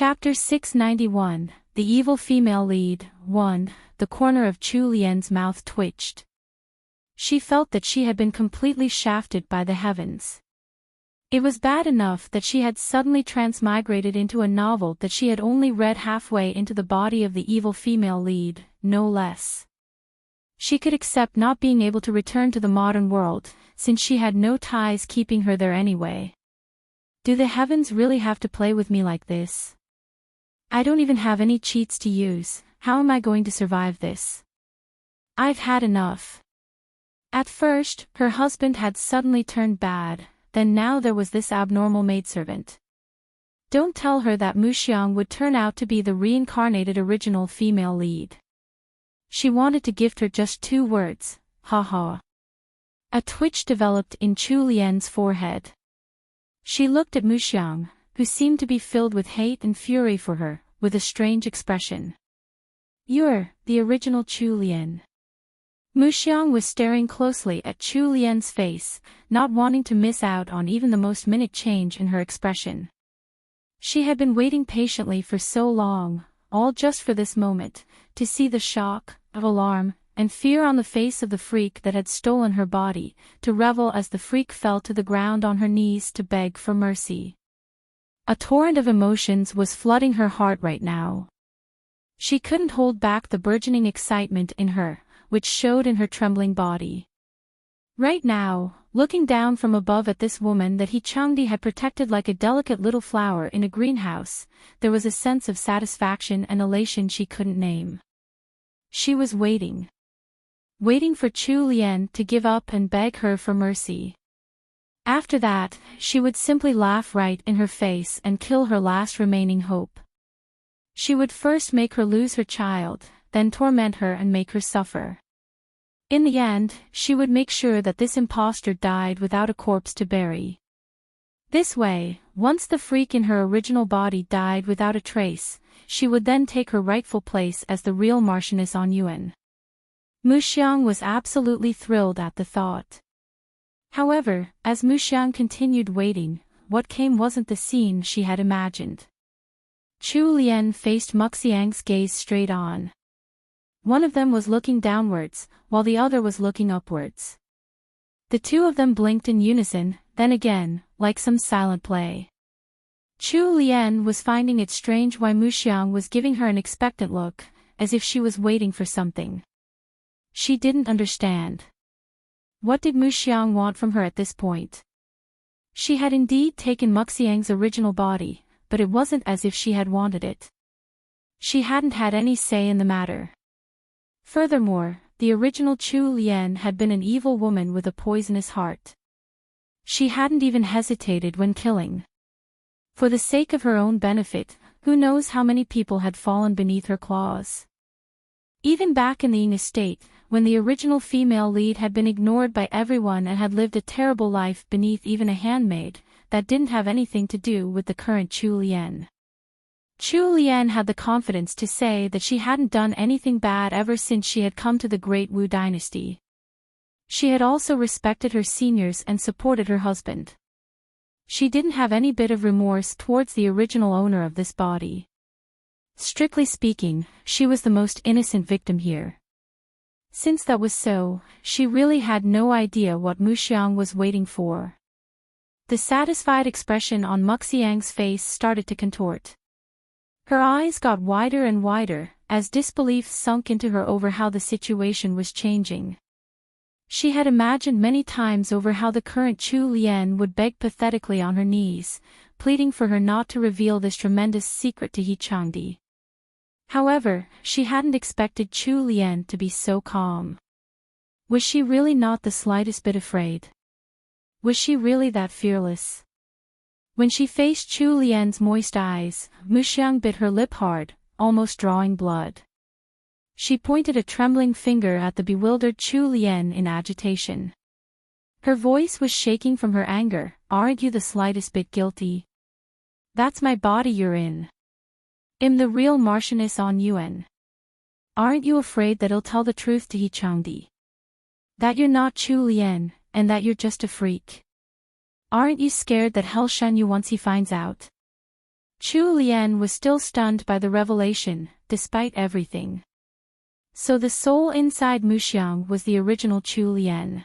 Chapter 691, The Evil Female Lead, 1. The corner of Chu Lian's mouth twitched. She felt that she had been completely shafted by the heavens. It was bad enough that she had suddenly transmigrated into a novel that she had only read halfway into the body of the evil female lead, no less. She could accept not being able to return to the modern world, since she had no ties keeping her there anyway. Do the heavens really have to play with me like this? I don't even have any cheats to use. How am I going to survive this? I've had enough. At first, her husband had suddenly turned bad, then now there was this abnormal maidservant. Don't tell her that Mu Xiang would turn out to be the reincarnated original female lead. She wanted to gift her just 2 words, ha. A twitch developed in Chu Lian's forehead. She looked at Mu Xiang, who seemed to be filled with hate and fury for her, with a strange expression. You're the original Chu Lian. Mu Xiang was staring closely at Chu Lian's face, not wanting to miss out on even the most minute change in her expression. She had been waiting patiently for so long, all just for this moment, to see the shock, alarm, and fear on the face of the freak that had stolen her body, to revel as the freak fell to the ground on her knees to beg for mercy. A torrent of emotions was flooding her heart right now. She couldn't hold back the burgeoning excitement in her, which showed in her trembling body. Right now, looking down from above at this woman that Changdi had protected like a delicate little flower in a greenhouse, there was a sense of satisfaction and elation she couldn't name. She was waiting. Waiting for Chu Lian to give up and beg her for mercy. After that, she would simply laugh right in her face and kill her last remaining hope. She would first make her lose her child, then torment her and make her suffer. In the end, she would make sure that this impostor died without a corpse to bury. This way, once the freak in her original body died without a trace, she would then take her rightful place as the real Marchioness on Yuan. Mu Xiang was absolutely thrilled at the thought. However, as Mu Xiang continued waiting, what came wasn't the scene she had imagined. Chu Lian faced Muxiang's gaze straight on. One of them was looking downwards, while the other was looking upwards. The two of them blinked in unison, then again, like some silent play. Chu Lian was finding it strange why Mu Xiang was giving her an expectant look, as if she was waiting for something. She didn't understand. What did Mu Xiang want from her at this point? She had indeed taken Muxiang's original body, but it wasn't as if she had wanted it. She hadn't had any say in the matter. Furthermore, the original Chu Lian had been an evil woman with a poisonous heart. She hadn't even hesitated when killing. For the sake of her own benefit, who knows how many people had fallen beneath her claws. Even back in the Ying estate, when the original female lead had been ignored by everyone and had lived a terrible life beneath even a handmaid, that didn't have anything to do with the current Chu Lian. Chu Lian had the confidence to say that she hadn't done anything bad ever since she had come to the Great Wu dynasty. She had also respected her seniors and supported her husband. She didn't have any bit of remorse towards the original owner of this body. Strictly speaking, she was the most innocent victim here. Since that was so, she really had no idea what Mu Xiang was waiting for. The satisfied expression on Muxiang's face started to contort. Her eyes got wider and wider, as disbelief sunk into her over how the situation was changing. She had imagined many times over how the current Chu Lian would beg pathetically on her knees, pleading for her not to reveal this tremendous secret to Changdi. However, she hadn't expected Chu Lian to be so calm. Was she really not the slightest bit afraid? Was she really that fearless? When she faced Chu Lian's moist eyes, Mu Xiang bit her lip hard, almost drawing blood. She pointed a trembling finger at the bewildered Chu Lian in agitation. Her voice was shaking from her anger. Aren't you the slightest bit guilty? That's my body you're in. I'm the real Marchioness on Yuan. Aren't you afraid that I'll tell the truth to Changdi? That you're not Chu Lian, and that you're just a freak? Aren't you scared that he'll shun you once he finds out? Chu Lian was still stunned by the revelation, despite everything. So the soul inside Muxiang was the original Chu Lian.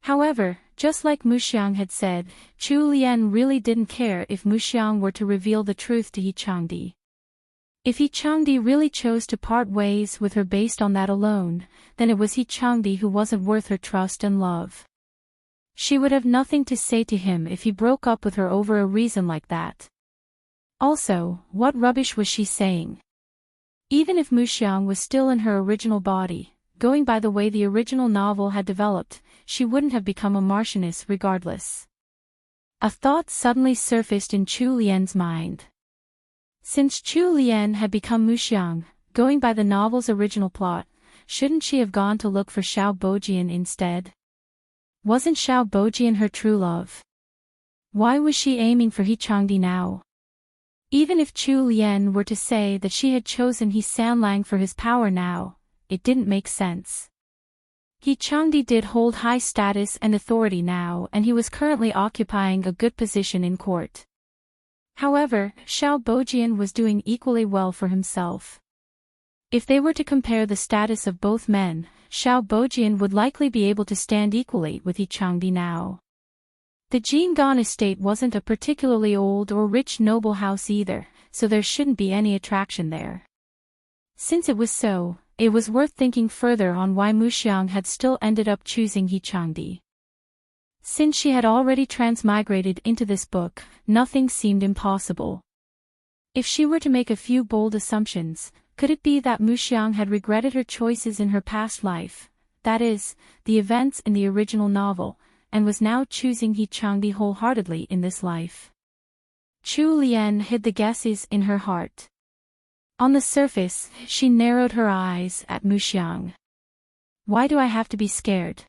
However, just like Muxiang had said, Chu Lian really didn't care if Muxiang were to reveal the truth to He Changdi. If He Changdi really chose to part ways with her based on that alone, then it was He Changdi who wasn't worth her trust and love. She would have nothing to say to him if he broke up with her over a reason like that. Also, what rubbish was she saying? Even if Muxiang was still in her original body, going by the way the original novel had developed, she wouldn't have become a Marchioness regardless. A thought suddenly surfaced in Chu Lian's mind. Since Chu Lian had become Muxiang, going by the novel's original plot, shouldn't she have gone to look for Xiao Bojian instead? Wasn't Xiao Bojian her true love? Why was she aiming for He Changdi now? Even if Chu Lian were to say that she had chosen He Sanlang for his power now, it didn't make sense. He Changdi did hold high status and authority now, and he was currently occupying a good position in court. However, Xiao Bojian was doing equally well for himself. If they were to compare the status of both men, Xiao Bojian would likely be able to stand equally with He Changdi now. The Jingan estate wasn't a particularly old or rich noble house either, so there shouldn't be any attraction there. Since it was so, it was worth thinking further on why Muxiang had still ended up choosing He Changdi. Since she had already transmigrated into this book, nothing seemed impossible. If she were to make a few bold assumptions, could it be that Muxiang had regretted her choices in her past life, that is, the events in the original novel, and was now choosing He Changdi wholeheartedly in this life? Chu Lian hid the guesses in her heart. On the surface, she narrowed her eyes at Muxiang. Why do I have to be scared?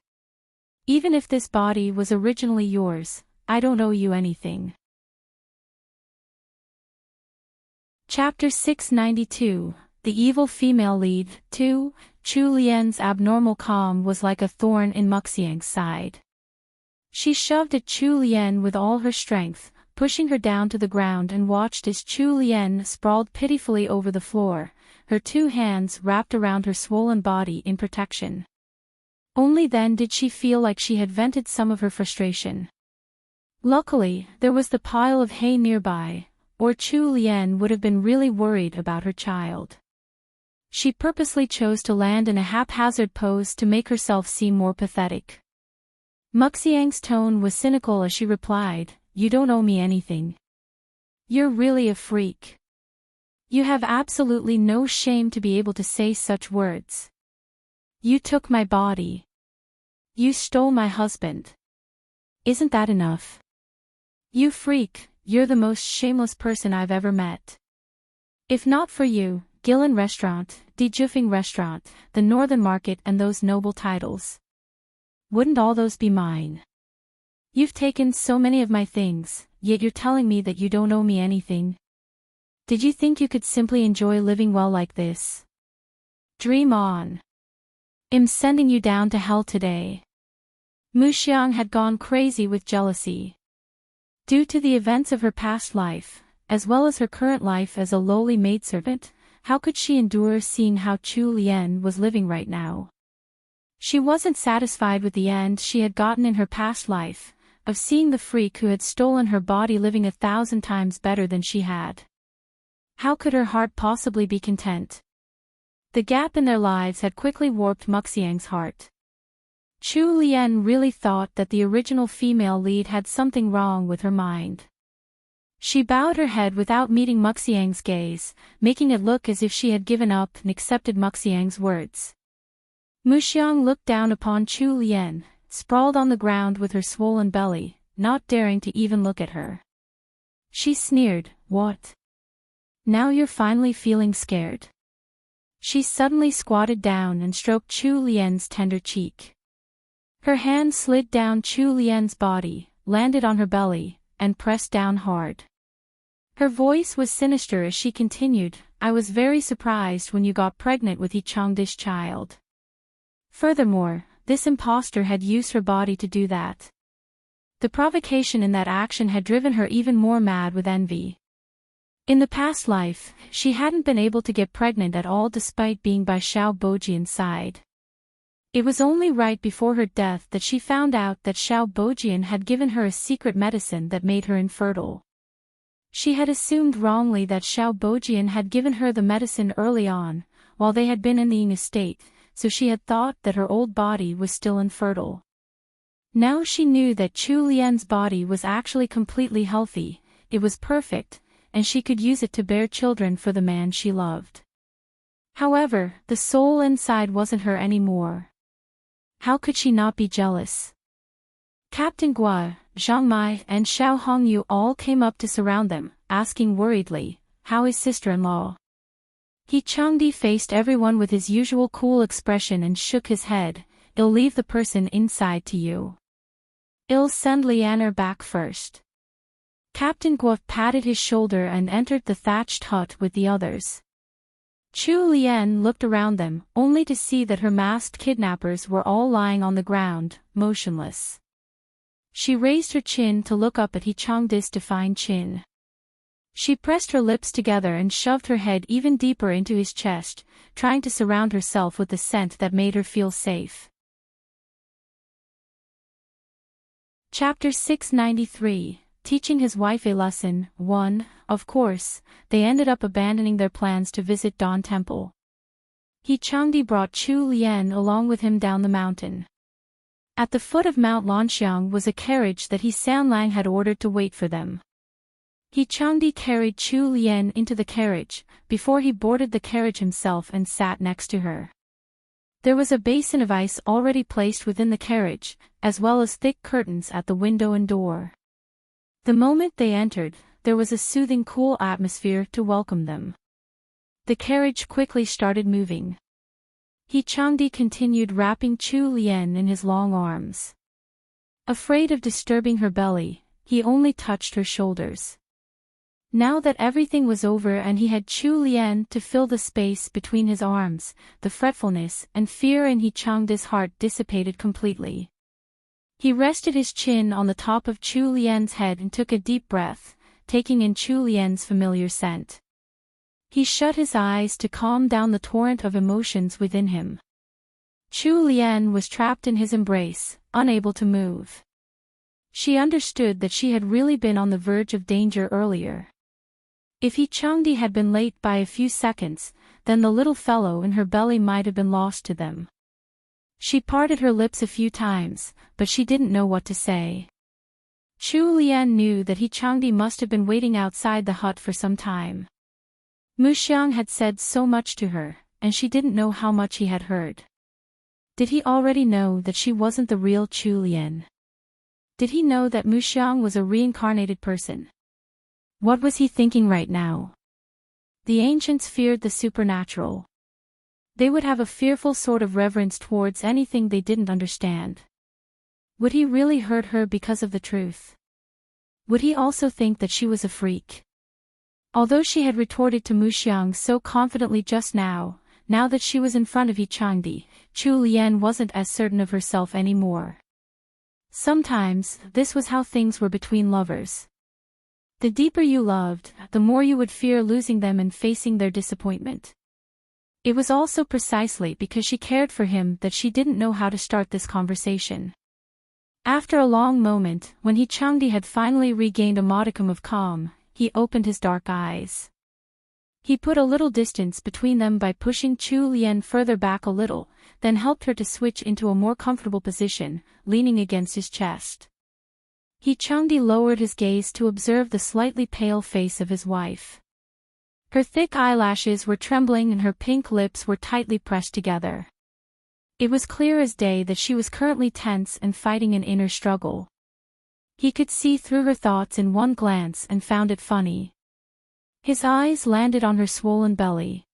Even if this body was originally yours, I don't owe you anything. Chapter 692, The Evil Female Lead, 2, Chu Lian's abnormal calm was like a thorn in Muxiang's side. She shoved at Chu Lian with all her strength, pushing her down to the ground, and watched as Chu Lian sprawled pitifully over the floor, her two hands wrapped around her swollen body in protection. Only then did she feel like she had vented some of her frustration. Luckily, there was the pile of hay nearby, or Chu Lian would have been really worried about her child. She purposely chose to land in a haphazard pose to make herself seem more pathetic. Muxiang's tone was cynical as she replied, "You don't owe me anything. You're really a freak. You have absolutely no shame to be able to say such words. You took my body. You stole my husband. Isn't that enough? You freak, you're the most shameless person I've ever met. If not for you, Gillen Restaurant, De Jufing Restaurant, the Northern Market and those noble titles. Wouldn't all those be mine? You've taken so many of my things, yet you're telling me that you don't owe me anything. Did you think you could simply enjoy living well like this? Dream on. I'm sending you down to hell today." Muxiang had gone crazy with jealousy. Due to the events of her past life, as well as her current life as a lowly maidservant, how could she endure seeing how Chu Lian was living right now? She wasn't satisfied with the end she had gotten in her past life, of seeing the freak who had stolen her body living 1,000 times better than she had. How could her heart possibly be content? The gap in their lives had quickly warped Muxiang's heart. Chu Lian really thought that the original female lead had something wrong with her mind. She bowed her head without meeting Muxiang's gaze, making it look as if she had given up and accepted Muxiang's words. Muxiang looked down upon Chu Lian, sprawled on the ground with her swollen belly, not daring to even look at her. She sneered, "What? Now you're finally feeling scared?" She suddenly squatted down and stroked Chu Lian's tender cheek. Her hand slid down Chu Lian's body, landed on her belly, and pressed down hard. Her voice was sinister as she continued, "I was very surprised when you got pregnant with He Changdi's child. Furthermore, this impostor had used her body to do that. The provocation in that action had driven her even more mad with envy. In the past life, she hadn't been able to get pregnant at all despite being by Xiao Bojian's side. It was only right before her death that she found out that Xiao Bojian had given her a secret medicine that made her infertile. She had assumed wrongly that Xiao Bojian had given her the medicine early on, while they had been in the Ying estate, so she had thought that her old body was still infertile. Now she knew that Chu Lian's body was actually completely healthy, it was perfect, and she could use it to bear children for the man she loved. However, the soul inside wasn't her anymore. How could she not be jealous? Captain Gua, Zhang Mai, and Xiao Hongyu all came up to surround them, asking worriedly, "How is sister-in-law?" He Changdi faced everyone with his usual cool expression and shook his head. "I'll leave the person inside to you. I'll send Lianer back first." Captain Gua patted his shoulder and entered the thatched hut with the others. Chu Lian looked around them, only to see that her masked kidnappers were all lying on the ground, motionless. She raised her chin to look up at He Changdi's defined chin. She pressed her lips together and shoved her head even deeper into his chest, trying to surround herself with the scent that made her feel safe. Chapter 693, Teaching His Wife a Lesson. 1. Of course, they ended up abandoning their plans to visit Dawn Temple. He Changdi brought Chu Lian along with him down the mountain. At the foot of Mount Lanxiang was a carriage that He Sanlang had ordered to wait for them. He Changdi carried Chu Lian into the carriage, before he boarded the carriage himself and sat next to her. There was a basin of ice already placed within the carriage, as well as thick curtains at the window and door. The moment they entered, there was a soothing cool atmosphere to welcome them. The carriage quickly started moving. He Changdi continued wrapping Chu Lian in his long arms. Afraid of disturbing her belly, he only touched her shoulders. Now that everything was over and he had Chu Lian to fill the space between his arms, the fretfulness and fear in He Changdi's heart dissipated completely. He rested his chin on the top of Chu Lian's head and took a deep breath, taking in Chu Lian's familiar scent. He shut his eyes to calm down the torrent of emotions within him. Chu Lian was trapped in his embrace, unable to move. She understood that she had really been on the verge of danger earlier. If He Changdi had been late by a few seconds, then the little fellow in her belly might have been lost to them. She parted her lips a few times, but she didn't know what to say. Chu Lian knew that He Changdi must have been waiting outside the hut for some time. Mu Xiang had said so much to her, and she didn't know how much he had heard. Did he already know that she wasn't the real Chu Lian? Did he know that Mu Xiang was a reincarnated person? What was he thinking right now? The ancients feared the supernatural. They would have a fearful sort of reverence towards anything they didn't understand. Would he really hurt her because of the truth? Would he also think that she was a freak? Although she had retorted to Mu Xiang so confidently just now that she was in front of He Changdi, Chu Lian wasn't as certain of herself anymore. Sometimes, this was how things were between lovers. The deeper you loved, the more you would fear losing them and facing their disappointment. It was also precisely because she cared for him that she didn't know how to start this conversation. After a long moment, when He Changdi had finally regained a modicum of calm, he opened his dark eyes. He put a little distance between them by pushing Chu Lian further back a little, then helped her to switch into a more comfortable position, leaning against his chest. He Changdi lowered his gaze to observe the slightly pale face of his wife. Her thick eyelashes were trembling and her pink lips were tightly pressed together. It was clear as day that she was currently tense and fighting an inner struggle. He could see through her thoughts in one glance and found it funny. His eyes landed on her swollen belly.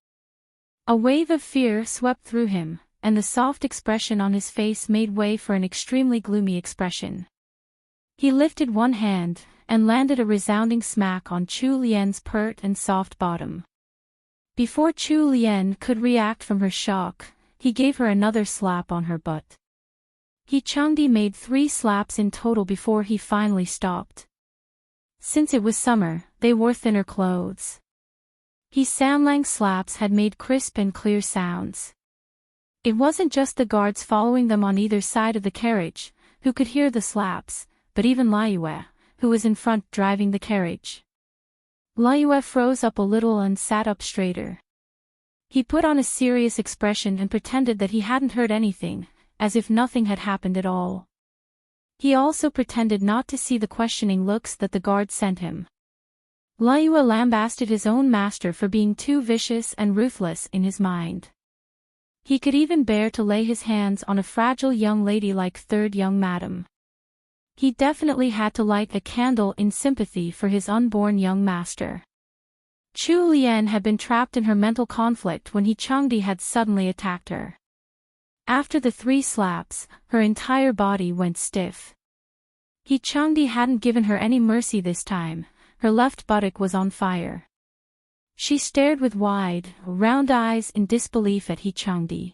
A wave of fear swept through him, and the soft expression on his face made way for an extremely gloomy expression. He lifted one hand, and landed a resounding smack on Chu Lian's pert and soft bottom. Before Chu Lian could react from her shock, he gave her another slap on her butt. He Changdi made 3 slaps in total before he finally stopped. Since it was summer, they wore thinner clothes. He Samlang slaps had made crisp and clear sounds. It wasn't just the guards following them on either side of the carriage, who could hear the slaps, but even Liyue, who was in front driving the carriage. Liyue froze up a little and sat up straighter. He put on a serious expression and pretended that he hadn't heard anything, as if nothing had happened at all. He also pretended not to see the questioning looks that the guards sent him. Liyue lambasted his own master for being too vicious and ruthless in his mind. He could even bear to lay his hands on a fragile young lady like third young madam. He definitely had to light a candle in sympathy for his unborn young master. Chu Lian had been trapped in her mental conflict when He Changdi had suddenly attacked her. After the 3 slaps, her entire body went stiff. He Changdi hadn't given her any mercy this time, her left buttock was on fire. She stared with wide, round eyes in disbelief at He Changdi.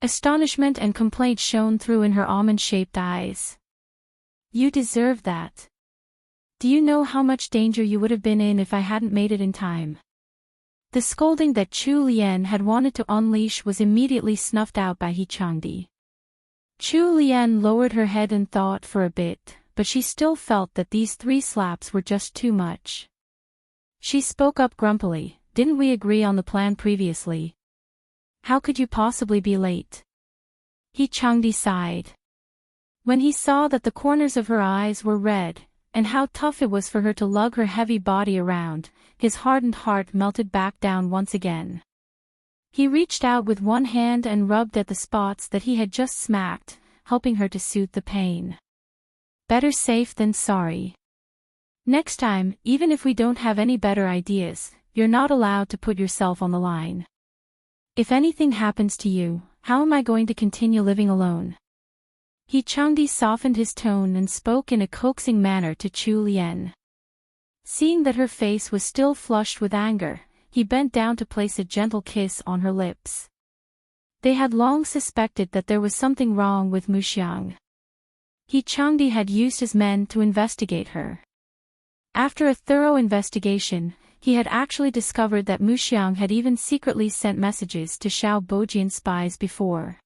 Astonishment and complaint shone through in her almond-shaped eyes. "You deserve that. Do you know how much danger you would have been in if I hadn't made it in time?" The scolding that Chu Lian had wanted to unleash was immediately snuffed out by He Changdi. Chu Lian lowered her head and thought for a bit, but she still felt that these 3 slaps were just too much. She spoke up grumpily, "Didn't we agree on the plan previously? How could you possibly be late?" He Changdi sighed. When he saw that the corners of her eyes were red, and how tough it was for her to lug her heavy body around, his hardened heart melted back down once again. He reached out with one hand and rubbed at the spots that he had just smacked, helping her to soothe the pain. "Better safe than sorry. Next time, even if we don't have any better ideas, you're not allowed to put yourself on the line. If anything happens to you, how am I going to continue living alone?" He Changdi softened his tone and spoke in a coaxing manner to Chu Lian. Seeing that her face was still flushed with anger, he bent down to place a gentle kiss on her lips. They had long suspected that there was something wrong with Muxiang. He Changdi had used his men to investigate her. After a thorough investigation, he had actually discovered that Muxiang had even secretly sent messages to Xiao Bojian spies before.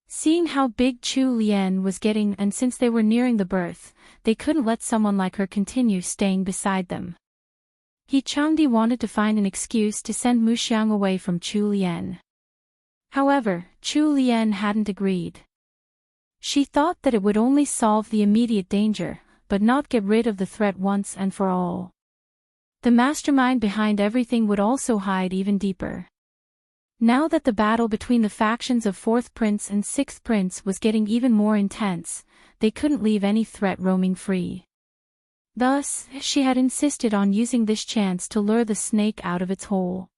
Seeing how big Chu Lian was getting and since they were nearing the birth, they couldn't let someone like her continue staying beside them. He Changdi wanted to find an excuse to send Muxiang away from Chu Lian. However, Chu Lian hadn't agreed. She thought that it would only solve the immediate danger, but not get rid of the threat once and for all. The mastermind behind everything would also hide even deeper. Now that the battle between the factions of 4th Prince and 6th Prince was getting even more intense, they couldn't leave any threat roaming free. Thus, she had insisted on using this chance to lure the snake out of its hole.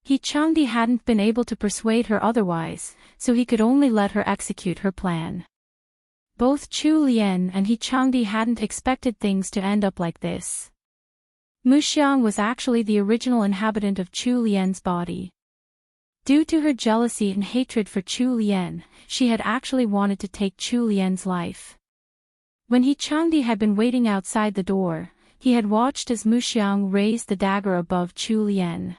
He Changdi hadn't been able to persuade her otherwise, so he could only let her execute her plan. Both Chu Lian and He Changdi hadn't expected things to end up like this. Muxiang was actually the original inhabitant of Chu Lian's body. Due to her jealousy and hatred for Chu Lian, she had actually wanted to take Chu Lian's life. When He Changdi had been waiting outside the door, he had watched as Muxiang raised the dagger above Chu Lian.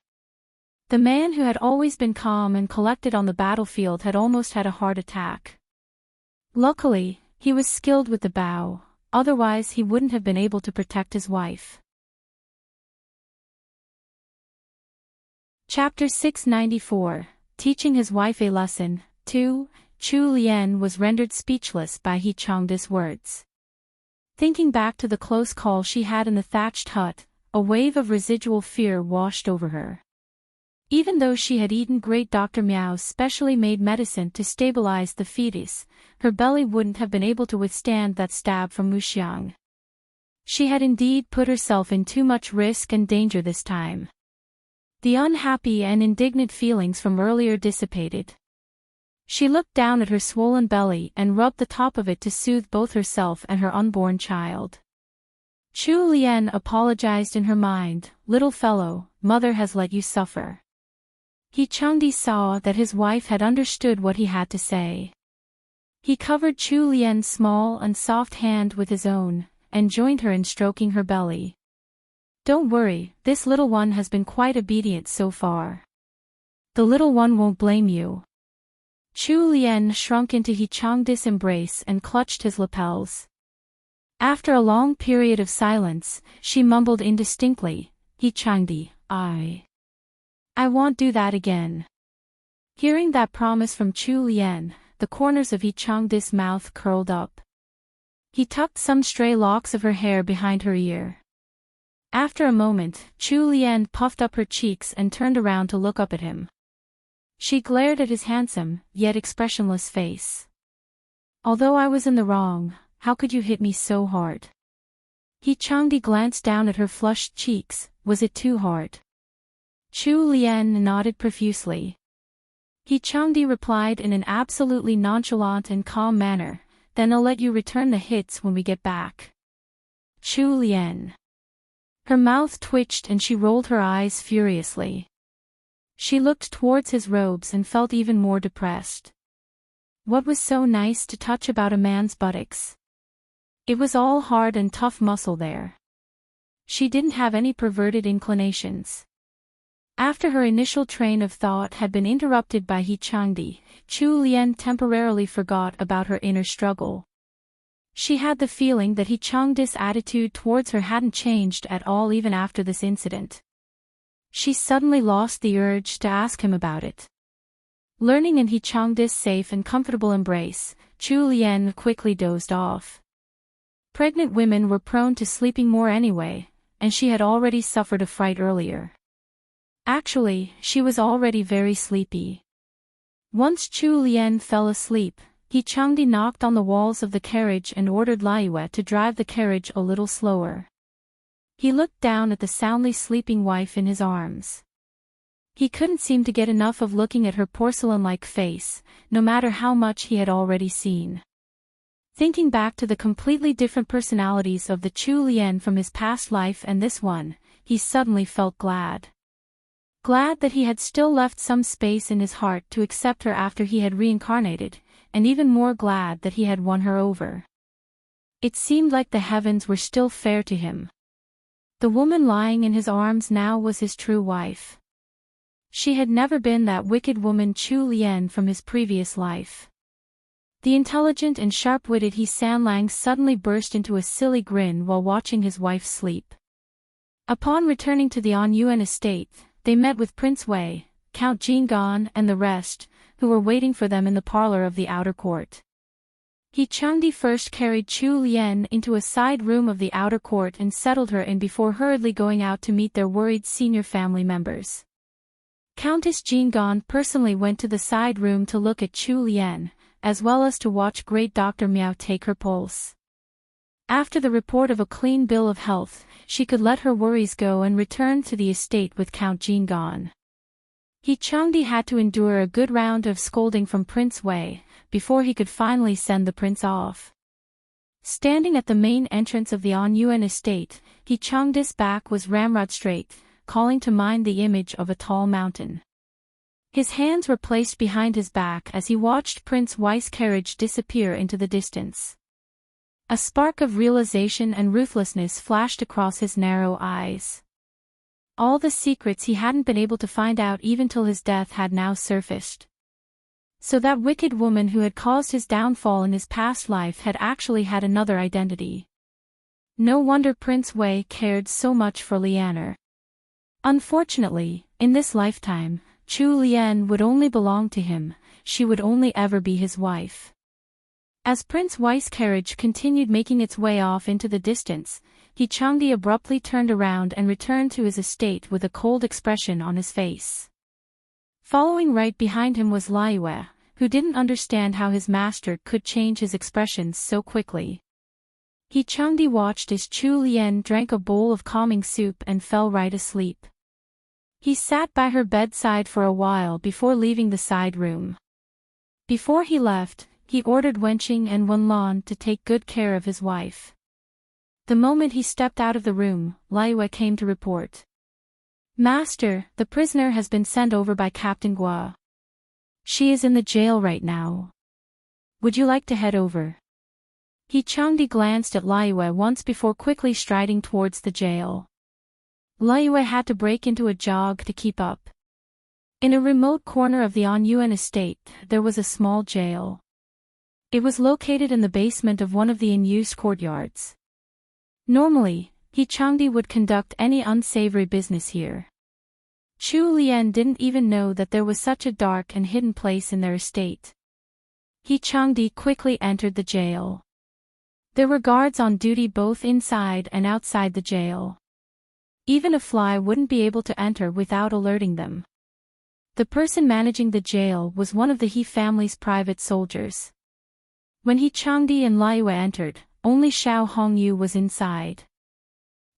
The man who had always been calm and collected on the battlefield had almost had a heart attack. Luckily, he was skilled with the bow, otherwise he wouldn't have been able to protect his wife. Chapter 694, Teaching His Wife a Lesson, 2, Chu Lian was rendered speechless by He Changdi's words. Thinking back to the close call she had in the thatched hut, a wave of residual fear washed over her. Even though she had eaten great Dr. Miao's specially made medicine to stabilize the fetus, her belly wouldn't have been able to withstand that stab from Muxiang. She had indeed put herself in too much risk and danger this time. The unhappy and indignant feelings from earlier dissipated. She looked down at her swollen belly and rubbed the top of it to soothe both herself and her unborn child. Chu Lian apologized in her mind, "Little fellow, mother has let you suffer." He Changdi saw that his wife had understood what he had to say. He covered Chu Lian's small and soft hand with his own, and joined her in stroking her belly. Don't worry, this little one has been quite obedient so far. The little one won't blame you. Chu Lien shrunk into He Changdi's embrace and clutched his lapels. After a long period of silence, she mumbled indistinctly, He Changdi, I won't do that again. Hearing that promise from Chu Lien, the corners of He Changdi's mouth curled up. He tucked some stray locks of her hair behind her ear. After a moment, Chu Lien puffed up her cheeks and turned around to look up at him. She glared at his handsome, yet expressionless face. Although I was in the wrong, how could you hit me so hard? He Changdi glanced down at her flushed cheeks, was it too hard? Chu Lien nodded profusely. He Changdi replied in an absolutely nonchalant and calm manner, then I'll let you return the hits when we get back. Chu Lien. Her mouth twitched and she rolled her eyes furiously. She looked towards his robes and felt even more depressed. What was so nice to touch about a man's buttocks? It was all hard and tough muscle there. She didn't have any perverted inclinations. After her initial train of thought had been interrupted by He Changdi, Chu Lien temporarily forgot about her inner struggle. She had the feeling that He Changdi's attitude towards her hadn't changed at all even after this incident. She suddenly lost the urge to ask him about it. Learning in He Changdi's safe and comfortable embrace, Chu Lien quickly dozed off. Pregnant women were prone to sleeping more anyway, and she had already suffered a fright earlier. Actually, she was already very sleepy. Once Chu Lien fell asleep, He Changdi knocked on the walls of the carriage and ordered Liyue to drive the carriage a little slower. He looked down at the soundly sleeping wife in his arms. He couldn't seem to get enough of looking at her porcelain-like face, no matter how much he had already seen. Thinking back to the completely different personalities of the Chu Lien from his past life and this one, he suddenly felt glad. Glad that he had still left some space in his heart to accept her after he had reincarnated, and even more glad that he had won her over. It seemed like the heavens were still fair to him. The woman lying in his arms now was his true wife. She had never been that wicked woman Chu Lien from his previous life. The intelligent and sharp-witted He Sanlang suddenly burst into a silly grin while watching his wife sleep. Upon returning to the An Yuan estate, they met with Prince Wei, Count Jingan and the rest, who were waiting for them in the parlor of the outer court. He Changdi first carried Chu Lien into a side room of the outer court and settled her in before hurriedly going out to meet their worried senior family members. Countess Jingan personally went to the side room to look at Chu Lien, as well as to watch great Dr. Miao take her pulse. After the report of a clean bill of health, she could let her worries go and return to the estate with Count Jingan. He Changdi had to endure a good round of scolding from Prince Wei, before he could finally send the prince off. Standing at the main entrance of the An Yuan estate, He Changdi's back was ramrod straight, calling to mind the image of a tall mountain. His hands were placed behind his back as he watched Prince Wei's carriage disappear into the distance. A spark of realization and ruthlessness flashed across his narrow eyes. All the secrets he hadn't been able to find out even till his death had now surfaced. So that wicked woman who had caused his downfall in his past life had actually had another identity. No wonder Prince Wei cared so much for Lianer. Unfortunately, in this lifetime, Chu Lien would only belong to him, she would only ever be his wife. As Prince Wei's carriage continued making its way off into the distance, He Changdi abruptly turned around and returned to his estate with a cold expression on his face. Following right behind him was Liyue, who didn't understand how his master could change his expressions so quickly. He Changdi watched as Chu Lien drank a bowl of calming soup and fell right asleep. He sat by her bedside for a while before leaving the side room. Before he left, he ordered Wenqing and Wenlan to take good care of his wife. The moment he stepped out of the room, Liyue came to report. Master, the prisoner has been sent over by Captain Gua. She is in the jail right now. Would you like to head over? He Changdi glanced at Liyue once before quickly striding towards the jail. Liyue had to break into a jog to keep up. In a remote corner of the Anyuan estate, there was a small jail. It was located in the basement of one of the unused courtyards. Normally, He Changdi would conduct any unsavory business here. Chu Lian didn't even know that there was such a dark and hidden place in their estate. He Changdi quickly entered the jail. There were guards on duty both inside and outside the jail. Even a fly wouldn't be able to enter without alerting them. The person managing the jail was one of the He family's private soldiers. When He Changdi and Liyue entered, only Xiao Hongyu was inside.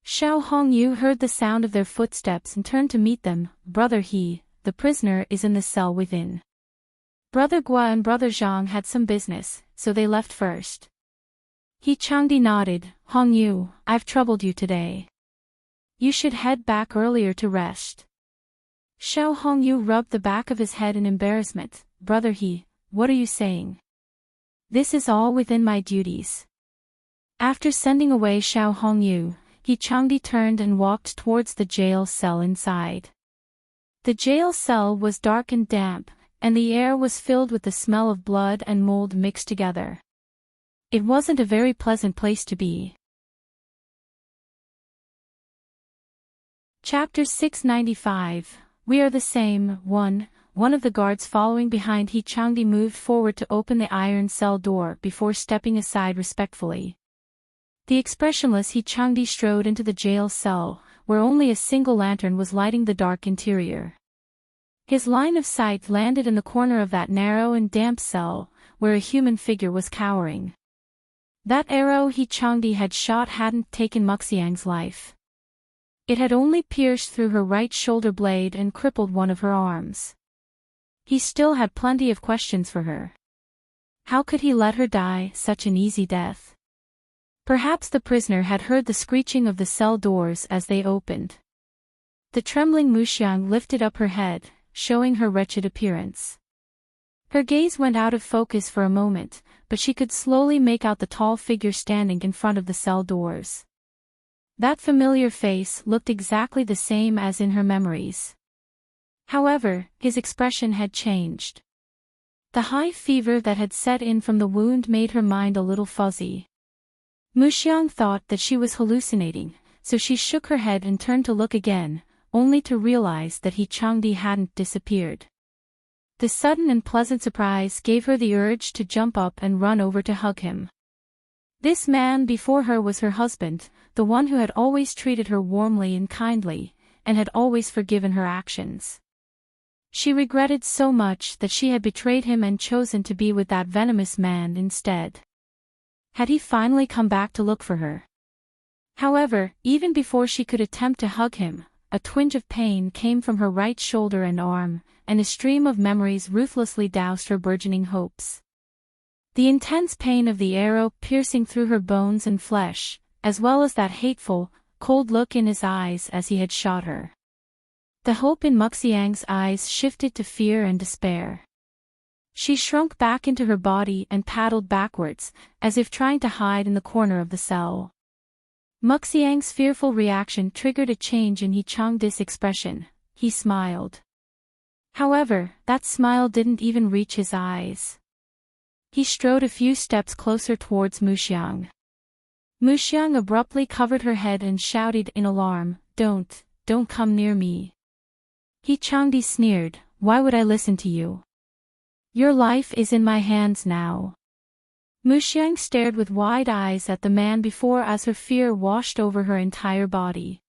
Xiao Hongyu heard the sound of their footsteps and turned to meet them. Brother He, the prisoner is in the cell within. Brother Gua and Brother Zhang had some business, so they left first. He Changdi nodded. Hongyu, I've troubled you today. You should head back earlier to rest. Xiao Hongyu rubbed the back of his head in embarrassment. Brother He, what are you saying? This is all within my duties. After sending away Xiao Hongyu, He Changdi turned and walked towards the jail cell inside. The jail cell was dark and damp, and the air was filled with the smell of blood and mold mixed together. It wasn't a very pleasant place to be. Chapter 695. We are the same. 1. One of the guards following behind He Changdi moved forward to open the iron cell door before stepping aside respectfully. The expressionless He Changdi strode into the jail cell, where only a single lantern was lighting the dark interior. His line of sight landed in the corner of that narrow and damp cell, where a human figure was cowering. That arrow He Changdi had shot hadn't taken Muxiang's life. It had only pierced through her right shoulder blade and crippled one of her arms. He still had plenty of questions for her. How could he let her die such an easy death? Perhaps the prisoner had heard the screeching of the cell doors as they opened. The trembling Muxiang lifted up her head, showing her wretched appearance. Her gaze went out of focus for a moment, but she could slowly make out the tall figure standing in front of the cell doors. That familiar face looked exactly the same as in her memories. However, his expression had changed. The high fever that had set in from the wound made her mind a little fuzzy. Muxiang thought that she was hallucinating, so she shook her head and turned to look again, only to realize that He Changdi hadn't disappeared. The sudden and pleasant surprise gave her the urge to jump up and run over to hug him. This man before her was her husband, the one who had always treated her warmly and kindly, and had always forgiven her actions. She regretted so much that she had betrayed him and chosen to be with that venomous man instead. Had he finally come back to look for her? However, even before she could attempt to hug him, a twinge of pain came from her right shoulder and arm, and a stream of memories ruthlessly doused her burgeoning hopes. The intense pain of the arrow piercing through her bones and flesh, as well as that hateful, cold look in his eyes as he had shot her. The hope in Muxiang's eyes shifted to fear and despair. She shrunk back into her body and paddled backwards, as if trying to hide in the corner of the cell. Muxiang's fearful reaction triggered a change in He Changdi's expression. He smiled. However, that smile didn't even reach his eyes. He strode a few steps closer towards Muxiang. Muxiang abruptly covered her head and shouted in alarm, Don't come near me. He Changdi sneered, Why would I listen to you? Your life is in my hands now. Muxiang stared with wide eyes at the man before as her fear washed over her entire body.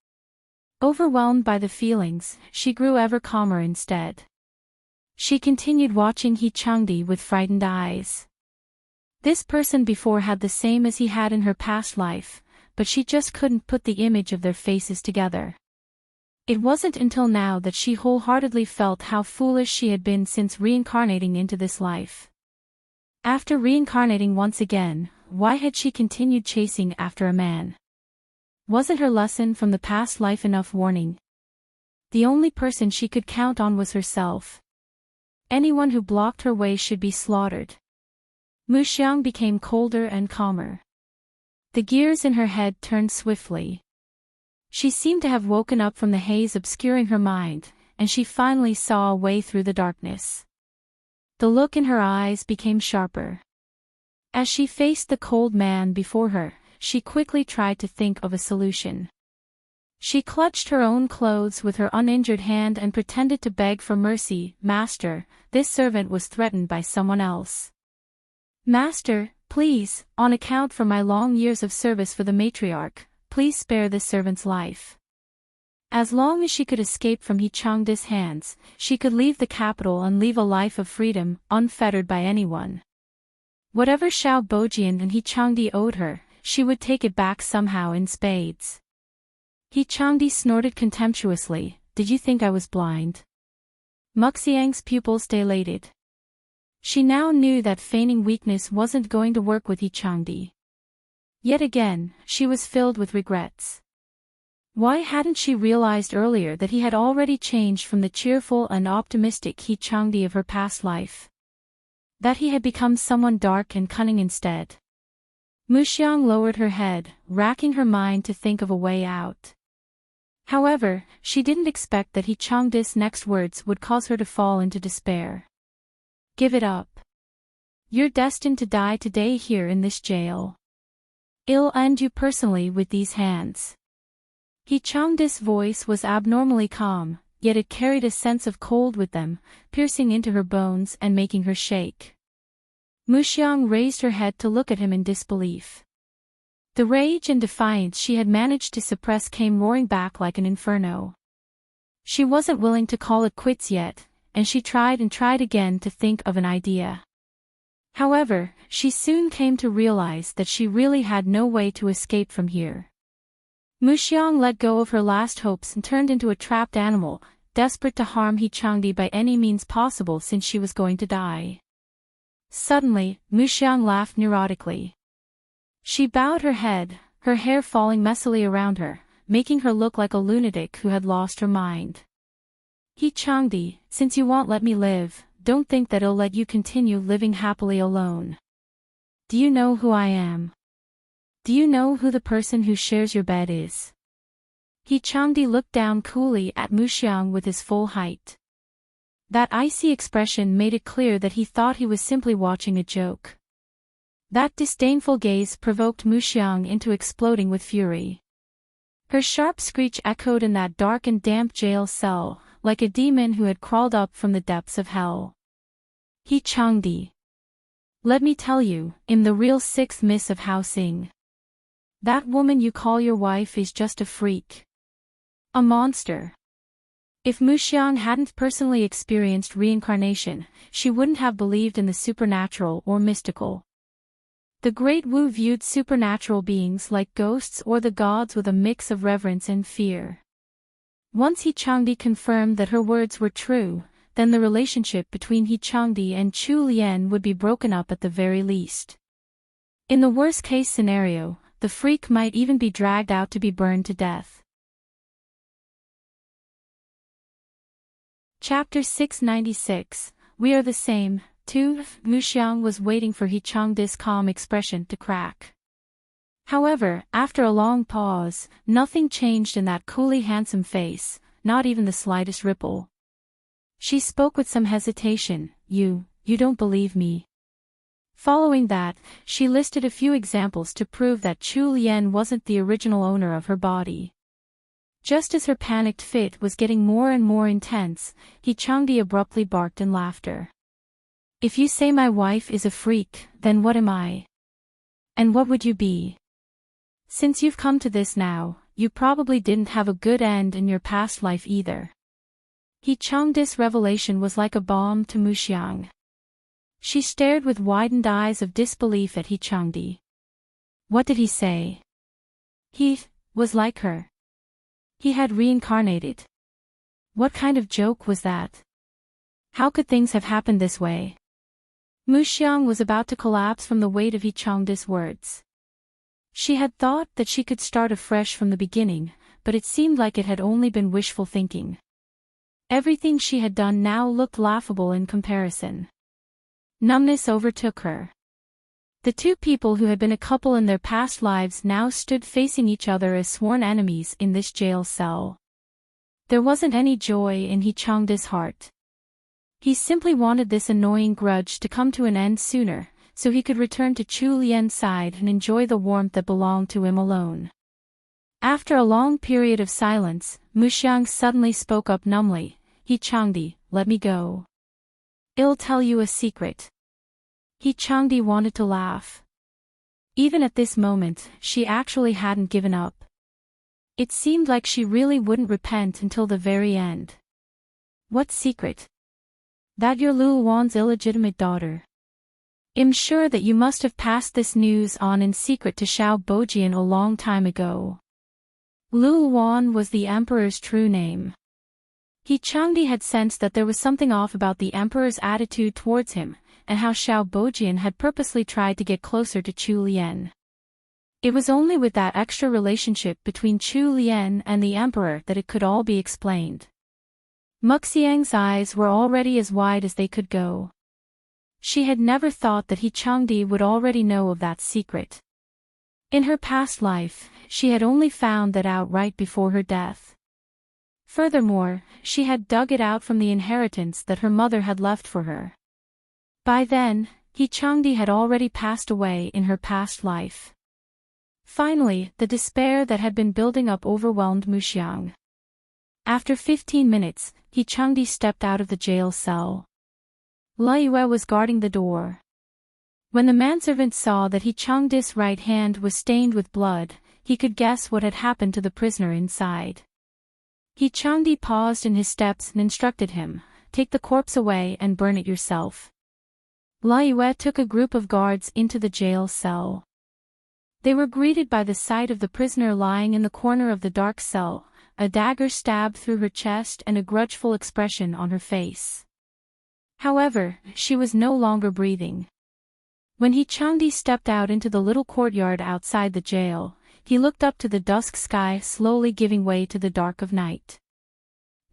Overwhelmed by the feelings, she grew ever calmer instead. She continued watching He Changdi with frightened eyes. This person before had the same as he had in her past life, but she just couldn't put the image of their faces together. It wasn't until now that she wholeheartedly felt how foolish she had been since reincarnating into this life. After reincarnating once again, why had she continued chasing after a man? Wasn't her lesson from the past life enough warning? The only person she could count on was herself. Anyone who blocked her way should be slaughtered. Muxiang became colder and calmer. The gears in her head turned swiftly. She seemed to have woken up from the haze obscuring her mind, and she finally saw a way through the darkness. The look in her eyes became sharper. As she faced the cold man before her, she quickly tried to think of a solution. She clutched her own clothes with her uninjured hand and pretended to beg for mercy. "Master, this servant was threatened by someone else. Master, please, on account for my long years of service for the matriarch, please spare this servant's life." As long as she could escape from Changdi's hands, she could leave the capital and live a life of freedom, unfettered by anyone. Whatever Xiao Bojian and Changdi owed her, she would take it back somehow in spades. Changdi snorted contemptuously. "Did you think I was blind?" Muxiang's pupils dilated. She now knew that feigning weakness wasn't going to work with Changdi. Yet again, she was filled with regrets. Why hadn't she realized earlier that he had already changed from the cheerful and optimistic Changdi of her past life? That he had become someone dark and cunning instead? Muxiang lowered her head, racking her mind to think of a way out. However, she didn't expect that Changdi's next words would cause her to fall into despair. "Give it up. You're destined to die today here in this jail. I'll end you personally with these hands." Changdi's voice was abnormally calm, yet it carried a sense of cold with them, piercing into her bones and making her shake. Muxiang raised her head to look at him in disbelief. The rage and defiance she had managed to suppress came roaring back like an inferno. She wasn't willing to call it quits yet, and she tried and tried again to think of an idea. However, she soon came to realize that she really had no way to escape from here. Muxiang let go of her last hopes and turned into a trapped animal, desperate to harm Changdi by any means possible since she was going to die. Suddenly, Muxiang laughed neurotically. She bowed her head, her hair falling messily around her, making her look like a lunatic who had lost her mind. "Changdi, since you won't let me live, don't think that I'll let you continue living happily alone. Do you know who I am? Do you know who the person who shares your bed is?" Changdi looked down coolly at Muxiang with his full height. That icy expression made it clear that he thought he was simply watching a joke. That disdainful gaze provoked Muxiang into exploding with fury. Her sharp screech echoed in that dark and damp jail cell, like a demon who had crawled up from the depths of hell. "Changdi. Let me tell you, I'm the real sixth miss of Housing. That woman you call your wife is just a freak. A monster." If Muxiang hadn't personally experienced reincarnation, she wouldn't have believed in the supernatural or mystical. The Great Wu viewed supernatural beings like ghosts or the gods with a mix of reverence and fear. Once Changdi confirmed that her words were true, then the relationship between Changdi and Chu Lian would be broken up at the very least. In the worst-case scenario, the freak might even be dragged out to be burned to death. Chapter 696, We Are the Same. 2. Muxiang was waiting for Changdi's calm expression to crack. However, after a long pause, nothing changed in that coolly handsome face, not even the slightest ripple. She spoke with some hesitation. You don't believe me." Following that, she listed a few examples to prove that Chu Lian wasn't the original owner of her body. Just as her panicked fit was getting more and more intense, Changdi abruptly barked in laughter. "If you say my wife is a freak, then what am I? And what would you be? Since you've come to this now, you probably didn't have a good end in your past life either." Changdi's revelation was like a balm to Muxiang. She stared with widened eyes of disbelief at Changdi. What did he say? He was like her. He had reincarnated. What kind of joke was that? How could things have happened this way? Muxiang was about to collapse from the weight of Changdi's words. She had thought that she could start afresh from the beginning, but it seemed like it had only been wishful thinking. Everything she had done now looked laughable in comparison. Numbness overtook her. The two people who had been a couple in their past lives now stood facing each other as sworn enemies in this jail cell. There wasn't any joy in Changde's heart. He simply wanted this annoying grudge to come to an end sooner, so he could return to Chu Lian's side and enjoy the warmth that belonged to him alone. After a long period of silence, Muxiang suddenly spoke up numbly, Changde, let me go. I'll tell you a secret. Changde wanted to laugh. Even at this moment, she actually hadn't given up. It seemed like she really wouldn't repent until the very end. What secret? That you're Luo Wan's illegitimate daughter. I'm sure that you must have passed this news on in secret to Xiao Bojian a long time ago. Luo Wan was the emperor's true name. Changde had sensed that there was something off about the emperor's attitude towards him, and how Xiao Bojian had purposely tried to get closer to Chu Lian. It was only with that extra relationship between Chu Lian and the emperor that it could all be explained. Muxiang's eyes were already as wide as they could go. She had never thought that Changde would already know of that secret. In her past life, she had only found that out right before her death. Furthermore, she had dug it out from the inheritance that her mother had left for her. By then, Changde had already passed away in her past life. Finally, the despair that had been building up overwhelmed Muxiang. After 15 minutes, Changde stepped out of the jail cell. Lai Yue was guarding the door. When the manservant saw that Changde's right hand was stained with blood, he could guess what had happened to the prisoner inside. Changde paused in his steps and instructed him, take the corpse away and burn it yourself. Lai Yue took a group of guards into the jail cell. They were greeted by the sight of the prisoner lying in the corner of the dark cell, a dagger stabbed through her chest and a grudgeful expression on her face. However, she was no longer breathing. When Changde stepped out into the little courtyard outside the jail, he looked up to the dusk sky slowly giving way to the dark of night.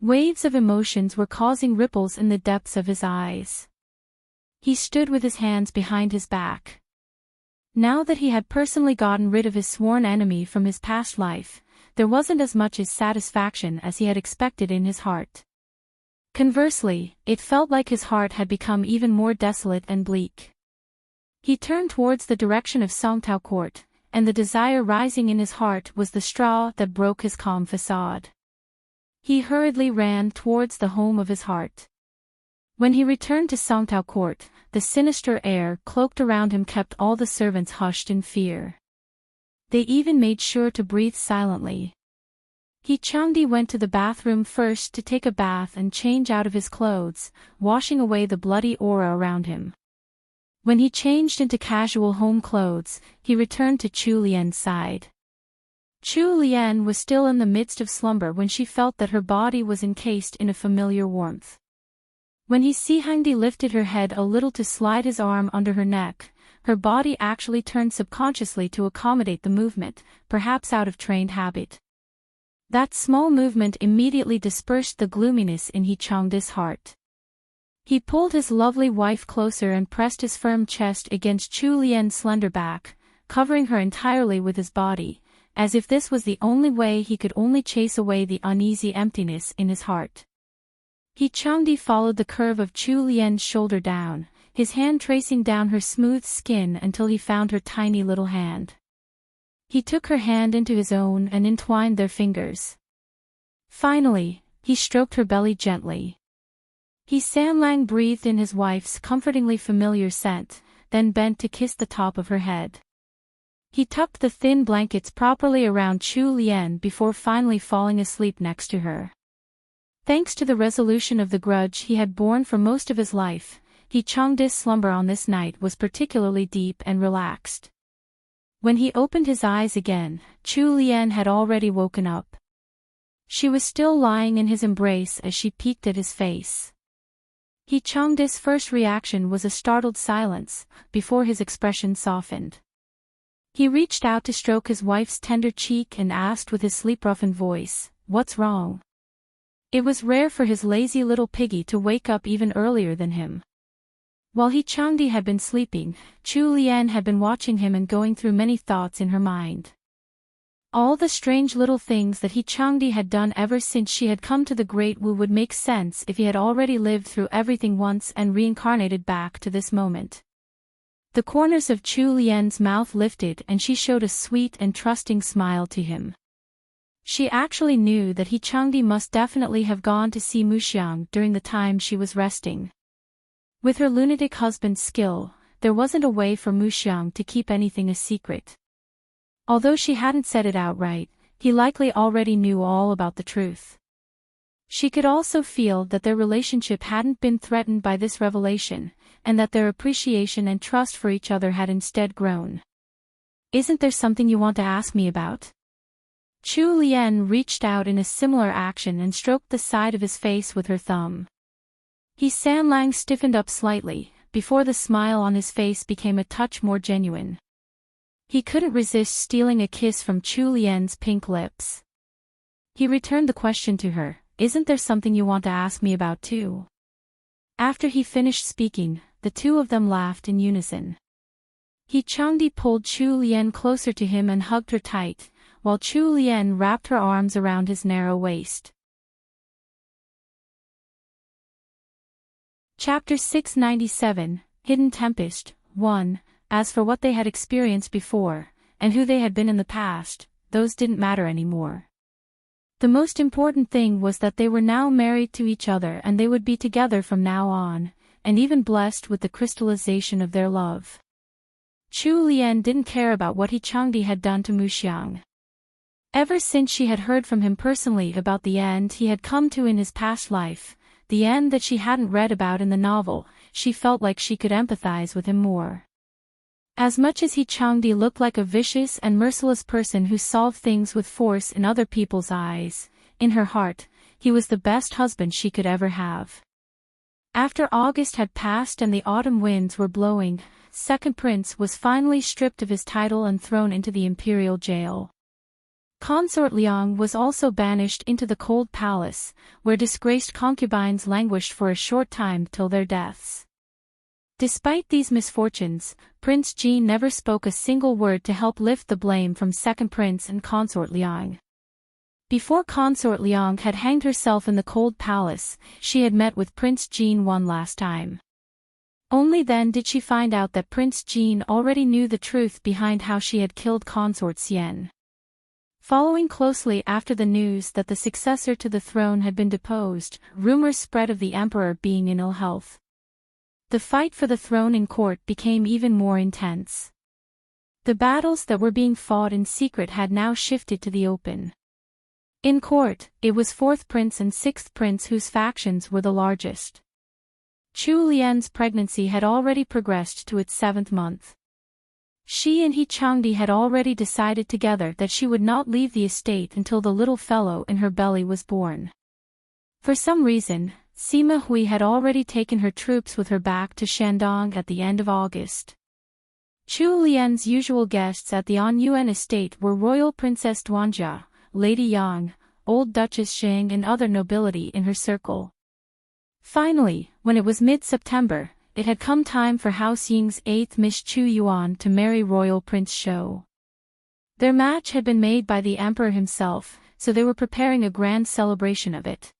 Waves of emotions were causing ripples in the depths of his eyes. He stood with his hands behind his back. Now that he had personally gotten rid of his sworn enemy from his past life, there wasn't as much as satisfaction as he had expected in his heart. Conversely, it felt like his heart had become even more desolate and bleak. He turned towards the direction of Songtao Court, and the desire rising in his heart was the straw that broke his calm facade. He hurriedly ran towards the home of his heart. When he returned to Songtao Court, the sinister air cloaked around him kept all the servants hushed in fear. They even made sure to breathe silently. Changde went to the bathroom first to take a bath and change out of his clothes, washing away the bloody aura around him. When he changed into casual home clothes, he returned to Chu Lian's side. Chu Lian was still in the midst of slumber when she felt that her body was encased in a familiar warmth. When Hangdi lifted her head a little to slide his arm under her neck, her body actually turned subconsciously to accommodate the movement, perhaps out of trained habit. That small movement immediately dispersed the gloominess in Changde's heart. He pulled his lovely wife closer and pressed his firm chest against Chu Lian's slender back, covering her entirely with his body, as if this was the only way he could only chase away the uneasy emptiness in his heart. Changde followed the curve of Chu Lian's shoulder down, his hand tracing down her smooth skin until he found her tiny little hand. He took her hand into his own and entwined their fingers. Finally, he stroked her belly gently. Sanlang breathed in his wife's comfortingly familiar scent, then bent to kiss the top of her head. He tucked the thin blankets properly around Chu Lian before finally falling asleep next to her. Thanks to the resolution of the grudge he had borne for most of his life, Changde's slumber on this night was particularly deep and relaxed. When he opened his eyes again, Chu Lian had already woken up. She was still lying in his embrace as she peeked at his face. Changde's first reaction was a startled silence, before his expression softened. He reached out to stroke his wife's tender cheek and asked with his sleep-roughened voice, "What's wrong?" It was rare for his lazy little piggy to wake up even earlier than him. While He Changdi had been sleeping, Chu Lian had been watching him and going through many thoughts in her mind. All the strange little things that He Changdi had done ever since she had come to the Great Wu would make sense if he had already lived through everything once and reincarnated back to this moment. The corners of Chu Lian's mouth lifted and she showed a sweet and trusting smile to him. She actually knew that He Changdi must definitely have gone to see Muxiang during the time she was resting. With her lunatic husband's skill, there wasn't a way for Muxiang to keep anything a secret. Although she hadn't said it outright, he likely already knew all about the truth. She could also feel that their relationship hadn't been threatened by this revelation, and that their appreciation and trust for each other had instead grown. "Isn't there something you want to ask me about?" Chu Lian reached out in a similar action and stroked the side of his face with her thumb. He Sanlang stiffened up slightly, before the smile on his face became a touch more genuine. He couldn't resist stealing a kiss from Chu Lian's pink lips. He returned the question to her, "Isn't there something you want to ask me about too?" After he finished speaking, the two of them laughed in unison. He Changdi pulled Chu Lian closer to him and hugged her tight, while Chu Lian wrapped her arms around his narrow waist. Chapter 697, Hidden Tempest, 1. As for what they had experienced before, and who they had been in the past, those didn't matter anymore. The most important thing was that they were now married to each other and they would be together from now on, and even blessed with the crystallization of their love. Chu Lian didn't care about what He Changdi had done to Muxiang. Ever since she had heard from him personally about the end he had come to in his past life, the end that she hadn't read about in the novel, she felt like she could empathize with him more. As much as He Changdi looked like a vicious and merciless person who solved things with force in other people's eyes, in her heart, he was the best husband she could ever have. After August had passed and the autumn winds were blowing, Second Prince was finally stripped of his title and thrown into the imperial jail. Consort Liang was also banished into the cold palace, where disgraced concubines languished for a short time till their deaths. Despite these misfortunes, Prince Ji never spoke a single word to help lift the blame from Second Prince and Consort Liang. Before Consort Liang had hanged herself in the cold palace, she had met with Prince Jean one last time. Only then did she find out that Prince Jean already knew the truth behind how she had killed Consort Xian. Following closely after the news that the successor to the throne had been deposed, rumors spread of the emperor being in ill health. The fight for the throne in court became even more intense. The battles that were being fought in secret had now shifted to the open. In court, it was Fourth Prince and Sixth Prince whose factions were the largest. Chu Lian's pregnancy had already progressed to its 7th month. She and He Changdi had already decided together that she would not leave the estate until the little fellow in her belly was born. For some reason, Sima Hui had already taken her troops with her back to Shandong at the end of August. Chu Lian's usual guests at the Anyuan estate were Royal Princess Duanjia, Lady Yang, Old Duchess Shang and other nobility in her circle. Finally, when it was mid-September, it had come time for House Ying's 8th Miss Chu Yuan to marry Royal Prince Shou. Their match had been made by the emperor himself, so they were preparing a grand celebration of it.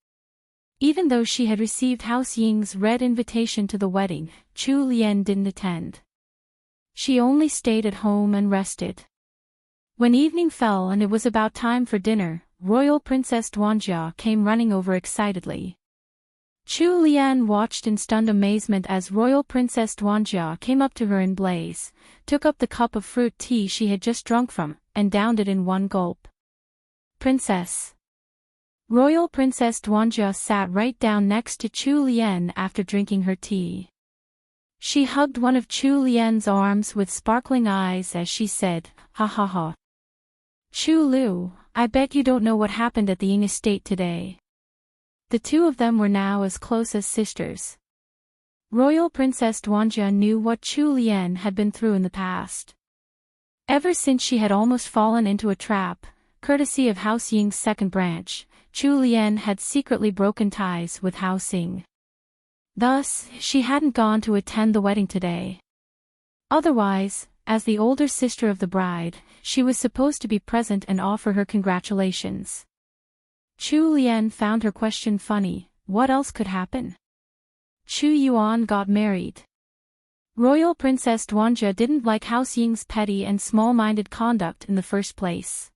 Even though she had received House Ying's red invitation to the wedding, Chu Lian didn't attend. She only stayed at home and rested. When evening fell and it was about time for dinner, Royal Princess Duanjia came running over excitedly. Chu Lian watched in stunned amazement as Royal Princess Duanjia came up to her in blaze, took up the cup of fruit tea she had just drunk from, and downed it in one gulp. "Princess." Royal Princess Duanjia sat right down next to Chu Lian after drinking her tea. She hugged one of Chu Lian's arms with sparkling eyes as she said, "Ha ha ha. Chu Lu, I bet you don't know what happened at the Ying estate today." The two of them were now as close as sisters. Royal Princess Duanjia knew what Chu Lian had been through in the past. Ever since she had almost fallen into a trap, courtesy of House Ying's second branch, Chu Lian had secretly broken ties with House Ying. Thus, she hadn't gone to attend the wedding today. Otherwise, as the older sister of the bride, she was supposed to be present and offer her congratulations. Chu Lian found her question funny. What else could happen? Chu Yuan got married. Royal Princess Duanjia didn't like House Ying's petty and small-minded conduct in the first place.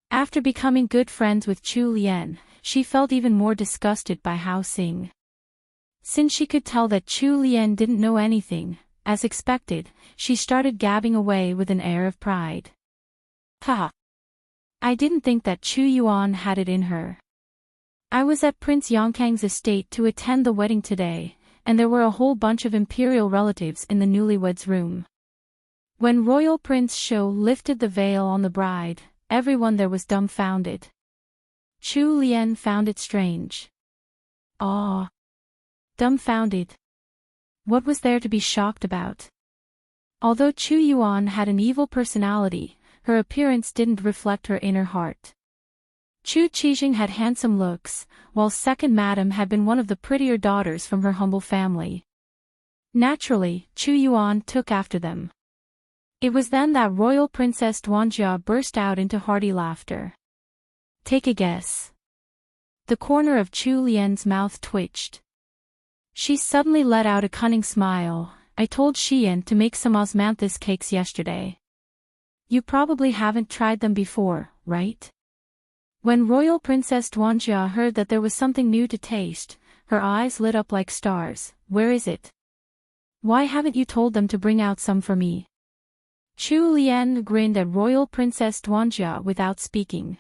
After becoming good friends with Chu Lian, she felt even more disgusted by House Ying. Since she could tell that Chu Lian didn't know anything, as expected, she started gabbing away with an air of pride. Haha. I didn't think that Chu Yuan had it in her. I was at Prince Yongkang's estate to attend the wedding today, and there were a whole bunch of imperial relatives in the newlyweds' room. When Royal Prince Shou lifted the veil on the bride, everyone there was dumbfounded. Chu Lian found it strange. Aw. Dumbfounded. What was there to be shocked about? Although Chu Yuan had an evil personality, her appearance didn't reflect her inner heart. Chu Qijing had handsome looks, while second madam had been one of the prettier daughters from her humble family. Naturally, Chu Yuan took after them. It was then that Royal Princess Duanjia burst out into hearty laughter. Take a guess. The corner of Chu Lian's mouth twitched. She suddenly let out a cunning smile. I told Xian to make some osmanthus cakes yesterday. You probably haven't tried them before, right? When Royal Princess Duanjia heard that there was something new to taste, her eyes lit up like stars. Where is it? Why haven't you told them to bring out some for me? Chu Lian grinned at Royal Princess Duanjia without speaking.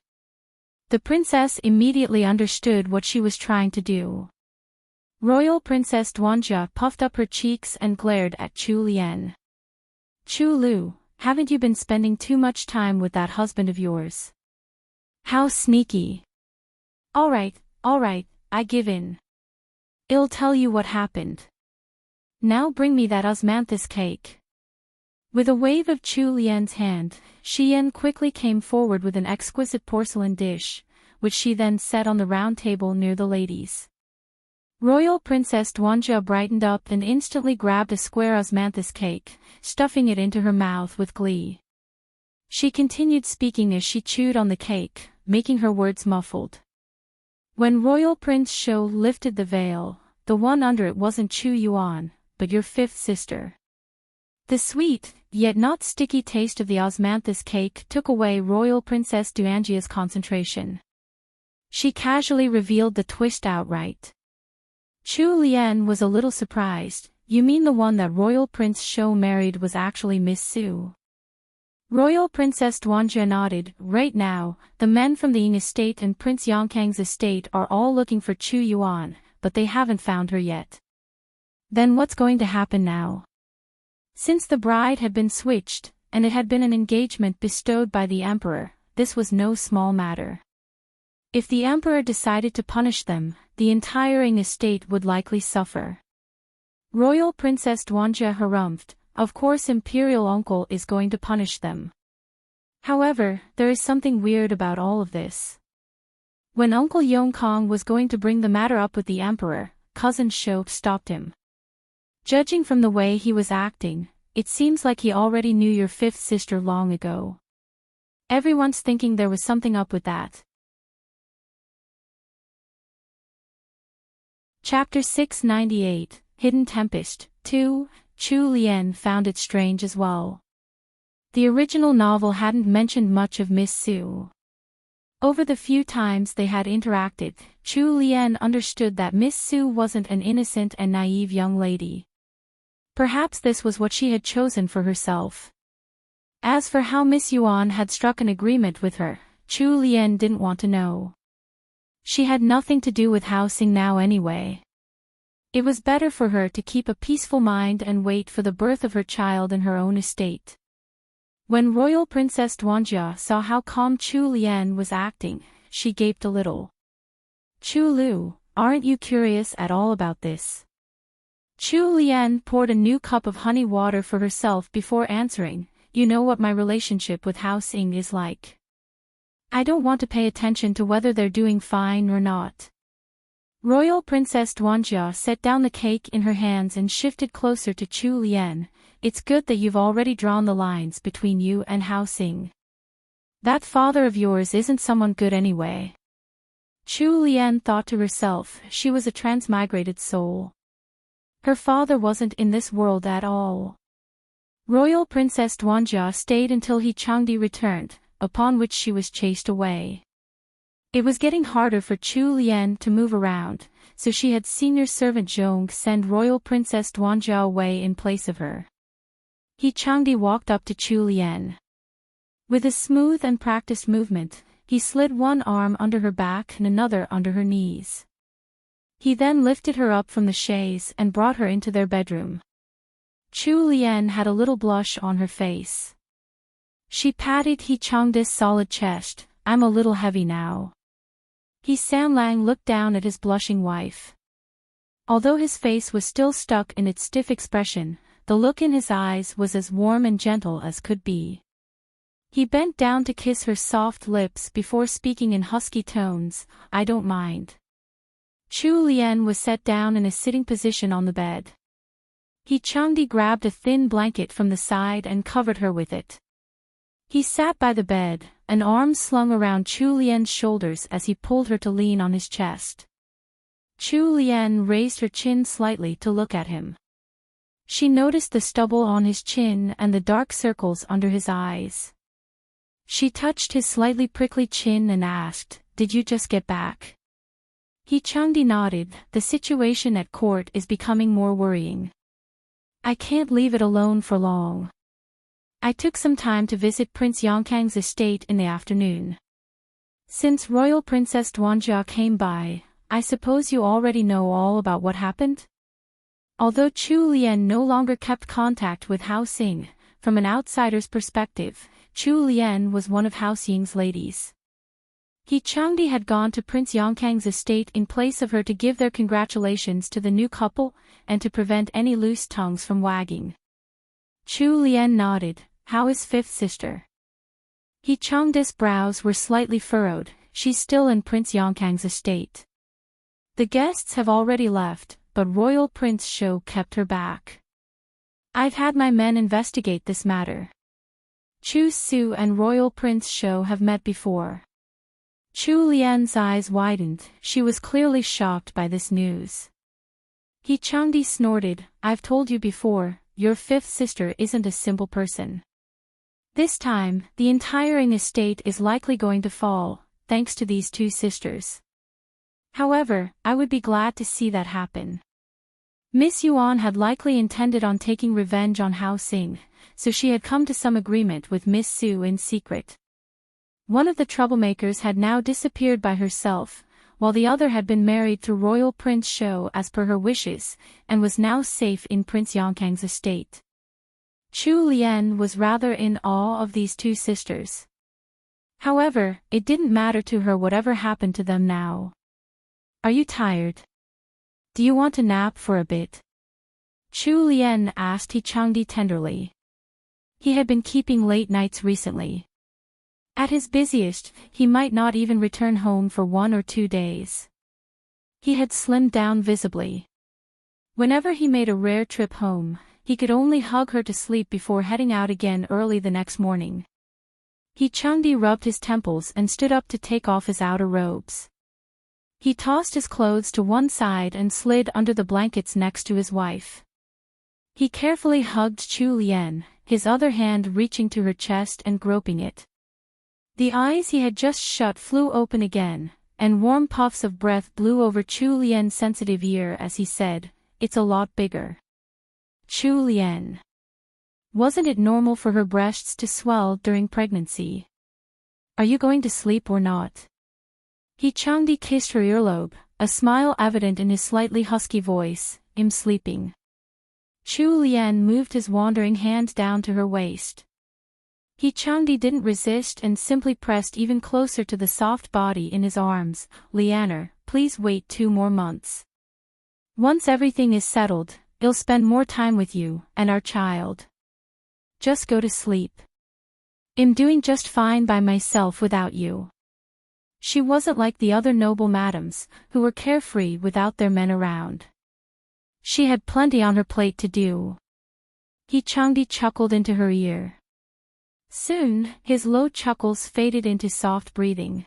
The princess immediately understood what she was trying to do. Royal Princess Duanjia puffed up her cheeks and glared at Chu Lian. Chu Lu, haven't you been spending too much time with that husband of yours? How sneaky. Alright, I give in. I'll tell you what happened. Now bring me that osmanthus cake. With a wave of Chu Lian's hand, Xian quickly came forward with an exquisite porcelain dish, which she then set on the round table near the ladies. Royal Princess Duanjia brightened up and instantly grabbed a square osmanthus cake, stuffing it into her mouth with glee. She continued speaking as she chewed on the cake, making her words muffled. When Royal Prince Shou lifted the veil, the one under it wasn't Chu Yuan, but your fifth sister. The sweet, yet not sticky taste of the osmanthus cake took away Royal Princess Duanjia's concentration. She casually revealed the twist outright. Chu Lian was a little surprised. You mean the one that Royal Prince Shou married was actually Miss Su? Royal Princess Duanjia nodded. Right now, the men from the Ying estate and Prince Yongkang's estate are all looking for Chu Yuan, but they haven't found her yet. Then what's going to happen now? Since the bride had been switched, and it had been an engagement bestowed by the emperor, this was no small matter. If the emperor decided to punish them, the entire Ying estate would likely suffer. Royal Princess Duanjia harumphed. Of course imperial uncle is going to punish them. However, there is something weird about all of this. When Uncle Yongkang was going to bring the matter up with the emperor, cousin Shou stopped him. Judging from the way he was acting, it seems like he already knew your fifth sister long ago. Everyone's thinking there was something up with that. Chapter 698, Hidden Tempest, 2, Chu Lian found it strange as well. The original novel hadn't mentioned much of Miss Su. Over the few times they had interacted, Chu Lian understood that Miss Su wasn't an innocent and naive young lady. Perhaps this was what she had chosen for herself. As for how Miss Yuan had struck an agreement with her, Chu Lian didn't want to know. She had nothing to do with housing now anyway. It was better for her to keep a peaceful mind and wait for the birth of her child in her own estate. When Royal Princess Duanjia saw how calm Chu Lian was acting, she gaped a little. Chu Lu, aren't you curious at all about this? Chu Lian poured a new cup of honey water for herself before answering. You know what my relationship with House Ying is like. I don't want to pay attention to whether they're doing fine or not. Royal Princess Duanjia set down the cake in her hands and shifted closer to Chu Lian. It's good that you've already drawn the lines between you and Hao Xing. That father of yours isn't someone good anyway. Chu Lian thought to herself, she was a transmigrated soul. Her father wasn't in this world at all. Royal Princess Duanjia stayed until He Changdi returned, upon which she was chased away. It was getting harder for Chu Lian to move around, so she had senior servant Zhong send Royal Princess Duanjia away in place of her. He Changdi walked up to Chu Lian. With a smooth and practiced movement, he slid one arm under her back and another under her knees. He then lifted her up from the chaise and brought her into their bedroom. Chu Lian had a little blush on her face. She patted He Changdi's solid chest. I'm a little heavy now. He Sanlang looked down at his blushing wife. Although his face was still stuck in its stiff expression, the look in his eyes was as warm and gentle as could be. He bent down to kiss her soft lips before speaking in husky tones, I don't mind. Chu Lian was set down in a sitting position on the bed. He Changdi grabbed a thin blanket from the side and covered her with it. He sat by the bed, an arm slung around Chu Lian's shoulders as he pulled her to lean on his chest. Chu Lian raised her chin slightly to look at him. She noticed the stubble on his chin and the dark circles under his eyes. She touched his slightly prickly chin and asked, Did you just get back? He Changdi nodded, the situation at court is becoming more worrying. I can't leave it alone for long. I took some time to visit Prince Yongkang's estate in the afternoon. Since Royal Princess Duanjia came by, I suppose you already know all about what happened? Although Chu Lian no longer kept contact with Hao Xing, from an outsider's perspective, Chu Lian was one of Hao Xing's ladies. He Changdi had gone to Prince Yongkang's estate in place of her to give their congratulations to the new couple, and to prevent any loose tongues from wagging. Chu Lian nodded. How is fifth sister? He Changdi's brows were slightly furrowed, she's still in Prince Yongkang's estate. The guests have already left, but Royal Prince Shou kept her back. I've had my men investigate this matter. Chu Su and Royal Prince Shou have met before. Chu Lian's eyes widened, she was clearly shocked by this news. He Changdi snorted, I've told you before, your fifth sister isn't a simple person. This time, the entire estate is likely going to fall, thanks to these two sisters. However, I would be glad to see that happen. Miss Yuan had likely intended on taking revenge on Hao Xing, so she had come to some agreement with Miss Su in secret. One of the troublemakers had now disappeared by herself, while the other had been married to Royal Prince Shou as per her wishes, and was now safe in Prince Yongkang's estate. Chu Lian was rather in awe of these two sisters. However, it didn't matter to her whatever happened to them now. Are you tired? Do you want to nap for a bit? Chu Lian asked He Changdi tenderly. He had been keeping late nights recently. At his busiest, he might not even return home for 1 or 2 days. He had slimmed down visibly. Whenever he made a rare trip home, he could only hug her to sleep before heading out again early the next morning. He Changdi rubbed his temples and stood up to take off his outer robes. He tossed his clothes to one side and slid under the blankets next to his wife. He carefully hugged Chu Lian, his other hand reaching to her chest and groping it. The eyes he had just shut flew open again, and warm puffs of breath blew over Chu Lian's sensitive ear as he said, It's a lot bigger. Chu Lian. Wasn't it normal for her breasts to swell during pregnancy? Are you going to sleep or not? He Changdi kissed her earlobe, a smile evident in his slightly husky voice, I'm sleeping. Chu Lian moved his wandering hand down to her waist. He Changdi didn't resist and simply pressed even closer to the soft body in his arms. Lianer, please wait 2 more months. Once everything is settled, I'll spend more time with you, and our child. Just go to sleep. I'm doing just fine by myself without you. She wasn't like the other noble madams, who were carefree without their men around. She had plenty on her plate to do. Changdi chuckled into her ear. Soon, his low chuckles faded into soft breathing.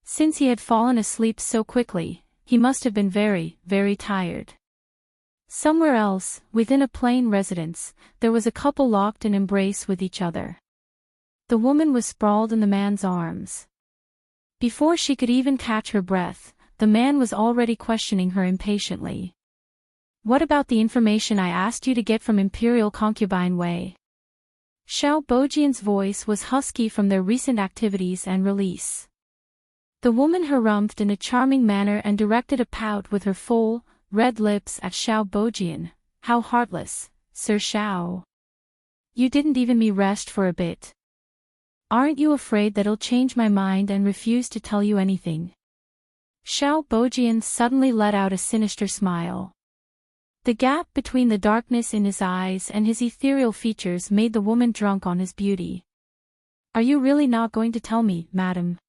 Since he had fallen asleep so quickly, he must have been very, very tired. Somewhere else, within a plain residence, there was a couple locked in embrace with each other. The woman was sprawled in the man's arms. Before she could even catch her breath, the man was already questioning her impatiently. What about the information I asked you to get from Imperial Concubine Wei? Xiao Bojian's voice was husky from their recent activities and release. The woman harumphed in a charming manner and directed a pout with her full, red lips at Xiao Bojian. How heartless, Sir Xiao. You didn't even me rest for a bit. Aren't you afraid that I'll change my mind and refuse to tell you anything? Xiao Bojian suddenly let out a sinister smile. The gap between the darkness in his eyes and his ethereal features made the woman drunk on his beauty. Are you really not going to tell me, madam?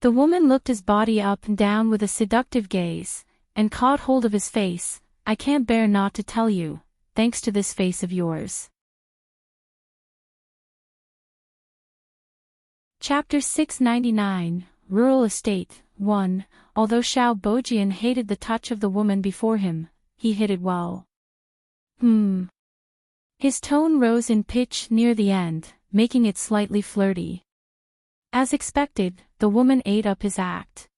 The woman looked his body up and down with a seductive gaze, and caught hold of his face. I can't bear not to tell you, thanks to this face of yours. Chapter 699, Rural Estate, 1. Although Xiao Bojian hated the touch of the woman before him, he hid it well. His tone rose in pitch near the end, making it slightly flirty. As expected, the woman ate up his act.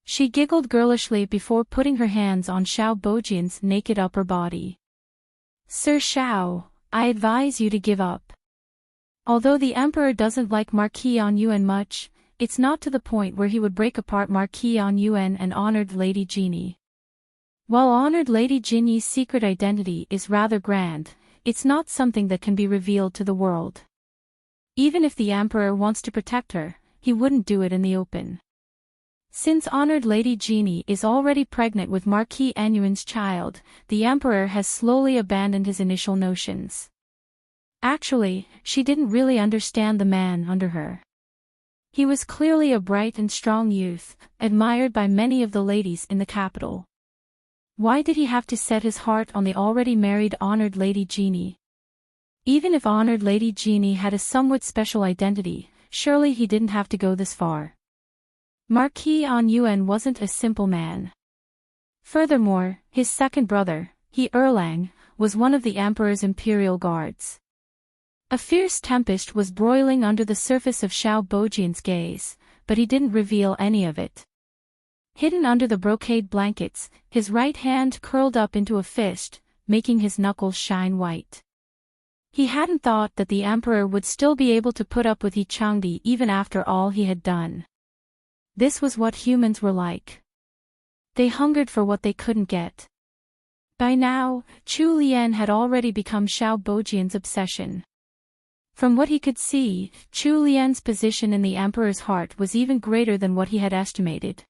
She giggled girlishly before putting her hands on Xiao Bojian's naked upper body. Sir Xiao, I advise you to give up. Although the Emperor doesn't like Marquis An Yuan much, it's not to the point where he would break apart Marquis An Yuan and Honored Lady Jeannie. While Honored Lady Jeannie's secret identity is rather grand, it's not something that can be revealed to the world. Even if the Emperor wants to protect her, he wouldn't do it in the open. Since Honored Lady Jeannie is already pregnant with Marquis An Yuan's child, the Emperor has slowly abandoned his initial notions. Actually, she didn't really understand the man under her. He was clearly a bright and strong youth, admired by many of the ladies in the capital. Why did he have to set his heart on the already married Honored Lady Jeannie? Even if Honored Lady Jeannie had a somewhat special identity, surely he didn't have to go this far. Marquis An Yuan wasn't a simple man. Furthermore, his second brother, He Erlang, was one of the Emperor's imperial guards. A fierce tempest was broiling under the surface of Xiao Bojian's gaze, but he didn't reveal any of it. Hidden under the brocade blankets, his right hand curled up into a fist, making his knuckles shine white. He hadn't thought that the Emperor would still be able to put up with Changdi even after all he had done. This was what humans were like. They hungered for what they couldn't get. By now, Chu Lian had already become Xiao Bojian's obsession. From what he could see, Chu Lian's position in the Emperor's heart was even greater than what he had estimated.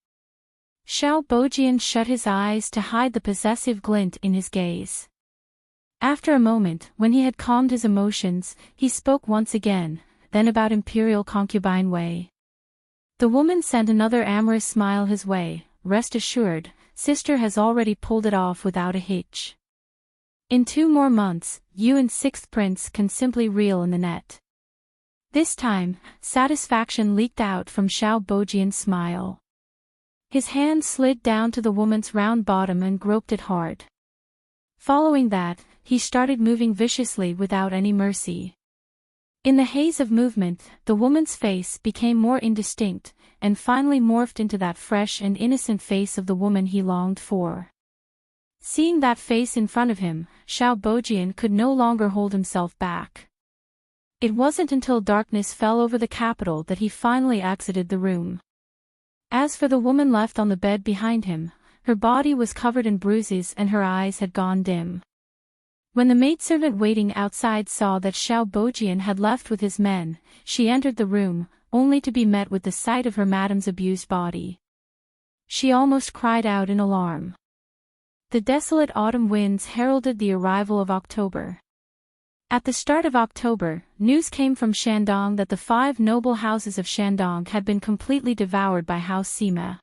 Xiao Bojian shut his eyes to hide the possessive glint in his gaze. After a moment, when he had calmed his emotions, he spoke once again, then about Imperial Concubine Wei. The woman sent another amorous smile his way. Rest assured, sister has already pulled it off without a hitch. In 2 more months, you and 6th Prince can simply reel in the net. This time, satisfaction leaked out from Xiao Bojian's smile. His hand slid down to the woman's round bottom and groped it hard. Following that, he started moving viciously without any mercy. In the haze of movement, the woman's face became more indistinct, and finally morphed into that fresh and innocent face of the woman he longed for. Seeing that face in front of him, Xiao Bojian could no longer hold himself back. It wasn't until darkness fell over the capital that he finally exited the room. As for the woman left on the bed behind him, her body was covered in bruises and her eyes had gone dim. When the maidservant waiting outside saw that Xiao Bojian had left with his men, she entered the room, only to be met with the sight of her madam's abused body. She almost cried out in alarm. The desolate autumn winds heralded the arrival of October. At the start of October, news came from Shandong that the 5 noble houses of Shandong had been completely devoured by House Sima.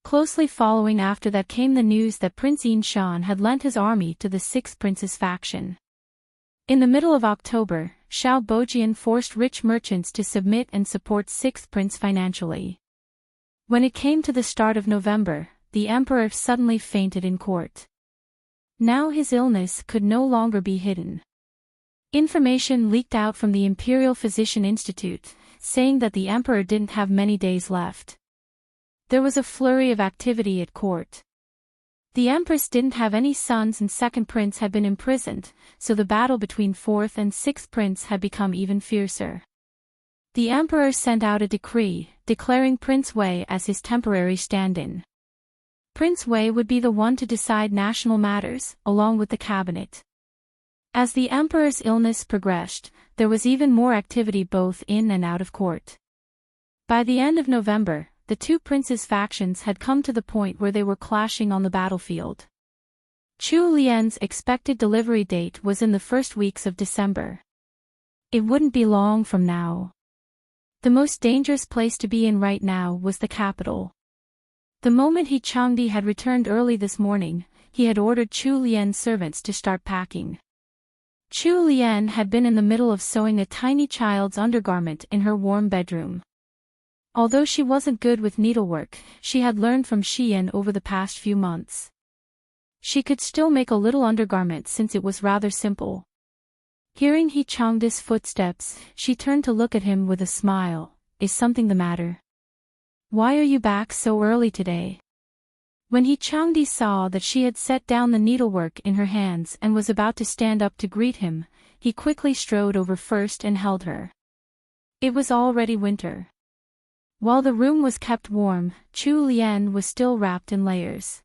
Closely following after that came the news that Prince Yinshan had lent his army to the 6th Prince's faction. In the middle of October, Xiao Bojian forced rich merchants to submit and support 6th Prince financially. When it came to the start of November, the emperor suddenly fainted in court. Now his illness could no longer be hidden. Information leaked out from the Imperial Physician Institute, saying that the emperor didn't have many days left. There was a flurry of activity at court. The empress didn't have any sons and 2nd prince had been imprisoned, so the battle between 4th and 6th prince had become even fiercer. The emperor sent out a decree, declaring Prince Wei as his temporary stand-in. Prince Wei would be the one to decide national matters, along with the cabinet. As the emperor's illness progressed, there was even more activity both in and out of court. By the end of November, the 2 princes' factions had come to the point where they were clashing on the battlefield. Chu Lian's expected delivery date was in the first weeks of December. It wouldn't be long from now. The most dangerous place to be in right now was the capital. The moment He Changdi had returned early this morning, he had ordered Chu Lian's servants to start packing. Chu Lian had been in the middle of sewing a tiny child's undergarment in her warm bedroom. Although she wasn't good with needlework, she had learned from Xian over the past few months. She could still make a little undergarment since it was rather simple. Hearing He Changdi's footsteps, she turned to look at him with a smile. Is something the matter? Why are you back so early today? When He Changdi saw that she had set down the needlework in her hands and was about to stand up to greet him, he quickly strode over first and held her. It was already winter. While the room was kept warm, Chu Lian was still wrapped in layers.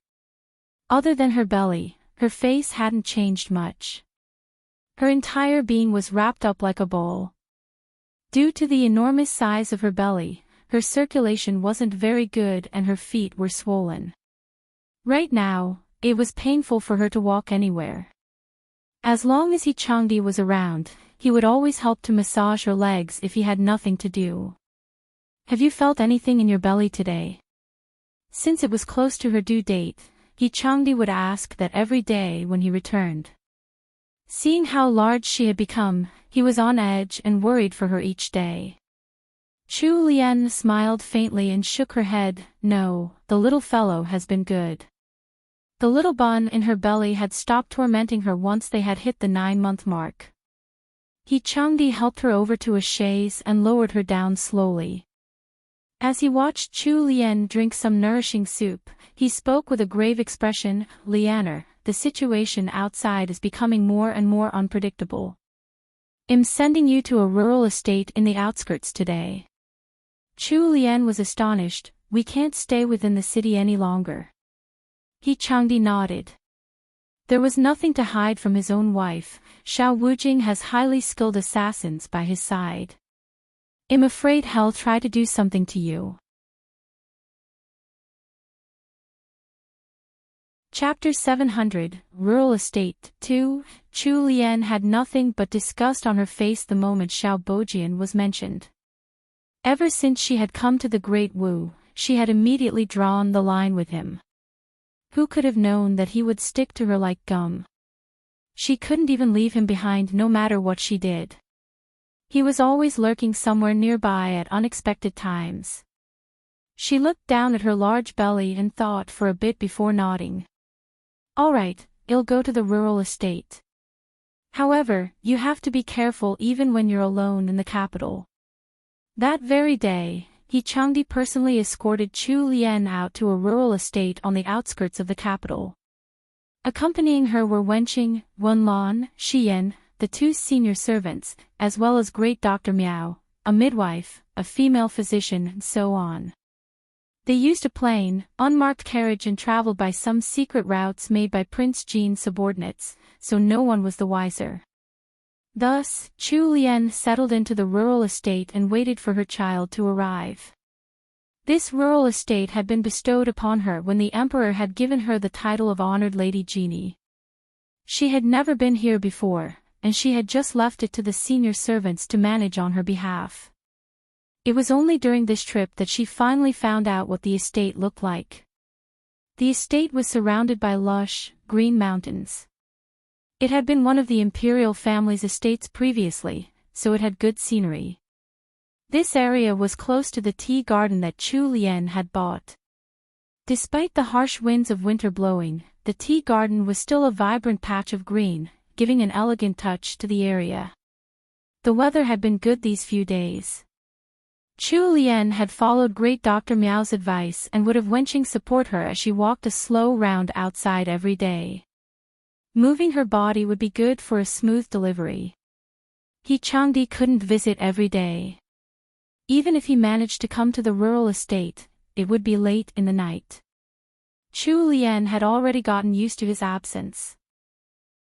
Other than her belly, her face hadn't changed much. Her entire being was wrapped up like a ball. Due to the enormous size of her belly, her circulation wasn't very good and her feet were swollen. Right now, it was painful for her to walk anywhere. As long as He Changdi was around, he would always help to massage her legs if he had nothing to do. Have you felt anything in your belly today? Since it was close to her due date, He Changdi would ask that every day when he returned. Seeing how large she had become, he was on edge and worried for her each day. Chu Lian smiled faintly and shook her head. No, the little fellow has been good. The little bun in her belly had stopped tormenting her once they had hit the 9-month mark. He Changdi helped her over to a chaise and lowered her down slowly. As he watched Chu Lian drink some nourishing soup, he spoke with a grave expression. Lianer, the situation outside is becoming more and more unpredictable. I'm sending you to a rural estate in the outskirts today. Chu Lian was astonished. We can't stay within the city any longer. He Changdi nodded. There was nothing to hide from his own wife. Xiao Wujing has highly skilled assassins by his side. I'm afraid he'll try to do something to you. Chapter 700, Rural Estate 2. Chu Lian had nothing but disgust on her face the moment Xiao Bojian was mentioned. Ever since she had come to the Great Wu, she had immediately drawn the line with him. Who could have known that he would stick to her like gum? She couldn't even leave him behind no matter what she did. He was always lurking somewhere nearby at unexpected times. She looked down at her large belly and thought for a bit before nodding. All right, I'll go to the rural estate. However, you have to be careful even when you're alone in the capital. That very day, He Changdi personally escorted Chu Lian out to a rural estate on the outskirts of the capital. Accompanying her were Wenqing, Wenlan, Xian, the 2 senior servants, as well as Great Dr. Miao, a midwife, a female physician, and so on. They used a plain, unmarked carriage and traveled by some secret routes made by Prince Jin's subordinates, so no one was the wiser. Thus, Chu Lian settled into the rural estate and waited for her child to arrive. This rural estate had been bestowed upon her when the emperor had given her the title of Honored Lady Genie. She had never been here before, and she had just left it to the senior servants to manage on her behalf. It was only during this trip that she finally found out what the estate looked like. The estate was surrounded by lush, green mountains. It had been one of the imperial family's estates previously, so it had good scenery. This area was close to the tea garden that Chu Lian had bought. Despite the harsh winds of winter blowing, the tea garden was still a vibrant patch of green, giving an elegant touch to the area. The weather had been good these few days. Chu Lian had followed Great Dr. Miao's advice and would have Wenqing support her as she walked a slow round outside every day. Moving her body would be good for a smooth delivery. He Changdi couldn't visit every day. Even if he managed to come to the rural estate, it would be late in the night. Chu Lian had already gotten used to his absence.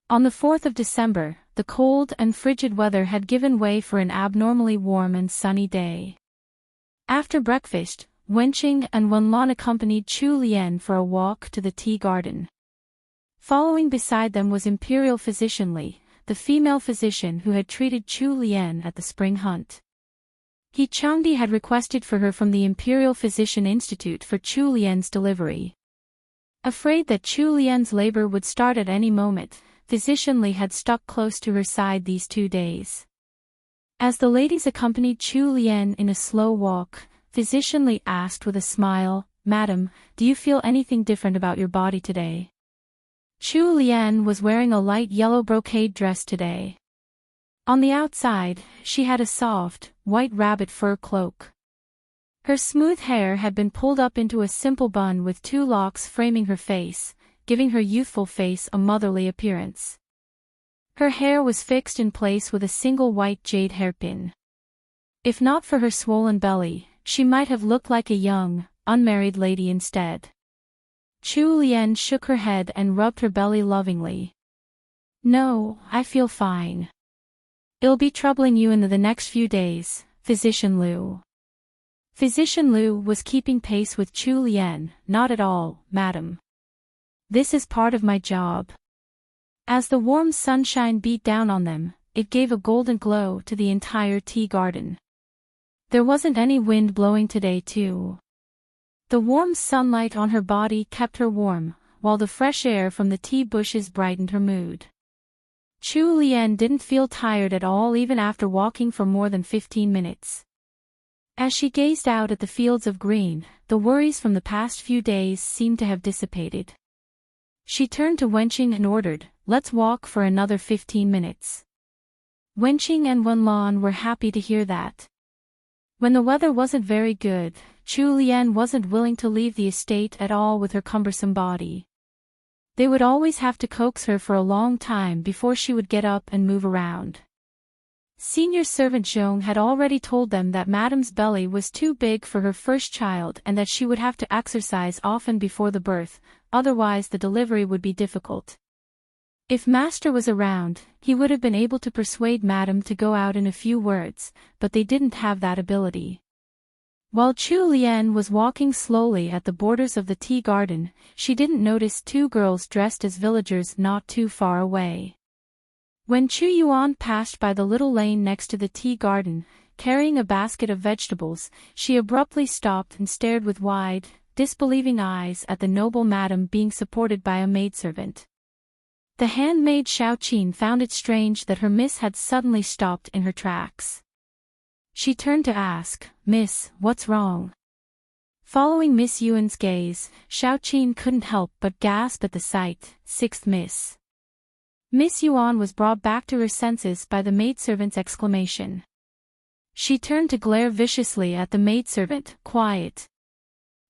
On the 4th of December, the cold and frigid weather had given way for an abnormally warm and sunny day. After breakfast, Wenqing and Wenlan accompanied Chu Lian for a walk to the tea garden. Following beside them was Imperial Physician Li, the female physician who had treated Chu Lian at the spring hunt. He Changdi had requested for her from the Imperial Physician Institute for Chu Lian's delivery. Afraid that Chu Lian's labor would start at any moment, Physician Li had stuck close to her side these 2 days. As the ladies accompanied Chu Lian in a slow walk, Physician Li asked with a smile, "Madam, do you feel anything different about your body today?" Chu Lian was wearing a light yellow brocade dress today. On the outside, she had a soft, white rabbit fur cloak. Her smooth hair had been pulled up into a simple bun with 2 locks framing her face, giving her youthful face a motherly appearance. Her hair was fixed in place with a single white jade hairpin. If not for her swollen belly, she might have looked like a young, unmarried lady instead. Chu Lian shook her head and rubbed her belly lovingly. "No, I feel fine. It'll be troubling you in the next few days, Physician Liu." Physician Liu was keeping pace with Chu Lian. "Not at all, madam. This is part of my job." As the warm sunshine beat down on them, it gave a golden glow to the entire tea garden. There wasn't any wind blowing today too. The warm sunlight on her body kept her warm, while the fresh air from the tea bushes brightened her mood. Chu Lian didn't feel tired at all even after walking for more than 15 minutes. As she gazed out at the fields of green, the worries from the past few days seemed to have dissipated. She turned to Wenqing and ordered, "Let's walk for another 15 minutes." Wenqing and Wenlan were happy to hear that. When the weather wasn't very good, Chu Lian wasn't willing to leave the estate at all with her cumbersome body. They would always have to coax her for a long time before she would get up and move around. Senior servant Zhong had already told them that Madam's belly was too big for her first child and that she would have to exercise often before the birth, otherwise the delivery would be difficult. If Master was around, he would have been able to persuade Madam to go out in a few words, but they didn't have that ability. While Chu Lian was walking slowly at the borders of the tea garden, she didn't notice 2 girls dressed as villagers not too far away. When Chu Yuan passed by the little lane next to the tea garden, carrying a basket of vegetables, she abruptly stopped and stared with wide, disbelieving eyes at the noble madam being supported by a maidservant. The handmaid Xiaoqin found it strange that her miss had suddenly stopped in her tracks. She turned to ask, "Miss, what's wrong?" Following Miss Yuan's gaze, Xiaoqin couldn't help but gasp at the sight. "Sixth miss." Miss Yuan was brought back to her senses by the maidservant's exclamation. She turned to glare viciously at the maidservant. "Quiet."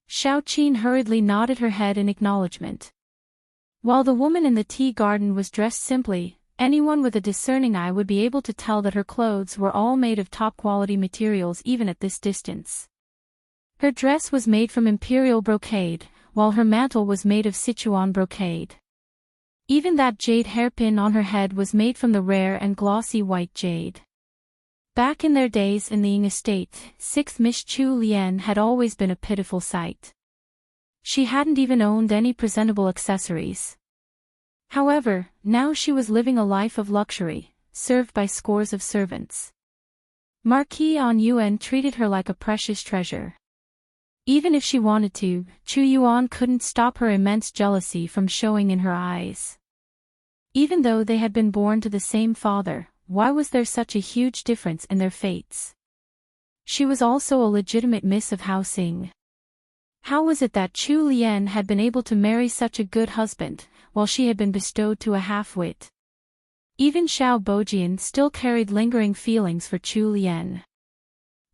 Xiaoqin hurriedly nodded her head in acknowledgement. While the woman in the tea garden was dressed simply, anyone with a discerning eye would be able to tell that her clothes were all made of top-quality materials even at this distance. Her dress was made from imperial brocade, while her mantle was made of Sichuan brocade. Even that jade hairpin on her head was made from the rare and glossy white jade. Back in their days in the Ying estate, 6th Miss Chu Lian had always been a pitiful sight. She hadn't even owned any presentable accessories. However, now she was living a life of luxury, served by scores of servants. Marquis An Yuan treated her like a precious treasure. Even if she wanted to, Chu Yuan couldn't stop her immense jealousy from showing in her eyes. Even though they had been born to the same father, why was there such a huge difference in their fates? She was also a legitimate miss of Hao Xing. How was it that Chu Lian had been able to marry such a good husband, while she had been bestowed to a half-wit? Even Xiao Bojian still carried lingering feelings for Chu Lian.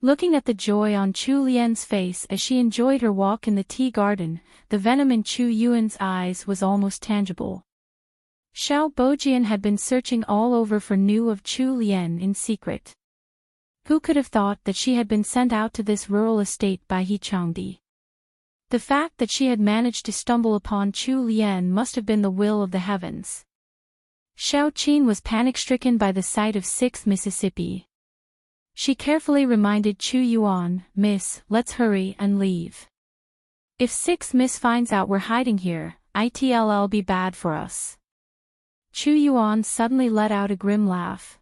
Looking at the joy on Chu Lian's face as she enjoyed her walk in the tea garden, the venom in Chu Yuan's eyes was almost tangible. Xiao Bojian had been searching all over for news of Chu Lian in secret. Who could have thought that she had been sent out to this rural estate by He Changdi? The fact that she had managed to stumble upon Chu Lian must have been the will of the heavens. Xiao Qin was panic-stricken by the sight of 6th Mississippi. She carefully reminded Chu Yuan, "Miss, let's hurry and leave. If 6th Miss finds out we're hiding here, it'll be bad for us." Chu Yuan suddenly let out a grim laugh.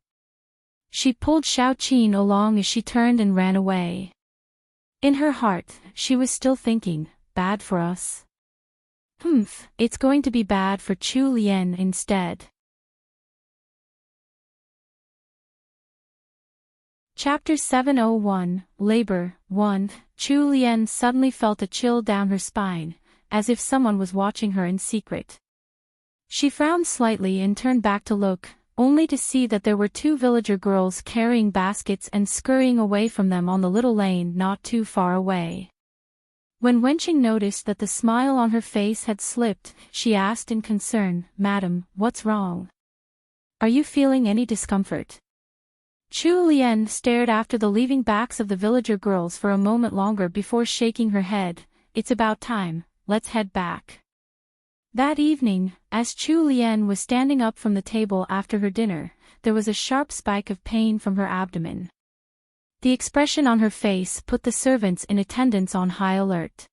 She pulled Xiao Qin along as she turned and ran away. In her heart, she was still thinking, bad for us? It's going to be bad for Chu Lian instead. Chapter 701, Labor, 1. Chu Lian suddenly felt a chill down her spine, as if someone was watching her in secret. She frowned slightly and turned back to look, only to see that there were 2 villager girls carrying baskets and scurrying away from them on the little lane not too far away. When Wenqing noticed that the smile on her face had slipped, she asked in concern, "Madam, what's wrong? Are you feeling any discomfort?" Chu Lian stared after the leaving backs of the villager girls for a moment longer before shaking her head. "It's about time, let's head back." That evening, as Chu Lian was standing up from the table after her dinner, there was a sharp spike of pain from her abdomen. The expression on her face put the servants in attendance on high alert.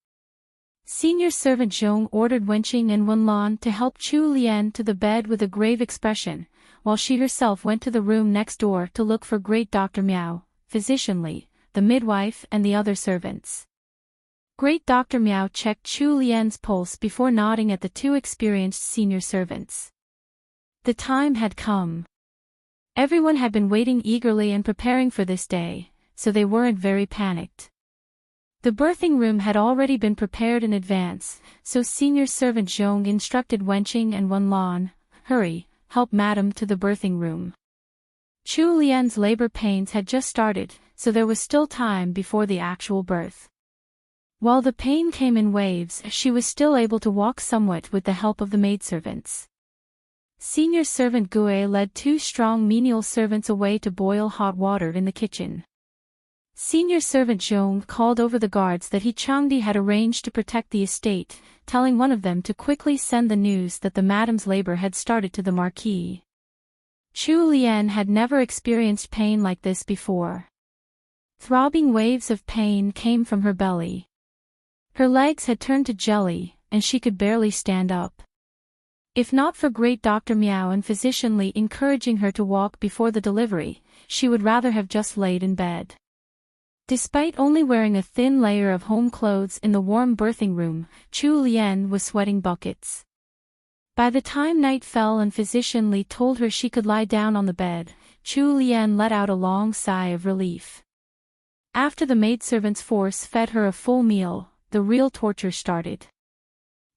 Senior servant Zhong ordered Wenqing and Wenlan to help Chu Lian to the bed with a grave expression, while she herself went to the room next door to look for Great Dr. Miao, Physician Li, the midwife and the other servants. Great Dr. Miao checked Chu Lian's pulse before nodding at the 2 experienced senior servants. The time had come. Everyone had been waiting eagerly and preparing for this day, so they weren't very panicked. The birthing room had already been prepared in advance, so senior servant Zhong instructed Wenqing and Wenlan, "Hurry, help madam to the birthing room." Chu Lian's labor pains had just started, so there was still time before the actual birth. While the pain came in waves, she was still able to walk somewhat with the help of the maidservants. Senior servant Gue led 2 strong menial servants away to boil hot water in the kitchen. Senior servant Zhong called over the guards that He Changdi had arranged to protect the estate, telling one of them to quickly send the news that the madam's labor had started to the marquis. Chu Lian had never experienced pain like this before. Throbbing waves of pain came from her belly. Her legs had turned to jelly, and she could barely stand up. If not for Great Dr. Miao and Physician Li encouraging her to walk before the delivery, she would rather have just laid in bed. Despite only wearing a thin layer of home clothes in the warm birthing room, Chu Lian was sweating buckets. By the time night fell and Physician Li told her she could lie down on the bed, Chu Lian let out a long sigh of relief. After the maidservants' force fed her a full meal, the real torture started.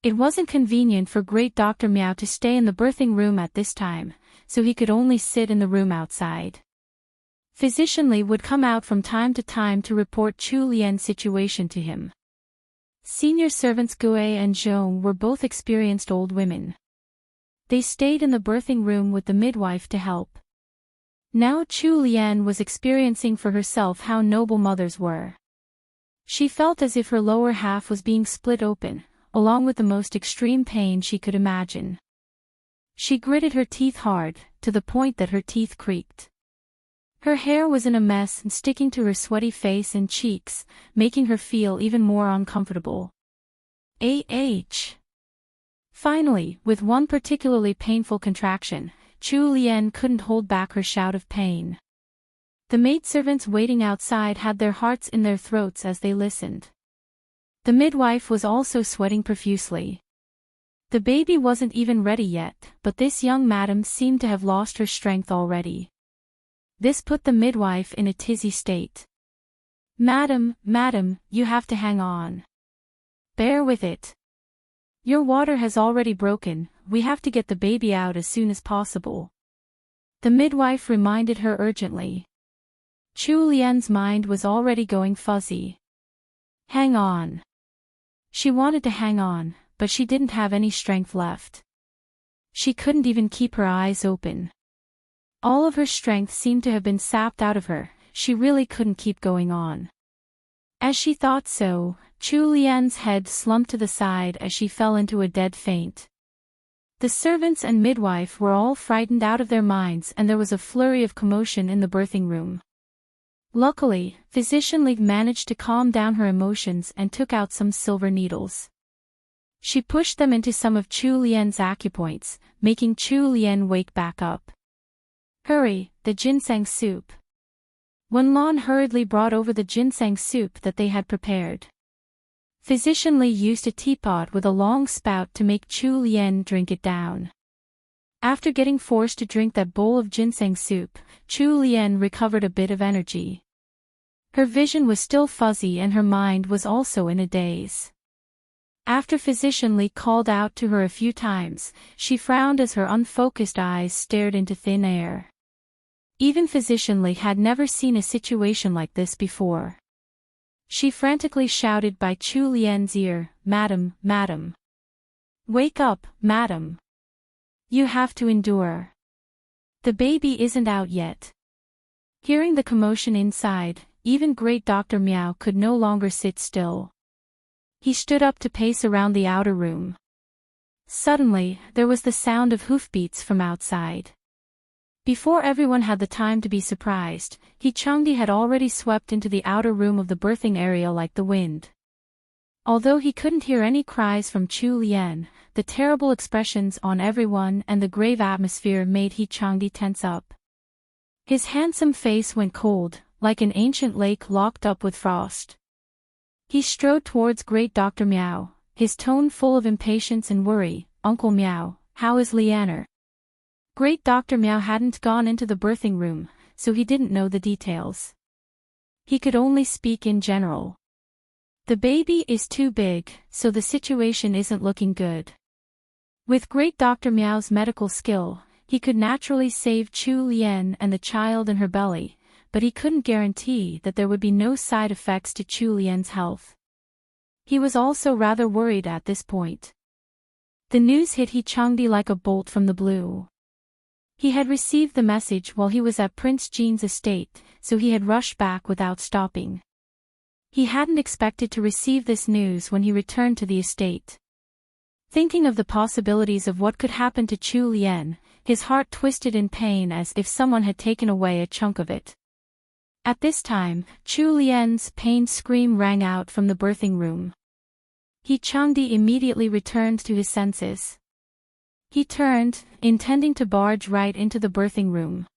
It wasn't convenient for Great Dr. Miao to stay in the birthing room at this time, so he could only sit in the room outside. Physician Li would come out from time to time to report Chu Lian's situation to him. Senior servants Gue and Zhong were both experienced old women. They stayed in the birthing room with the midwife to help. Now Chu Lian was experiencing for herself how noble mothers were. She felt as if her lower half was being split open, along with the most extreme pain she could imagine. She gritted her teeth hard, to the point that her teeth creaked. Her hair was in a mess and sticking to her sweaty face and cheeks, making her feel even more uncomfortable. Finally, with one particularly painful contraction, Chu Lian couldn't hold back her shout of pain. The maidservants waiting outside had their hearts in their throats as they listened. The midwife was also sweating profusely. The baby wasn't even ready yet, but this young madam seemed to have lost her strength already. This put the midwife in a tizzy state. Madam, you have to hang on. Bear with it. Your water has already broken, we have to get the baby out as soon as possible. The midwife reminded her urgently. Chu Lian's mind was already going fuzzy. Hang on. She wanted to hang on, but she didn't have any strength left. She couldn't even keep her eyes open. All of her strength seemed to have been sapped out of her, she really couldn't keep going on. As she thought so, Chu Lian's head slumped to the side as she fell into a dead faint. The servants and midwife were all frightened out of their minds and there was a flurry of commotion in the birthing room. Luckily, Physician Li managed to calm down her emotions and took out some silver needles. She pushed them into some of Chu Lian's acupoints, making Chu Lian wake back up. Hurry, the ginseng soup. Wenlon hurriedly brought over the ginseng soup that they had prepared. Physician Li used a teapot with a long spout to make Chu Lian drink it down. After getting forced to drink that bowl of ginseng soup, Chu Lian recovered a bit of energy. Her vision was still fuzzy and her mind was also in a daze. After Physician Li called out to her a few times, she frowned as her unfocused eyes stared into thin air. Even Physician Li had never seen a situation like this before. She frantically shouted by Chu Lian's ear, Madam. Wake up, madam. You have to endure. The baby isn't out yet. Hearing the commotion inside, even Great Dr. Miao could no longer sit still. He stood up to pace around the outer room. Suddenly, there was the sound of hoofbeats from outside. Before everyone had the time to be surprised, Changdi had already swept into the outer room of the birthing area like the wind. Although he couldn't hear any cries from Chu Lian, the terrible expressions on everyone and the grave atmosphere made Changdi tense up. His handsome face went cold, like an ancient lake locked up with frost. He strode towards Great Dr. Miao, his tone full of impatience and worry. Uncle Miao, how is Lianer? Great Dr. Miao hadn't gone into the birthing room, so he didn't know the details. He could only speak in general. The baby is too big, so the situation isn't looking good. With Great Dr. Miao's medical skill, he could naturally save Chu Lian and the child in her belly, but he couldn't guarantee that there would be no side effects to Chu Lian's health. He was also rather worried at this point. The news hit Changdi like a bolt from the blue. He had received the message while he was at Prince Jin's estate, so he had rushed back without stopping. He hadn't expected to receive this news when he returned to the estate. Thinking of the possibilities of what could happen to Chu Lian, his heart twisted in pain as if someone had taken away a chunk of it. At this time, Chu Lian's pained scream rang out from the birthing room. Changdi immediately returned to his senses. He turned, intending to barge right into the birthing room.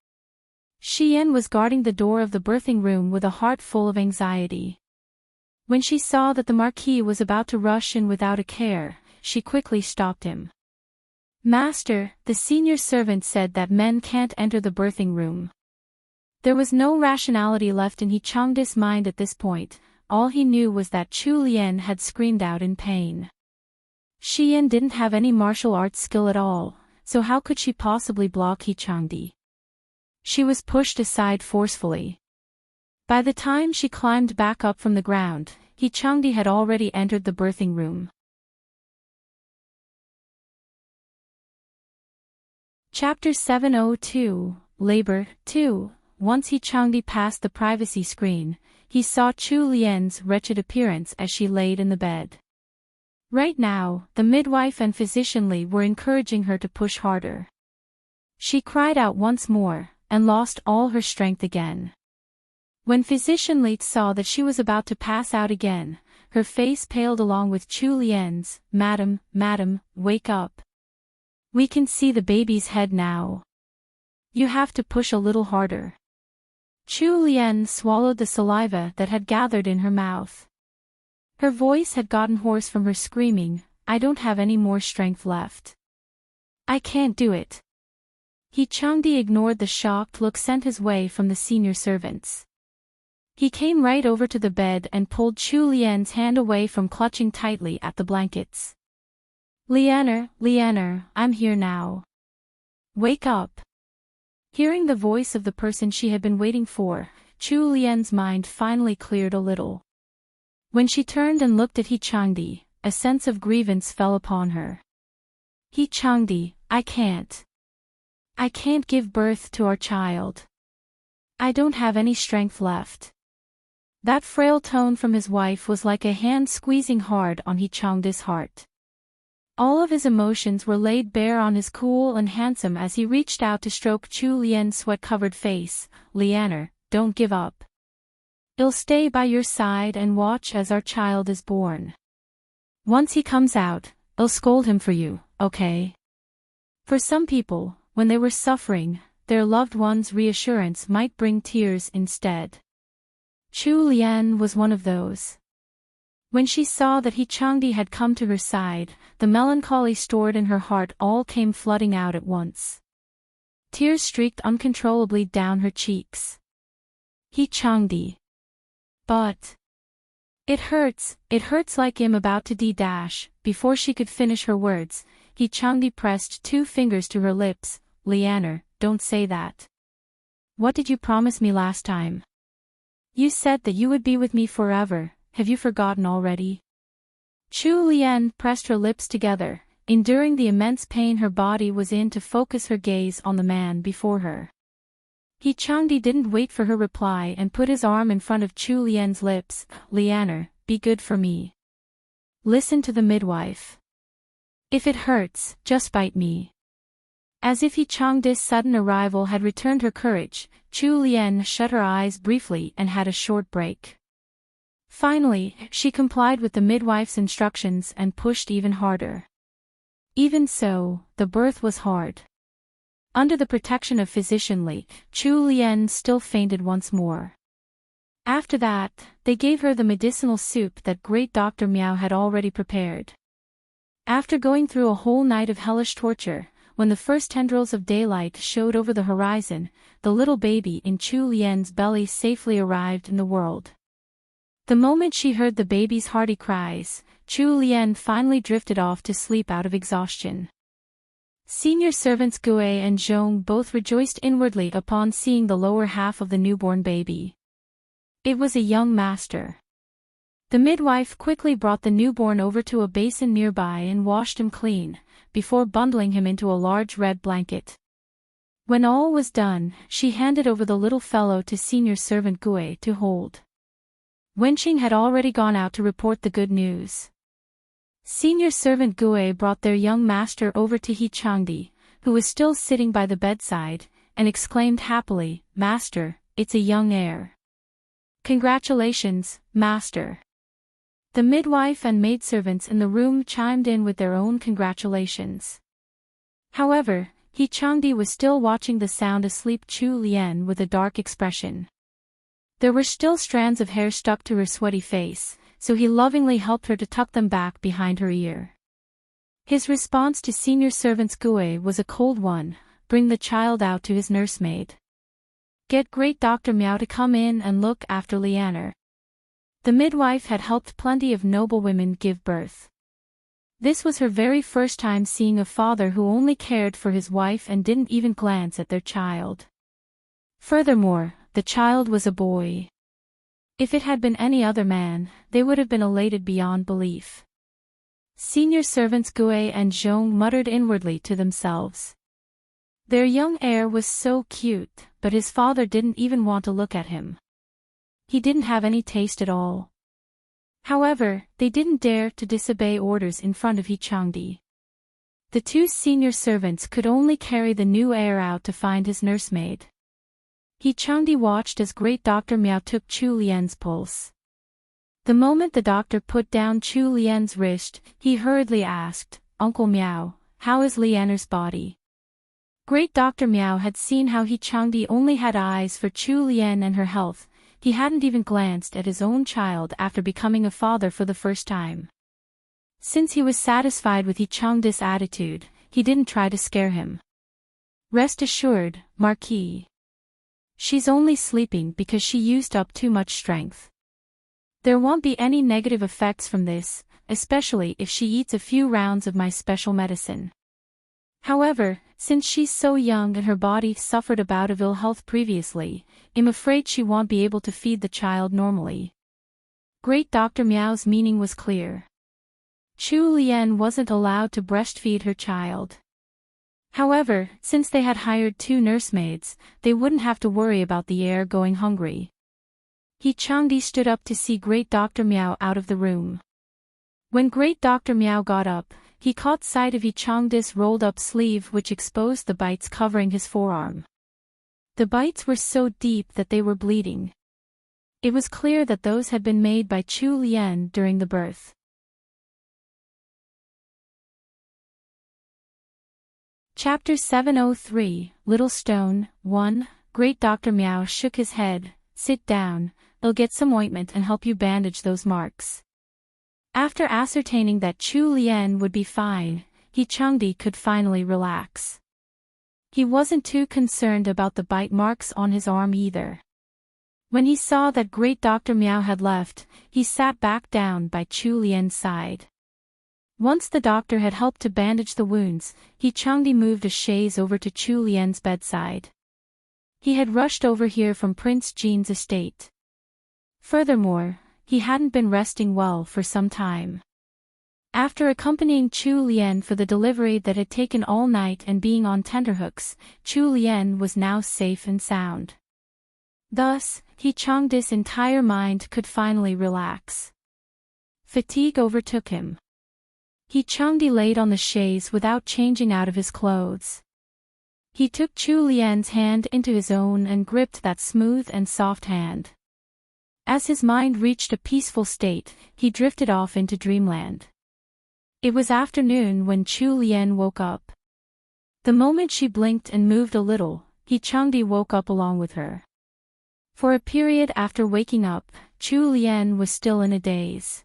Xian was guarding the door of the birthing room with a heart full of anxiety. When she saw that the Marquis was about to rush in without a care, she quickly stopped him. Master, the senior servant said that men can't enter the birthing room. There was no rationality left in Changdi's mind at this point. All he knew was that Chu Lian had screamed out in pain. Xian didn't have any martial arts skill at all, so how could she possibly block Changdi? She was pushed aside forcefully. By the time she climbed back up from the ground, Changdi had already entered the birthing room. Chapter 702, Labor 2. Once Changdi passed the privacy screen, he saw Chu Lian's wretched appearance as she laid in the bed. Right now, the midwife and Physician Li were encouraging her to push harder. She cried out once more, and lost all her strength again. When Physician Li saw that she was about to pass out again, her face paled along with Chu Lian's. Madam, wake up. We can see the baby's head now. You have to push a little harder. Chu Lian swallowed the saliva that had gathered in her mouth. Her voice had gotten hoarse from her screaming, I don't have any more strength left. I can't do it. He Changdi ignored the shocked look sent his way from the senior servants. He came right over to the bed and pulled Chu Lian's hand away from clutching tightly at the blankets. Lianer, I'm here now. Wake up. Hearing the voice of the person she had been waiting for, Chu Lian's mind finally cleared a little. When she turned and looked at He Changdi, a sense of grievance fell upon her. He Changdi, I can't give birth to our child. I don't have any strength left. That frail tone from his wife was like a hand squeezing hard on He Changdi's heart. All of his emotions were laid bare on his cool and handsome as he reached out to stroke Chu Lian's sweat-covered face. Lianer, don't give up. I'll stay by your side and watch as our child is born. Once he comes out, I'll scold him for you, okay? For some people, when they were suffering, their loved one's reassurance might bring tears instead. Chu Lian was one of those. When she saw that He Changdi had come to her side, the melancholy stored in her heart all came flooding out at once. Tears streaked uncontrollably down her cheeks. He Changdi. But it hurts like I'm about to dash. Before she could finish her words, He Changdi pressed 2 fingers to her lips. Lianer, don't say that. What did you promise me last time? You said that you would be with me forever. Have you forgotten already? Chu Lian pressed her lips together, enduring the immense pain her body was in to focus her gaze on the man before her. He Changdi didn't wait for her reply and put his arm in front of Chu Lian's lips. Lianer, be good for me. Listen to the midwife. If it hurts, just bite me. As if He Changdi's sudden arrival had returned her courage, Chu Lian shut her eyes briefly and had a short break. Finally, she complied with the midwife's instructions and pushed even harder. Even so, the birth was hard. Under the protection of physician Li, Chu Lian still fainted once more. After that, they gave her the medicinal soup that great Dr. Miao had already prepared. After going through a whole night of hellish torture, when the first tendrils of daylight showed over the horizon, the little baby in Chu Lian's belly safely arrived in the world. The moment she heard the baby's hearty cries, Chu Lian finally drifted off to sleep out of exhaustion. Senior servants Gue and Zhong both rejoiced inwardly upon seeing the lower half of the newborn baby. It was a young master. The midwife quickly brought the newborn over to a basin nearby and washed him clean, before bundling him into a large red blanket. When all was done, she handed over the little fellow to senior servant Gue to hold. Wenqing had already gone out to report the good news. Senior servant Gue brought their young master over to He Changdi, who was still sitting by the bedside, and exclaimed happily, Master, it's a young heir. Congratulations, Master. The midwife and maidservants in the room chimed in with their own congratulations. However, He Changdi was still watching the sound asleep Chu Lian with a dark expression. There were still strands of hair stuck to her sweaty face, so he lovingly helped her to tuck them back behind her ear. His response to senior servant's Gue was a cold one, bring the child out to his nursemaid. Get great Dr. Miao to come in and look after Lianer. The midwife had helped plenty of noblewomen give birth. This was her very first time seeing a father who only cared for his wife and didn't even glance at their child. Furthermore, the child was a boy. If it had been any other man, they would have been elated beyond belief. Senior servants Gue and Zhong muttered inwardly to themselves. Their young heir was so cute, but his father didn't even want to look at him. He didn't have any taste at all. However, they didn't dare to disobey orders in front of He Changdi. The 2 senior servants could only carry the new heir out to find his nursemaid. He Changdi watched as great Dr. Miao took Chu Lian's pulse. The moment the doctor put down Chu Lian's wrist, he hurriedly asked, Uncle Miao, how is Lianer's body? Great Dr. Miao had seen how Changdi only had eyes for Chu Lian and her health. He hadn't even glanced at his own child after becoming a father for the first time. Since he was satisfied with Changdi's attitude, he didn't try to scare him. Rest assured, Marquis. She's only sleeping because she used up too much strength. There won't be any negative effects from this, especially if she eats a few rounds of my special medicine. However, since she's so young and her body suffered a bout of ill health previously, I'm afraid she won't be able to feed the child normally. Great Dr. Miao's meaning was clear. Chu Lian wasn't allowed to breastfeed her child. However, since they had hired 2 nursemaids, they wouldn't have to worry about the heir going hungry. Changdi stood up to see Great Dr. Miao out of the room. When Great Dr. Miao got up, he caught sight of Changdi's rolled-up sleeve which exposed the bites covering his forearm. The bites were so deep that they were bleeding. It was clear that those had been made by Chu Lian during the birth. Chapter 703, Little Stone, 1. Great Dr. Miao shook his head. Sit down, I'll get some ointment and help you bandage those marks. After ascertaining that Chu Lian would be fine, Changdi could finally relax. He wasn't too concerned about the bite marks on his arm either. When he saw that Great Dr. Miao had left, he sat back down by Chu Lian's side. Once the doctor had helped to bandage the wounds, Changdi moved a chaise over to Chu Lian's bedside. He had rushed over here from Prince Jin's estate. Furthermore, he hadn't been resting well for some time. After accompanying Chu Lian for the delivery that had taken all night and being on tenterhooks, Chu Lian was now safe and sound. Thus, Changdi's entire mind could finally relax. Fatigue overtook him. Changdi laid on the chaise without changing out of his clothes. He took Chu Lian's hand into his own and gripped that smooth and soft hand. As his mind reached a peaceful state, he drifted off into dreamland. It was afternoon when Chu Lian woke up. The moment she blinked and moved a little, Changdi woke up along with her. For a period after waking up, Chu Lian was still in a daze.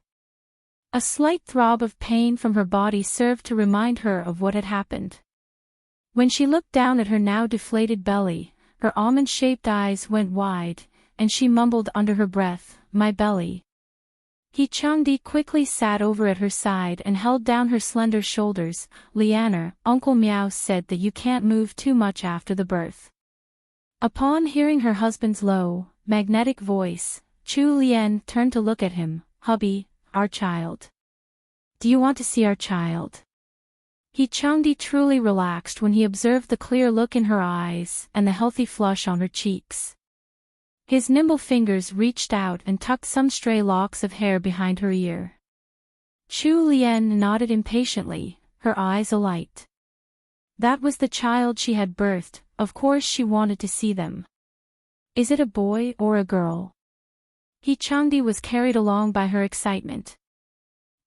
A slight throb of pain from her body served to remind her of what had happened. When she looked down at her now deflated belly, her almond-shaped eyes went wide, and she mumbled under her breath, "My belly." Changdi quickly sat over at her side and held down her slender shoulders. "Lianer, Uncle Miao said that you can't move too much after the birth." Upon hearing her husband's low, magnetic voice, Chu Lian turned to look at him. "Hubby, our child. Do you want to see our child?" Changdi truly relaxed when he observed the clear look in her eyes and the healthy flush on her cheeks. His nimble fingers reached out and tucked some stray locks of hair behind her ear. Chu Lian nodded impatiently, her eyes alight. That was the child she had birthed, of course she wanted to see them. Is it a boy or a girl? Changdi was carried along by her excitement.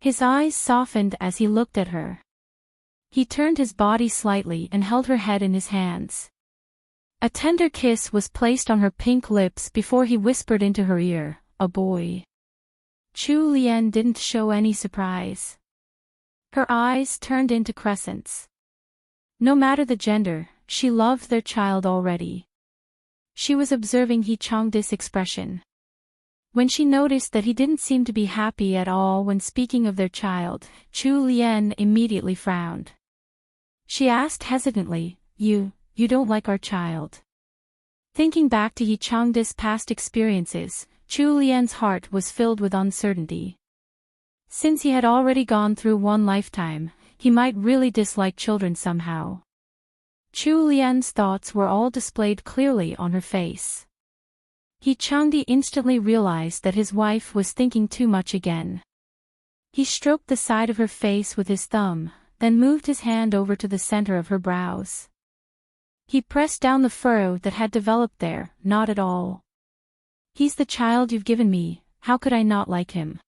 His eyes softened as he looked at her. He turned his body slightly and held her head in his hands. A tender kiss was placed on her pink lips before he whispered into her ear, "A boy." Chu Lian didn't show any surprise. Her eyes turned into crescents. No matter the gender, she loved their child already. She was observing Changdi's expression. When she noticed that he didn't seem to be happy at all when speaking of their child, Chu Lian immediately frowned. She asked hesitantly, You don't like our child?" Thinking back to Changdi's past experiences, Chu Lian's heart was filled with uncertainty. Since he had already gone through one lifetime, he might really dislike children somehow. Chu Lian's thoughts were all displayed clearly on her face. Changdi instantly realized that his wife was thinking too much again. He stroked the side of her face with his thumb, then moved his hand over to the center of her brows. He pressed down the furrow that had developed there. "Not at all. He's the child you've given me, how could I not like him?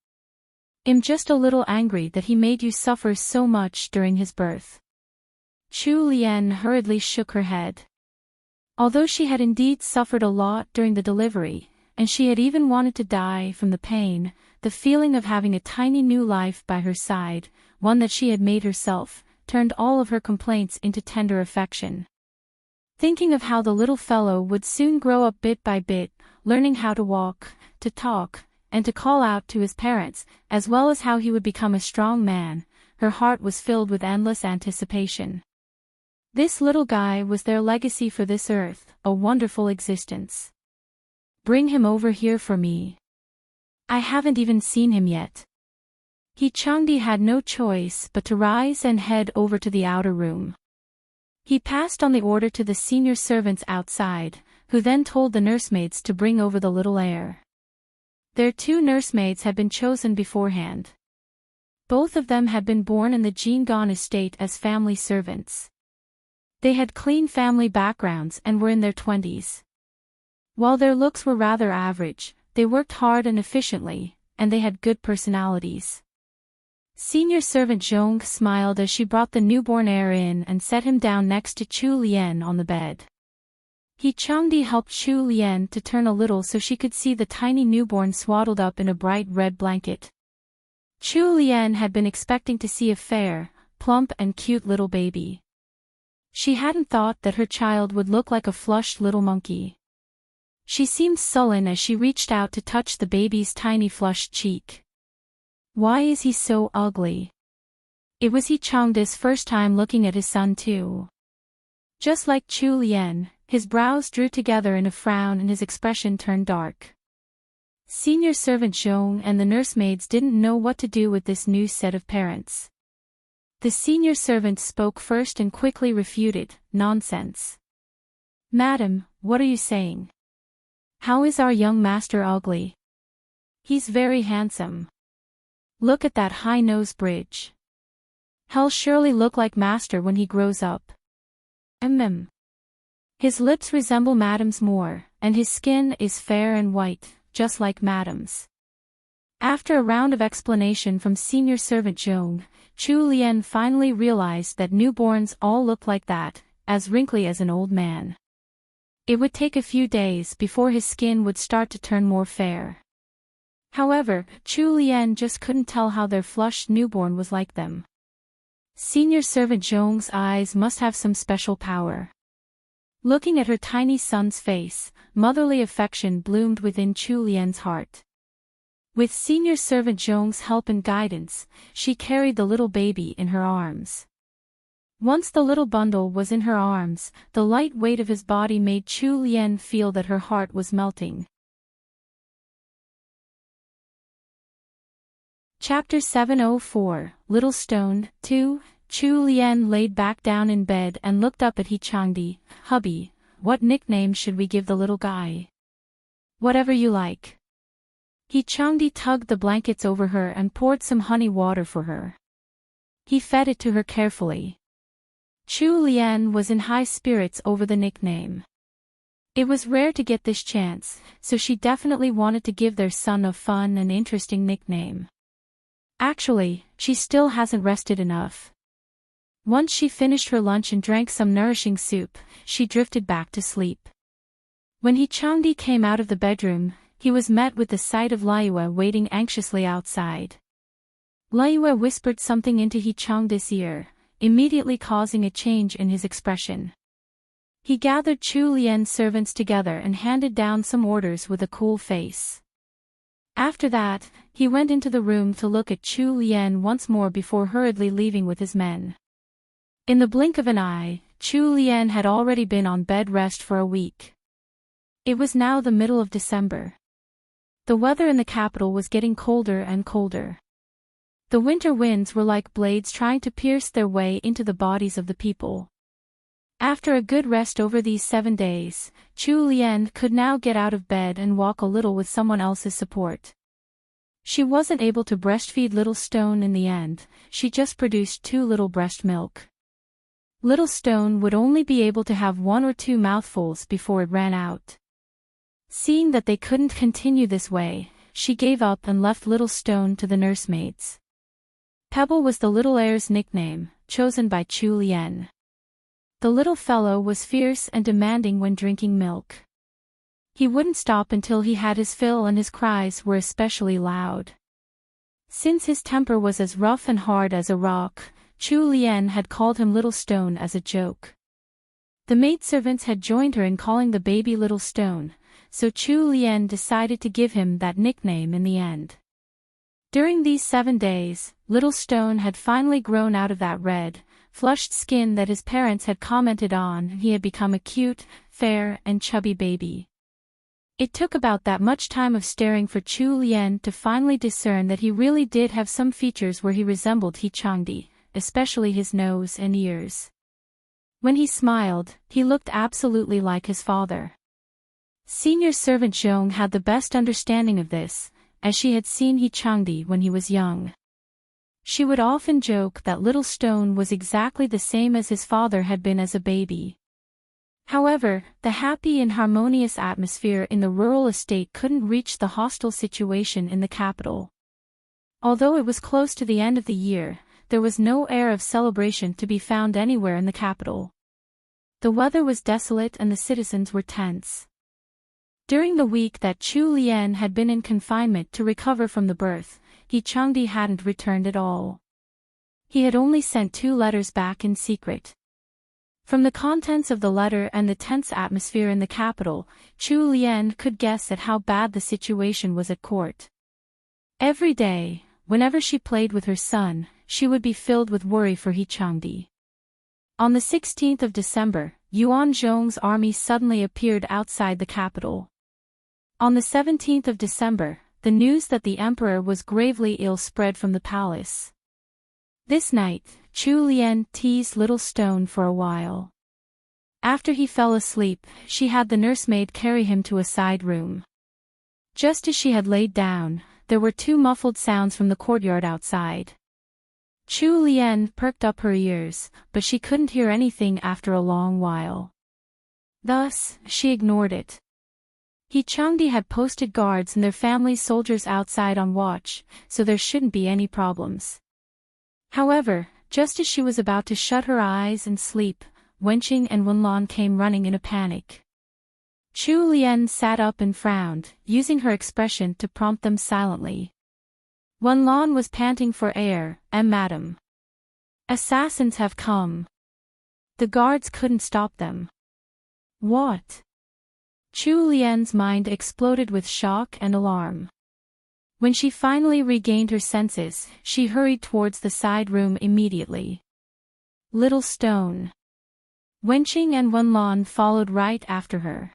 I'm just a little angry that he made you suffer so much during his birth." Chu Lian hurriedly shook her head. Although she had indeed suffered a lot during the delivery, and she had even wanted to die from the pain, the feeling of having a tiny new life by her side, one that she had made herself, turned all of her complaints into tender affection. Thinking of how the little fellow would soon grow up bit by bit, learning how to walk, to talk, and to call out to his parents, as well as how he would become a strong man, her heart was filled with endless anticipation. This little guy was their legacy for this earth, a wonderful existence. Bring him over here for me. I haven't even seen him yet. Changdi had no choice but to rise and head over to the outer room. He passed on the order to the senior servants outside, who then told the nursemaids to bring over the little heir. Their 2 nursemaids had been chosen beforehand. Both of them had been born in the Jingon estate as family servants. They had clean family backgrounds and were in their 20s. While their looks were rather average, they worked hard and efficiently, and they had good personalities. Senior servant Zhong smiled as she brought the newborn heir in and set him down next to Chu Lian on the bed. Changdi helped Chu Lian to turn a little so she could see the tiny newborn swaddled up in a bright red blanket. Chu Lian had been expecting to see a fair, plump and cute little baby. She hadn't thought that her child would look like a flushed little monkey. She seemed sullen as she reached out to touch the baby's tiny flushed cheek. Why is he so ugly? It was Changdi's first time looking at his son too. Just like Chu Lian, his brows drew together in a frown and his expression turned dark. Senior servant Zhong and the nursemaids didn't know what to do with this new set of parents. The senior servant spoke first and quickly refuted, "Nonsense. Madam, what are you saying? How is our young master ugly? He's very handsome. Look at that high nose bridge. He'll surely look like master when he grows up. His lips resemble madam's more, and his skin is fair and white, just like madam's." After a round of explanation from senior servant Zhong, Chu Lian finally realized that newborns all look like that, as wrinkly as an old man. It would take a few days before his skin would start to turn more fair. However, Chu Lian just couldn't tell how their flushed newborn was like them. Senior servant Zhong's eyes must have some special power. Looking at her tiny son's face, motherly affection bloomed within Chu Lian's heart. With senior servant Zhong's help and guidance, she carried the little baby in her arms. Once the little bundle was in her arms, the light weight of his body made Chu Lian feel that her heart was melting. Chapter 704, Little Stone, 2. Chu Lian laid back down in bed and looked up at Changdi. "Hubby, what nickname should we give the little guy?" "Whatever you like." Changdi tugged the blankets over her and poured some honey water for her. He fed it to her carefully. Chu Lian was in high spirits over the nickname. It was rare to get this chance, so she definitely wanted to give their son a fun and interesting nickname. Actually, she still hasn't rested enough. Once she finished her lunch and drank some nourishing soup, she drifted back to sleep. When Changdi came out of the bedroom, he was met with the sight of Liyue waiting anxiously outside. Liyue whispered something into Changdi's ear, immediately causing a change in his expression. He gathered Chu Lian's servants together and handed down some orders with a cool face. After that, he went into the room to look at Chu Lian once more before hurriedly leaving with his men. In the blink of an eye, Chu Lian had already been on bed rest for a week. It was now the middle of December. The weather in the capital was getting colder and colder. The winter winds were like blades trying to pierce their way into the bodies of the people. After a good rest over these 7 days, Chu Lian could now get out of bed and walk a little with someone else's support. She wasn't able to breastfeed Little Stone in the end, she just produced 2 little breast milk. Little Stone would only be able to have 1 or 2 mouthfuls before it ran out. Seeing that they couldn't continue this way, she gave up and left Little Stone to the nursemaids. Pebble was the little heir's nickname, chosen by Chu Lian. The little fellow was fierce and demanding when drinking milk. He wouldn't stop until he had his fill, and his cries were especially loud. Since his temper was as rough and hard as a rock, Chu Lian had called him Little Stone as a joke. The maidservants had joined her in calling the baby Little Stone, so Chu Lian decided to give him that nickname in the end. During these 7 days, Little Stone had finally grown out of that red, flushed skin that his parents had commented on, and he had become a cute, fair, and chubby baby. It took about that much time of staring for Chu Lian to finally discern that he really did have some features where he resembled He Changdi, especially his nose and ears. When he smiled, he looked absolutely like his father. Senior servant Zhong had the best understanding of this, as she had seen He Changdi when he was young. She would often joke that Little Stone was exactly the same as his father had been as a baby. However, the happy and harmonious atmosphere in the rural estate couldn't reach the hostile situation in the capital. Although it was close to the end of the year, there was no air of celebration to be found anywhere in the capital. The weather was desolate and the citizens were tense. During the week that Chu Lian had been in confinement to recover from the birth, He Changdi hadn't returned at all. He had only sent 2 letters back in secret. From the contents of the letter and the tense atmosphere in the capital, Chu Lian could guess at how bad the situation was at court. Every day, whenever she played with her son, she would be filled with worry for He Changdi. On the 16th of December, Yuan Zhong's army suddenly appeared outside the capital. On the 17th of December, the news that the emperor was gravely ill spread from the palace. This night, Chu Lian teased Little Stone for a while. After he fell asleep, she had the nursemaid carry him to a side room. Just as she had laid down, there were 2 muffled sounds from the courtyard outside. Chu Lian perked up her ears, but she couldn't hear anything after a long while. Thus, she ignored it. He Changdi had posted guards and their family's soldiers outside on watch, so there shouldn't be any problems. However, just as she was about to shut her eyes and sleep, Wenqing and Wenlan came running in a panic. Chu Lian sat up and frowned, using her expression to prompt them silently. Wenlan was panting for air, madam. Assassins have come. The guards couldn't stop them. What? Chu Lian's mind exploded with shock and alarm. When she finally regained her senses, she hurried towards the side room immediately. Little Stone. Wenqing and Wenlan followed right after her.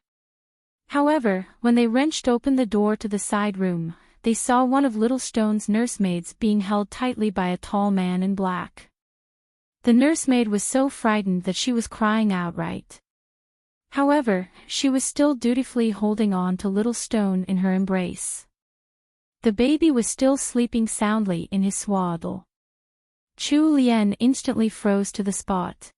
However, when they wrenched open the door to the side room, they saw one of Little Stone's nursemaids being held tightly by a tall man in black. The nursemaid was so frightened that she was crying outright. However, she was still dutifully holding on to Little Stone in her embrace. The baby was still sleeping soundly in his swaddle. Chu Lian instantly froze to the spot.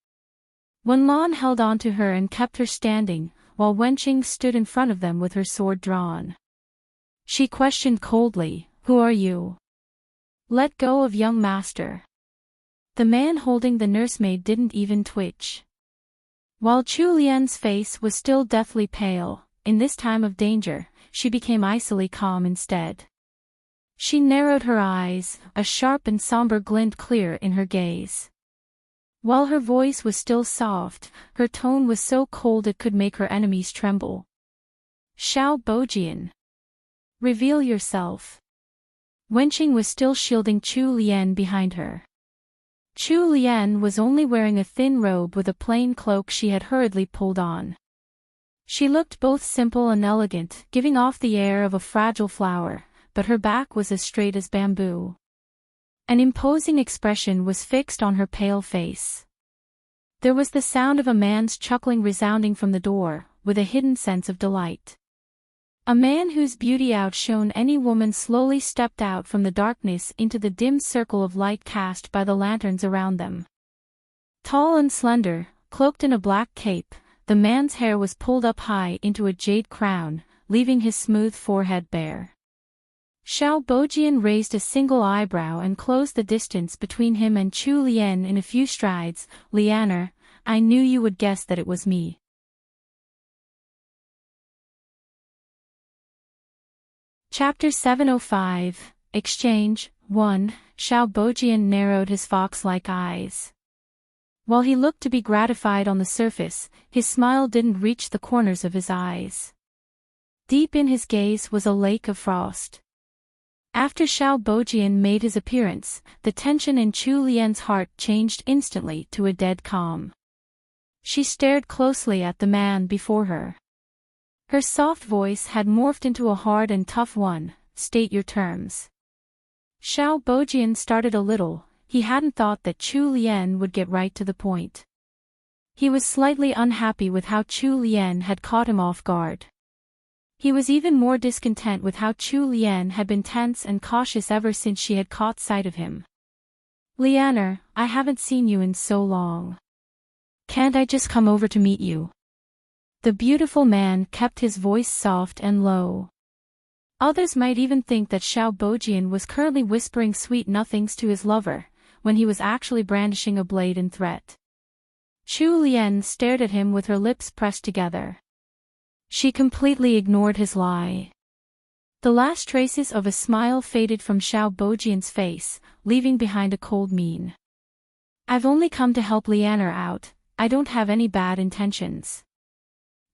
Wenlan held on to her and kept her standing, while Wenqing stood in front of them with her sword drawn. She questioned coldly, "Who are you?" "Let go of young master." The man holding the nursemaid didn't even twitch. While Chu Lian's face was still deathly pale, in this time of danger, she became icily calm instead. She narrowed her eyes, a sharp and somber glint clear in her gaze. While her voice was still soft, her tone was so cold it could make her enemies tremble. "Xiao Bojian. Reveal yourself." Wenqing was still shielding Chu Lian behind her. Chu Lian was only wearing a thin robe with a plain cloak she had hurriedly pulled on. She looked both simple and elegant, giving off the air of a fragile flower, but her back was as straight as bamboo. An imposing expression was fixed on her pale face. There was the sound of a man's chuckling resounding from the door, with a hidden sense of delight. A man whose beauty outshone any woman slowly stepped out from the darkness into the dim circle of light cast by the lanterns around them. Tall and slender, cloaked in a black cape, the man's hair was pulled up high into a jade crown, leaving his smooth forehead bare. Xiao Bojian raised a single eyebrow and closed the distance between him and Chu Lian in a few strides. "Lianer, I knew you would guess that it was me. Chapter 705, Exchange, 1. Xiao Bojian narrowed his fox-like eyes. While he looked to be gratified on the surface, his smile didn't reach the corners of his eyes. Deep in his gaze was a lake of frost. After Xiao Bojian made his appearance, the tension in Chu Lian's heart changed instantly to a dead calm. She stared closely at the man before her. Her soft voice had morphed into a hard and tough one. State your terms. Xiao Bojian started a little. He hadn't thought that Chu Lian would get right to the point. He was slightly unhappy with how Chu Lian had caught him off guard. He was even more discontent with how Chu Lian had been tense and cautious ever since she had caught sight of him. Lianer, I haven't seen you in so long. Can't I just come over to meet you? The beautiful man kept his voice soft and low. Others might even think that Xiao Bojian was currently whispering sweet nothings to his lover, when he was actually brandishing a blade in threat. Chu Lian stared at him with her lips pressed together. She completely ignored his lie. The last traces of a smile faded from Xiao Bojian's face, leaving behind a cold mien. I've only come to help Lianer out, I don't have any bad intentions.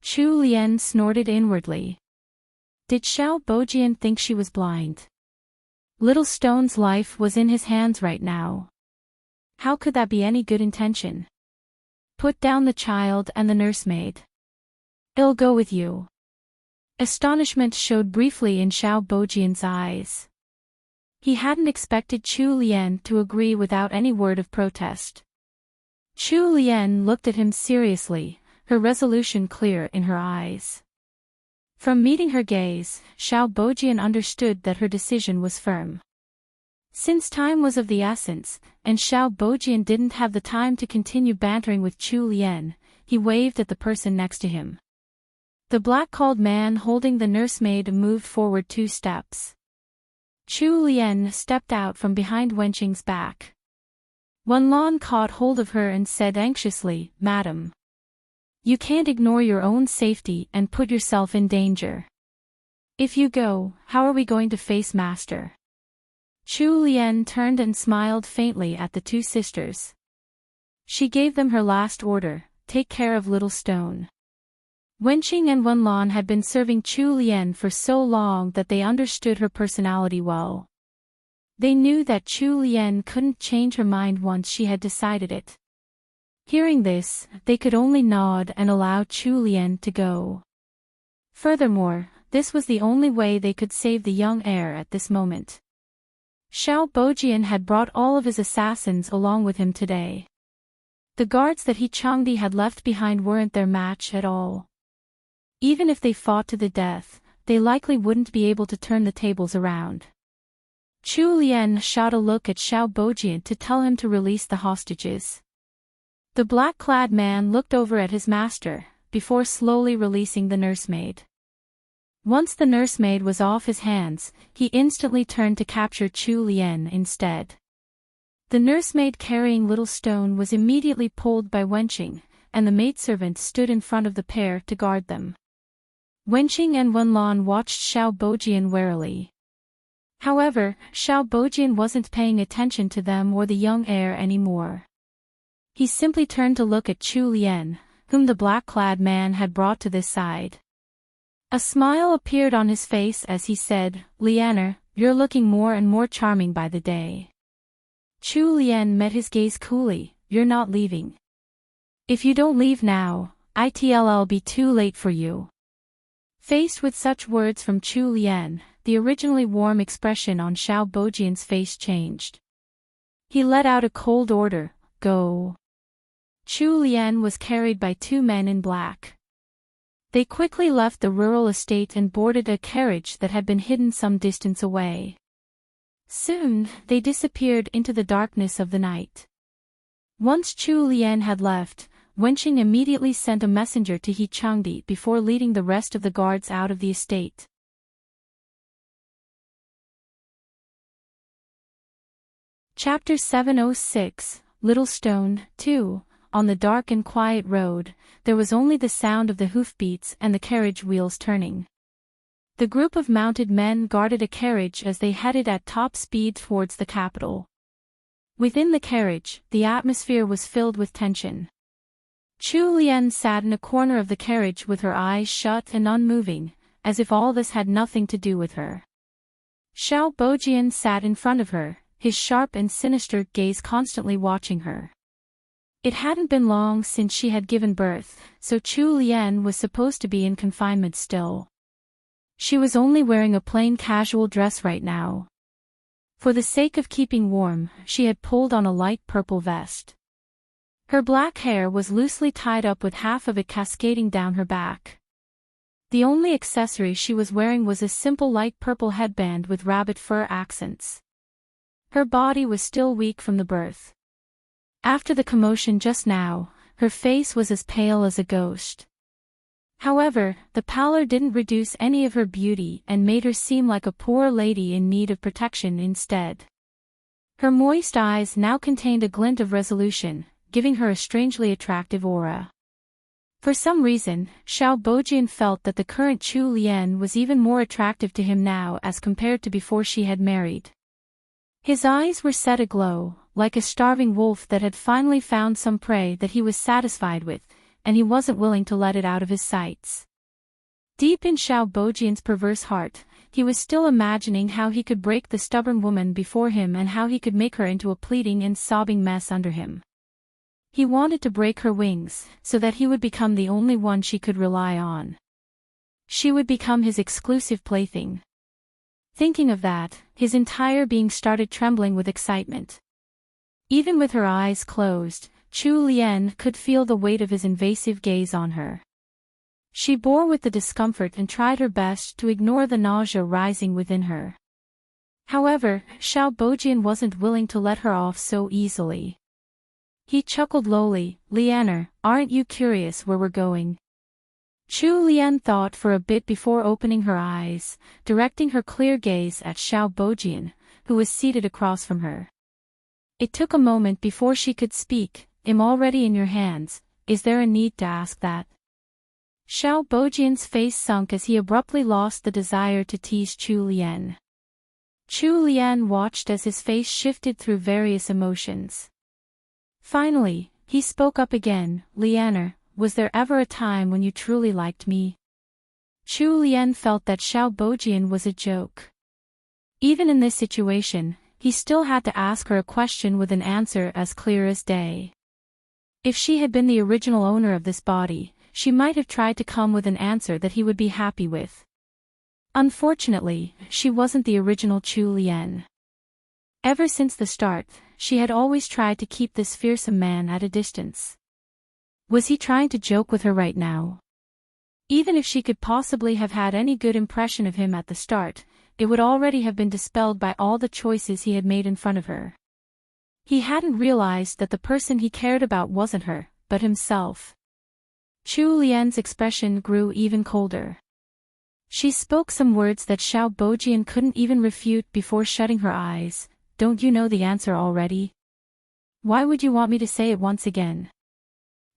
Chu Lian snorted inwardly. Did Xiao Bojian think she was blind? Little Stone's life was in his hands right now. How could that be any good intention? Put down the child and the nursemaid. I'll go with you. Astonishment showed briefly in Xiao Bojian's eyes. He hadn't expected Chu Lian to agree without any word of protest. Chu Lian looked at him seriously, her resolution clear in her eyes. From meeting her gaze, Xiao Bojian understood that her decision was firm. Since time was of the essence, and Xiao Bojian didn't have the time to continue bantering with Chu Lian, he waved at the person next to him. The black-clad man holding the nursemaid moved forward 2 steps. Chu Lian stepped out from behind Wenqing's back. Wenlan caught hold of her and said anxiously, Madam. You can't ignore your own safety and put yourself in danger. If you go, how are we going to face Master? Chu Lian turned and smiled faintly at the 2 sisters. She gave them her last order, take care of Little Stone. Wenqing and Wenlan had been serving Chu Lian for so long that they understood her personality well. They knew that Chu Lian couldn't change her mind once she had decided it. Hearing this, they could only nod and allow Chu Lian to go. Furthermore, this was the only way they could save the young heir at this moment. Xiao Bojian had brought all of his assassins along with him today. The guards that He Changdi had left behind weren't their match at all. Even if they fought to the death, they likely wouldn't be able to turn the tables around. Chu Lian shot a look at Xiao Bojian to tell him to release the hostages. The black-clad man looked over at his master, before slowly releasing the nursemaid. Once the nursemaid was off his hands, he instantly turned to capture Chu Lian instead. The nursemaid carrying Little Stone was immediately pulled by Wenqing, and the maidservant stood in front of the pair to guard them. Wenqing and Wenlan watched Xiao Bojian warily. However, Xiao Bojian wasn't paying attention to them or the young heir anymore. He simply turned to look at Chu Lian, whom the black-clad man had brought to this side. A smile appeared on his face as he said, Lianer, you're looking more and more charming by the day. Chu Lian met his gaze coolly, you're not leaving. If you don't leave now, it'll be too late for you. Faced with such words from Chu Lian, the originally warm expression on Xiao Bojian's face changed. He let out a cold order, go. Chu Lian was carried by 2 men in black. They quickly left the rural estate and boarded a carriage that had been hidden some distance away. Soon, they disappeared into the darkness of the night. Once Chu Lian had left, Wenqing immediately sent a messenger to He Changdi before leading the rest of the guards out of the estate. Chapter 706, Little Stone, 2. on the dark and quiet road, there was only the sound of the hoofbeats and the carriage wheels turning. The group of mounted men guarded a carriage as they headed at top speed towards the capital. Within the carriage, the atmosphere was filled with tension. Chu Lian sat in a corner of the carriage with her eyes shut and unmoving, as if all this had nothing to do with her. Xiao Bojian sat in front of her, his sharp and sinister gaze constantly watching her. It hadn't been long since she had given birth, so Chu Lian was supposed to be in confinement still. She was only wearing a plain casual dress right now. For the sake of keeping warm, she had pulled on a light purple vest. Her black hair was loosely tied up with half of it cascading down her back. The only accessory she was wearing was a simple light purple headband with rabbit fur accents. Her body was still weak from the birth. After the commotion just now, her face was as pale as a ghost. However, the pallor didn't reduce any of her beauty and made her seem like a poor lady in need of protection instead. Her moist eyes now contained a glint of resolution, giving her a strangely attractive aura. For some reason, Xiao Bojian felt that the current Chu Lian was even more attractive to him now as compared to before she had married. His eyes were set aglow, like a starving wolf that had finally found some prey that he was satisfied with, and he wasn't willing to let it out of his sights. Deep in Xiao Bojian's perverse heart, he was still imagining how he could break the stubborn woman before him and how he could make her into a pleading and sobbing mess under him. He wanted to break her wings, so that he would become the only one she could rely on. She would become his exclusive plaything. Thinking of that, his entire being started trembling with excitement. Even with her eyes closed, Chu Lian could feel the weight of his invasive gaze on her. She bore with the discomfort and tried her best to ignore the nausea rising within her. However, Xiao Bojian wasn't willing to let her off so easily. He chuckled lowly, "Lianer, aren't you curious where we're going?" Chu Lian thought for a bit before opening her eyes, directing her clear gaze at Xiao Bojian, who was seated across from her. It took a moment before she could speak. "I'm already in your hands, is there a need to ask that?" Xiao Bojian's face sunk as he abruptly lost the desire to tease Chu Lian. Chu Lian watched as his face shifted through various emotions. Finally, he spoke up again, "Lianer, was there ever a time when you truly liked me?" Chu Lian felt that Xiao Bojian was a joke. Even in this situation, he still had to ask her a question with an answer as clear as day. If she had been the original owner of this body, she might have tried to come with an answer that he would be happy with. Unfortunately, she wasn't the original Chu Lian. Ever since the start, she had always tried to keep this fearsome man at a distance. Was he trying to joke with her right now? Even if she could possibly have had any good impression of him at the start, it would already have been dispelled by all the choices he had made in front of her. He hadn't realized that the person he cared about wasn't her, but himself. Chu Lian's expression grew even colder. She spoke some words that Xiao Bojian couldn't even refute before shutting her eyes. "Don't you know the answer already? Why would you want me to say it once again?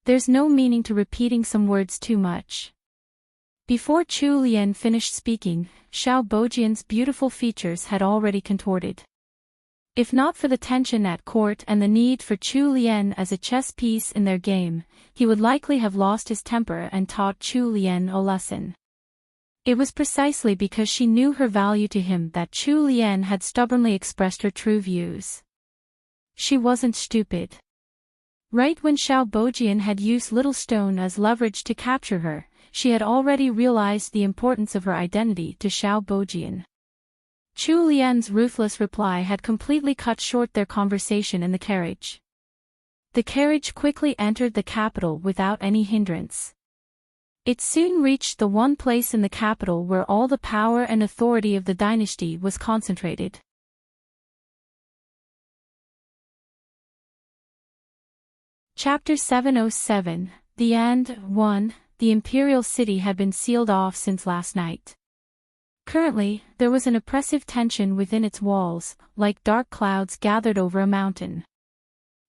There's no meaning to repeating some words too much." Before Chu Lian finished speaking, Xiao Bojian's beautiful features had already contorted. If not for the tension at court and the need for Chu Lian as a chess piece in their game, he would likely have lost his temper and taught Chu Lian a lesson. It was precisely because she knew her value to him that Chu Lian had stubbornly expressed her true views. She wasn't stupid. Right when Xiao Bojian had used Little Stone as leverage to capture her, she had already realized the importance of her identity to Xiao Bojian. Chu Lian's ruthless reply had completely cut short their conversation in the carriage. The carriage quickly entered the capital without any hindrance. It soon reached the one place in the capital where all the power and authority of the dynasty was concentrated. Chapter 707, The End. 1. The imperial city had been sealed off since last night. Currently, there was an oppressive tension within its walls, like dark clouds gathered over a mountain.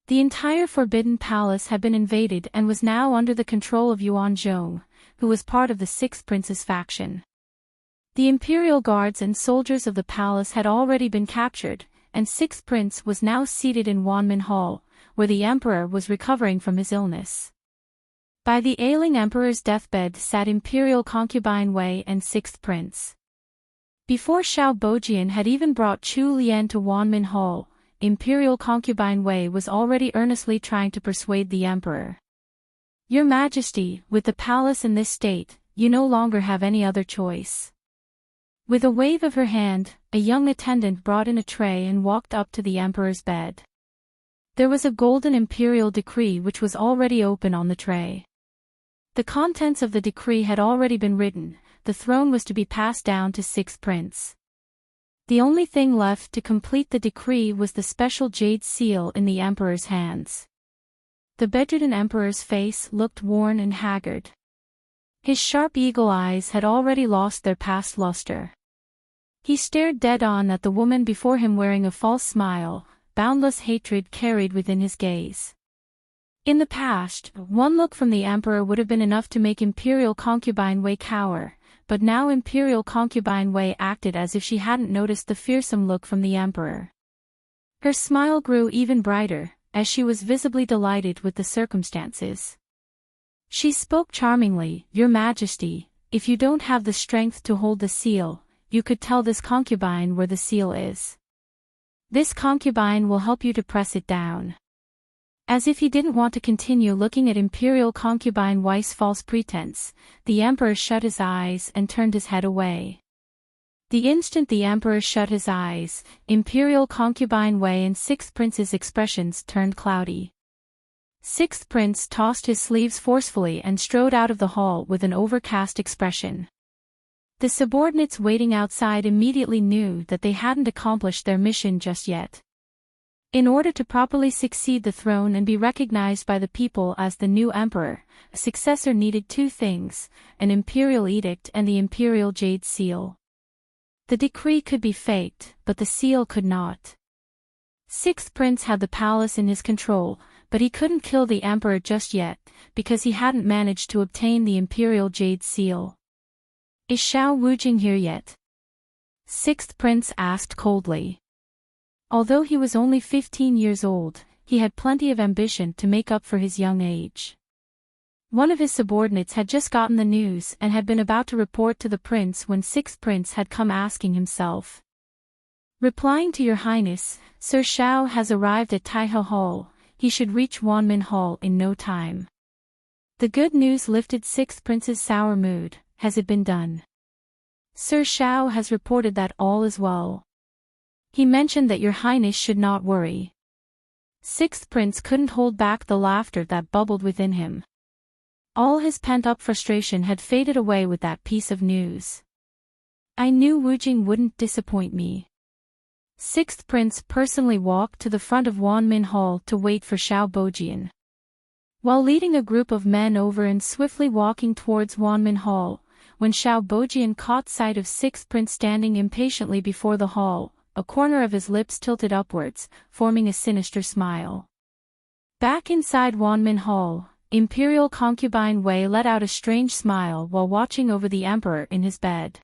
The entire Forbidden Palace had been invaded and was now under the control of Yuan Zhong, who was part of the Sixth Prince's faction. The Imperial Guards and soldiers of the palace had already been captured, and Sixth Prince was now seated in Wanmin Hall, where the Emperor was recovering from his illness. By the ailing Emperor's deathbed sat Imperial Concubine Wei and Sixth Prince. Before Xiao Bojian had even brought Chu Lian to Wanmin Hall, Imperial Concubine Wei was already earnestly trying to persuade the Emperor. Your Majesty, with the palace in this state, you no longer have any other choice. With a wave of her hand, a young attendant brought in a tray and walked up to the Emperor's bed. There was a golden imperial decree which was already open on the tray. The contents of the decree had already been written. The throne was to be passed down to Sixth Prince. The only thing left to complete the decree was the special jade seal in the Emperor's hands. The bedridden Emperor's face looked worn and haggard. His sharp eagle eyes had already lost their past luster. He stared dead-on at the woman before him wearing a false smile, boundless hatred carried within his gaze. In the past, one look from the Emperor would have been enough to make Imperial Concubine Wei cower, but now Imperial Concubine Wei acted as if she hadn't noticed the fearsome look from the Emperor. Her smile grew even brighter, as she was visibly delighted with the circumstances. She spoke charmingly, Your Majesty, if you don't have the strength to hold the seal, you could tell this concubine where the seal is. This concubine will help you to press it down. As if he didn't want to continue looking at Imperial Concubine Wei's false pretense, the Emperor shut his eyes and turned his head away. The instant the Emperor shut his eyes, Imperial Concubine Wei and Sixth Prince's expressions turned cloudy. Sixth Prince tossed his sleeves forcefully and strode out of the hall with an overcast expression. The subordinates waiting outside immediately knew that they hadn't accomplished their mission just yet. In order to properly succeed the throne and be recognized by the people as the new emperor, a successor needed two things, an imperial edict and the imperial jade seal. The decree could be faked, but the seal could not. Sixth Prince had the palace in his control, but he couldn't kill the emperor just yet, because he hadn't managed to obtain the imperial jade seal. Is Xiao Wujing here yet? Sixth Prince asked coldly. Although he was only 15 years old, he had plenty of ambition to make up for his young age. One of his subordinates had just gotten the news and had been about to report to the prince when Sixth Prince had come asking himself. Replying to Your Highness, Sir Xiao has arrived at Taihe Hall. He should reach Wanmin Hall in no time. The good news lifted Sixth Prince's sour mood. Has it been done? Sir Xiao has reported that all is well. He mentioned that Your Highness should not worry. Sixth Prince couldn't hold back the laughter that bubbled within him. All his pent-up frustration had faded away with that piece of news. I knew Wujing wouldn't disappoint me. Sixth Prince personally walked to the front of Wanmin Hall to wait for Xiao Bojian. While leading a group of men over and swiftly walking towards Wanmin Hall, when Xiao Bojian caught sight of Sixth Prince standing impatiently before the hall, a corner of his lips tilted upwards, forming a sinister smile. Back inside Wanmin Hall, Imperial Concubine Wei let out a strange smile while watching over the Emperor in his bed.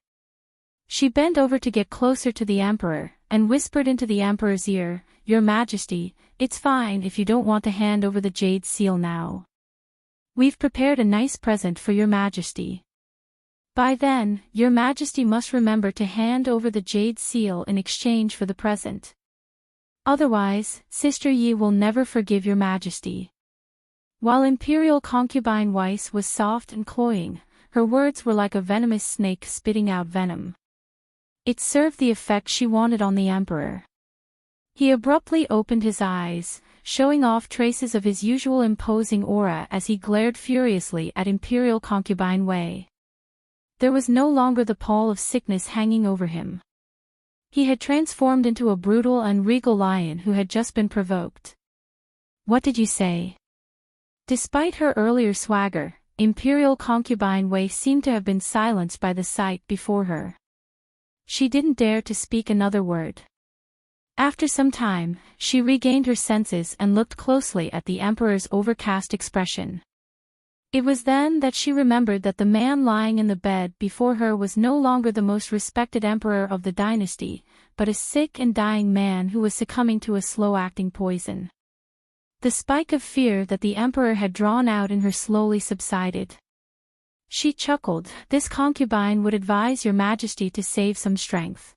She bent over to get closer to the Emperor, and whispered into the Emperor's ear, Your Majesty, it's fine if you don't want to hand over the jade seal now. We've prepared a nice present for Your Majesty. By then, Your Majesty must remember to hand over the jade seal in exchange for the present. Otherwise, Sister Yi will never forgive Your Majesty. While Imperial Concubine Weiss was soft and cloying, her words were like a venomous snake spitting out venom. It served the effect she wanted on the Emperor. He abruptly opened his eyes, showing off traces of his usual imposing aura as he glared furiously at Imperial Concubine Wei. There was no longer the pall of sickness hanging over him. He had transformed into a brutal and regal lion who had just been provoked. What did you say? Despite her earlier swagger, Imperial Concubine Wei seemed to have been silenced by the sight before her. She didn't dare to speak another word. After some time, she regained her senses and looked closely at the emperor's overcast expression. It was then that she remembered that the man lying in the bed before her was no longer the most respected emperor of the dynasty, but a sick and dying man who was succumbing to a slow-acting poison. The spike of fear that the emperor had drawn out in her slowly subsided. She chuckled. "This concubine would advise your majesty to save some strength.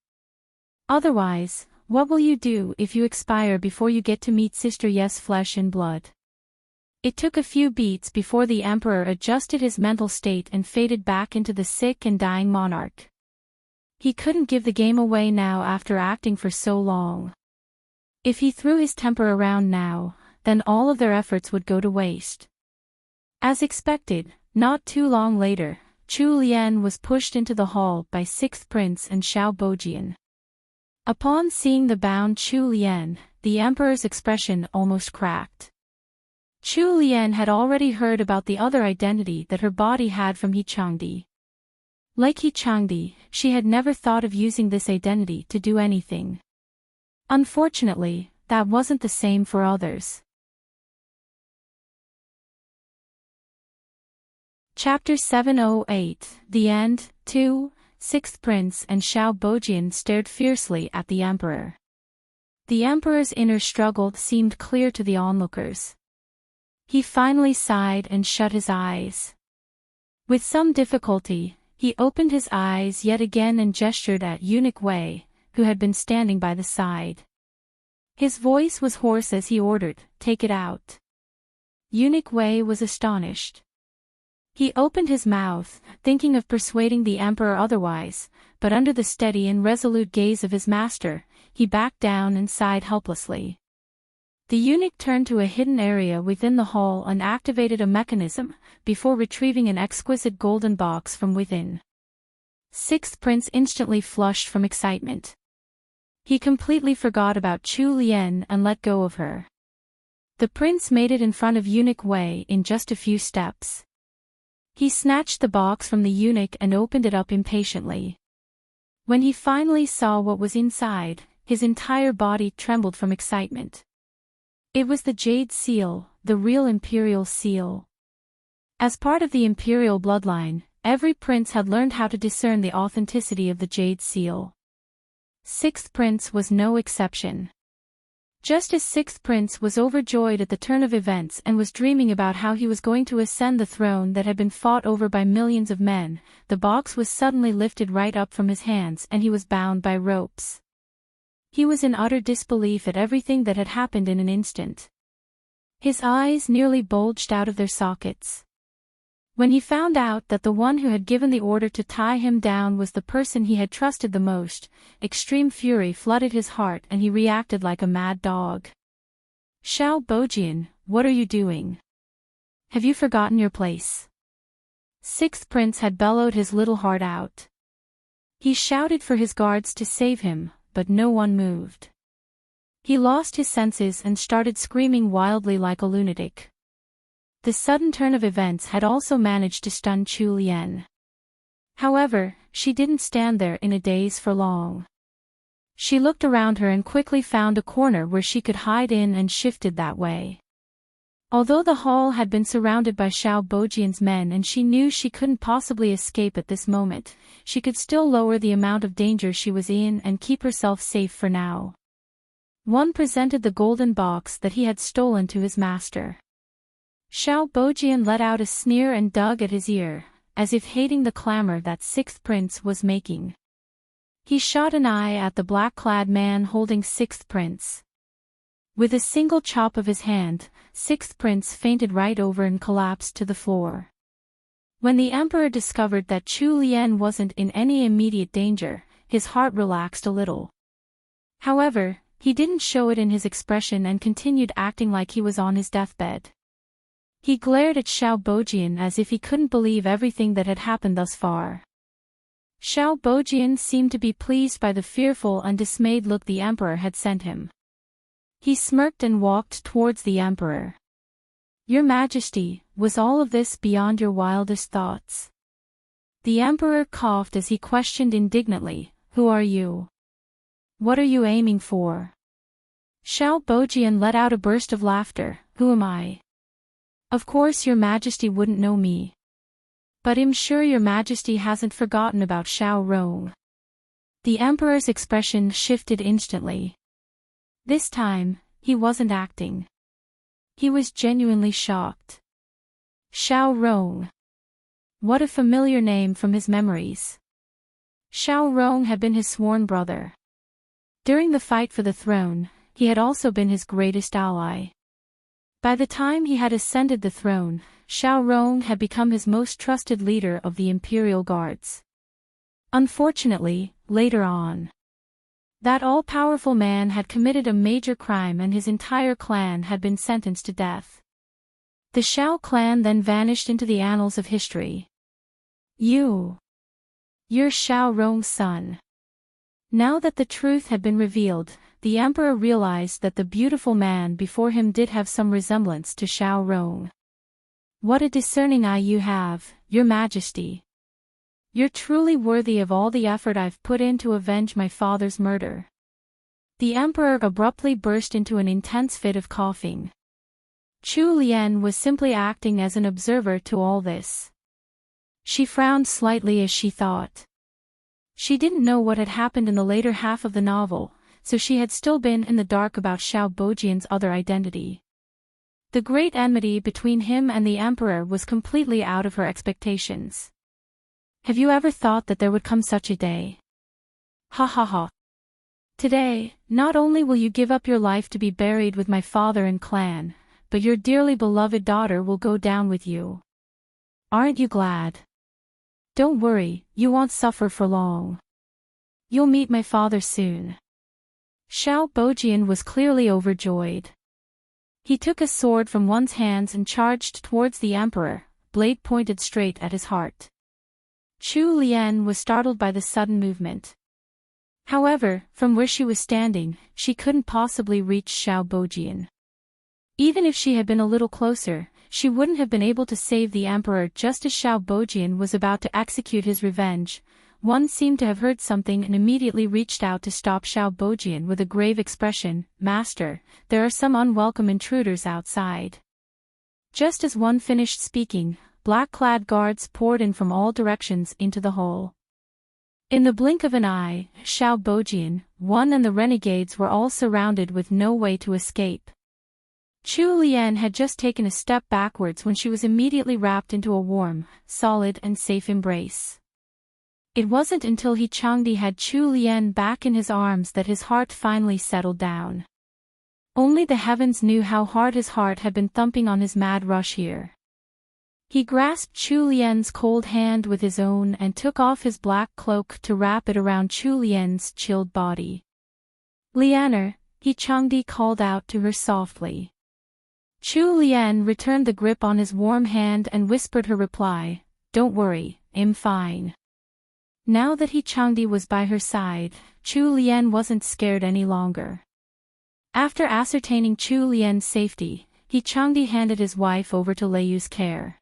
Otherwise, what will you do if you expire before you get to meet Sister Yes flesh and blood?" It took a few beats before the emperor adjusted his mental state and faded back into the sick and dying monarch. He couldn't give the game away now after acting for so long. If he threw his temper around now, then all of their efforts would go to waste. As expected, not too long later, Chu Lian was pushed into the hall by 6th Prince and Xiao Bojian. Upon seeing the bound Chu Lian, the emperor's expression almost cracked. Chu Lian had already heard about the other identity that her body had from He Changdi. Like He Changdi, she had never thought of using this identity to do anything. Unfortunately, that wasn't the same for others. Chapter 708, The End. 2. 6th Prince and Xiao Bojian stared fiercely at the emperor. The emperor's inner struggle seemed clear to the onlookers. He finally sighed and shut his eyes. With some difficulty, he opened his eyes yet again and gestured at Eunuch Wei, who had been standing by the side. His voice was hoarse as he ordered, "Take it out." Eunuch Wei was astonished. He opened his mouth, thinking of persuading the emperor otherwise, but under the steady and resolute gaze of his master, he backed down and sighed helplessly. The eunuch turned to a hidden area within the hall and activated a mechanism, before retrieving an exquisite golden box from within. 6th Prince instantly flushed from excitement. He completely forgot about Chu Lian and let go of her. The prince made it in front of Eunuch Wei in just a few steps. He snatched the box from the eunuch and opened it up impatiently. When he finally saw what was inside, his entire body trembled from excitement. It was the Jade Seal, the real imperial seal. As part of the imperial bloodline, every prince had learned how to discern the authenticity of the Jade Seal. 6th Prince was no exception. Just as 6th Prince was overjoyed at the turn of events and was dreaming about how he was going to ascend the throne that had been fought over by millions of men, the box was suddenly lifted right up from his hands and he was bound by ropes. He was in utter disbelief at everything that had happened in an instant. His eyes nearly bulged out of their sockets. When he found out that the one who had given the order to tie him down was the person he had trusted the most, extreme fury flooded his heart and he reacted like a mad dog. "Xiao Bojian, what are you doing? Have you forgotten your place?" 6th Prince had bellowed his little heart out. He shouted for his guards to save him, but no one moved. He lost his senses and started screaming wildly like a lunatic. The sudden turn of events had also managed to stun Chu Lian. However, she didn't stand there in a daze for long. She looked around her and quickly found a corner where she could hide in and shifted that way. Although the hall had been surrounded by Xiao Bojian's men and she knew she couldn't possibly escape at this moment, she could still lower the amount of danger she was in and keep herself safe for now. One presented the golden box that he had stolen to his master. Xiao Bojian let out a sneer and dug at his ear, as if hating the clamor that 6th Prince was making. He shot an eye at the black-clad man holding 6th Prince. With a single chop of his hand, 6th Prince fainted right over and collapsed to the floor. When the emperor discovered that Chu Lian wasn't in any immediate danger, his heart relaxed a little. However, he didn't show it in his expression and continued acting like he was on his deathbed. He glared at Xiao Bojian as if he couldn't believe everything that had happened thus far. Xiao Bojian seemed to be pleased by the fearful and dismayed look the emperor had sent him. He smirked and walked towards the emperor. "Your Majesty, was all of this beyond your wildest thoughts?" The emperor coughed as he questioned indignantly, "Who are you? What are you aiming for?" Xiao Bojian let out a burst of laughter. Who am I? Of course your majesty wouldn't know me. But I'm sure your majesty hasn't forgotten about Xiao Rong. The emperor's expression shifted instantly. This time, he wasn't acting. He was genuinely shocked. Xiao Rong. What a familiar name from his memories. Xiao Rong had been his sworn brother. During the fight for the throne, he had also been his greatest ally. By the time he had ascended the throne, Xiao Rong had become his most trusted leader of the Imperial Guards. Unfortunately, later on, that all-powerful man had committed a major crime and his entire clan had been sentenced to death. The Xiao clan then vanished into the annals of history. You're Xiao Rong's son. Now that the truth had been revealed, the emperor realized that the beautiful man before him did have some resemblance to Xiao Rong. What a discerning eye you have, your majesty. You're truly worthy of all the effort I've put in to avenge my father's murder. The emperor abruptly burst into an intense fit of coughing. Chu Lian was simply acting as an observer to all this. She frowned slightly as she thought. She didn't know what had happened in the later half of the novel, so she had still been in the dark about Xiao Bojian's other identity. The great enmity between him and the emperor was completely out of her expectations. Have you ever thought that there would come such a day? Ha ha ha. Today, not only will you give up your life to be buried with my father and clan, but your dearly beloved daughter will go down with you. Aren't you glad? Don't worry, you won't suffer for long. You'll meet my father soon. Xiao Bojian was clearly overjoyed. He took a sword from one's hands and charged towards the emperor, blade pointed straight at his heart. Chu Lian was startled by the sudden movement. However, from where she was standing, she couldn't possibly reach Xiao Bojian. Even if she had been a little closer, she wouldn't have been able to save the emperor. Just as Xiao Bojian was about to execute his revenge, one seemed to have heard something and immediately reached out to stop Xiao Bojian with a grave expression. Master, there are some unwelcome intruders outside. Just as one finished speaking, black-clad guards poured in from all directions into the hall. In the blink of an eye, Xiao Bojian, one and the renegades were all surrounded with no way to escape. Chu Lian had just taken a step backwards when she was immediately wrapped into a warm, solid and safe embrace. It wasn't until he Changdi had Chu Lian back in his arms that his heart finally settled down. Only the heavens knew how hard his heart had been thumping on his mad rush here. He grasped Chu Lian's cold hand with his own and took off his black cloak to wrap it around Chu Lian's chilled body. Lianer, he Changdi called out to her softly. Chu Lian returned the grip on his warm hand and whispered her reply, "Don't worry, I'm fine." Now that he Changdi was by her side, Chu Lian wasn't scared any longer. After ascertaining Chu Lian's safety, he Changdi handed his wife over to Lei Yu's care.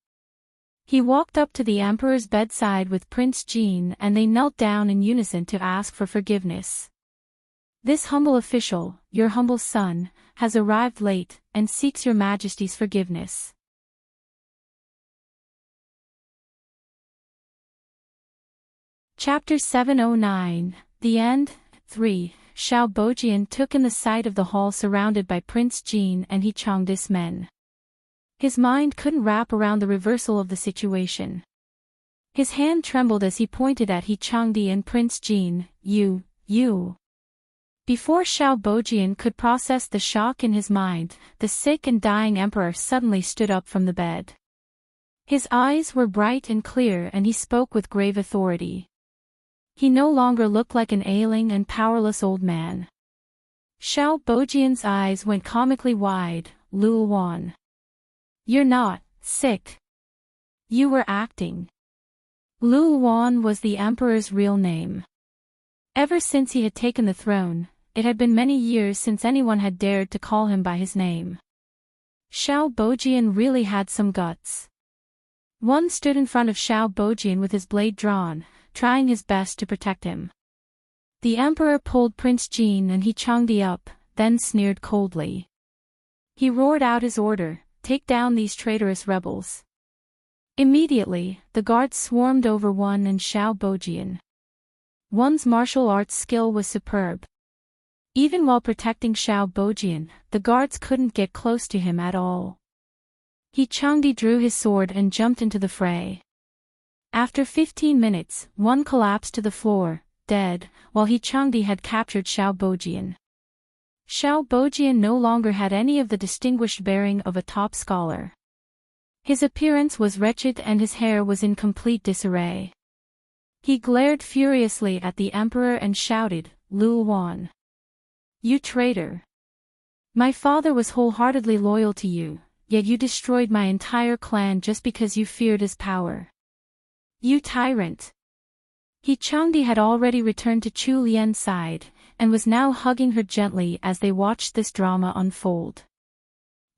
He walked up to the emperor's bedside with Prince Jin and they knelt down in unison to ask for forgiveness. This humble official, your humble son, has arrived late and seeks your majesty's forgiveness. Chapter 709, The End. 3. Xiao Bojian took in the sight of the hall surrounded by Prince Jin and He Changdi's men. His mind couldn't wrap around the reversal of the situation. His hand trembled as he pointed at He Changdi and Prince Jin. You. Before Xiao Bojian could process the shock in his mind, the sick and dying emperor suddenly stood up from the bed. His eyes were bright and clear and he spoke with grave authority. He no longer looked like an ailing and powerless old man. Xiao Bojian's eyes went comically wide. Lul Wan. You're not sick. You were acting. Lul Wan was the emperor's real name. Ever since he had taken the throne, it had been many years since anyone had dared to call him by his name. Xiao Bojian really had some guts. One stood in front of Xiao Bojian with his blade drawn, trying his best to protect him. The emperor pulled Prince Jin and He Changdi up, then sneered coldly. He roared out his order, "Take down these traitorous rebels." Immediately, the guards swarmed over One and Xiao Bojian. One's martial arts skill was superb. Even while protecting Xiao Bojian, the guards couldn't get close to him at all. He Changdi drew his sword and jumped into the fray. After 15 minutes, One collapsed to the floor, dead, while He Changdi had captured Xiao Bojian. Xiao Bojian no longer had any of the distinguished bearing of a top scholar. His appearance was wretched and his hair was in complete disarray. He glared furiously at the emperor and shouted, "Lul Wan! You traitor! My father was wholeheartedly loyal to you, yet you destroyed my entire clan just because you feared his power. You tyrant!" He Changdi had already returned to Chu Lian's side, and was now hugging her gently as they watched this drama unfold.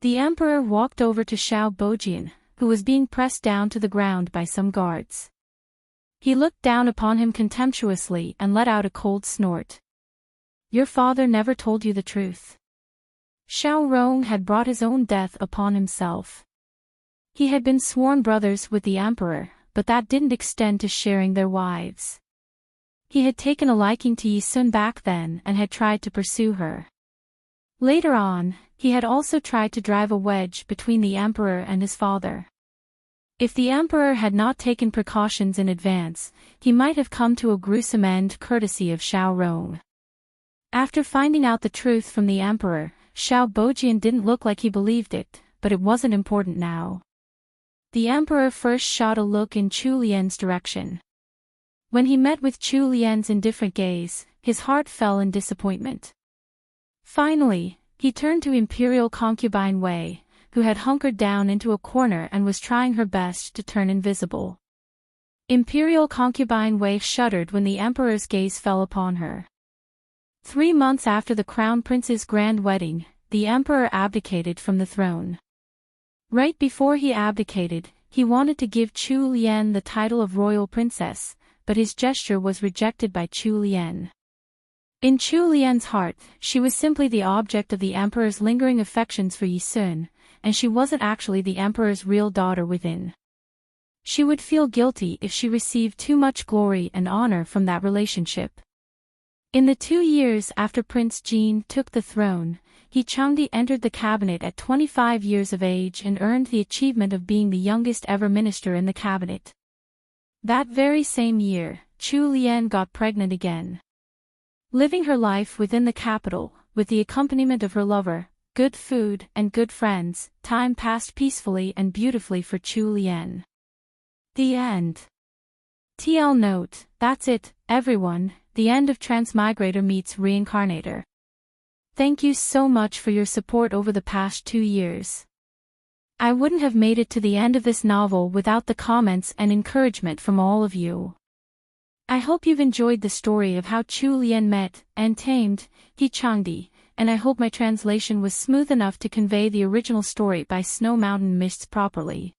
The emperor walked over to Xiao Bojian, who was being pressed down to the ground by some guards. He looked down upon him contemptuously and let out a cold snort. "Your father never told you the truth." Xiao Rong had brought his own death upon himself. He had been sworn brothers with the emperor, but that didn't extend to sharing their wives. He had taken a liking to Yi Sun back then and had tried to pursue her. Later on, he had also tried to drive a wedge between the emperor and his father. If the emperor had not taken precautions in advance, he might have come to a gruesome end courtesy of Xiao Rong. After finding out the truth from the emperor, Xiao Bojian didn't look like he believed it, but it wasn't important now. The emperor first shot a look in Chu Lian's direction. When he met with Chu Lian's indifferent gaze, his heart fell in disappointment. Finally, he turned to Imperial Concubine Wei, who had hunkered down into a corner and was trying her best to turn invisible. Imperial Concubine Wei shuddered when the emperor's gaze fell upon her. 3 months after the crown prince's grand wedding, the emperor abdicated from the throne. Right before he abdicated, he wanted to give Chu Lian the title of royal princess, but his gesture was rejected by Chu Lian. In Chu Lian's heart, she was simply the object of the emperor's lingering affections for Yi Sun, and she wasn't actually the emperor's real daughter within. She would feel guilty if she received too much glory and honor from that relationship. In the 2 years after Prince Jin took the throne, He Changdi entered the cabinet at 25 years of age and earned the achievement of being the youngest ever minister in the cabinet. That very same year, Chu Lian got pregnant again. Living her life within the capital, with the accompaniment of her lover, good food, and good friends, time passed peacefully and beautifully for Chu Lian. The end. TL note, that's it, everyone, the end of Transmigrator meets Reincarnator. Thank you so much for your support over the past 2 years. I wouldn't have made it to the end of this novel without the comments and encouragement from all of you. I hope you've enjoyed the story of how Chu Lian met and tamed He Changdi, and I hope my translation was smooth enough to convey the original story by Snow Mountain Mists properly.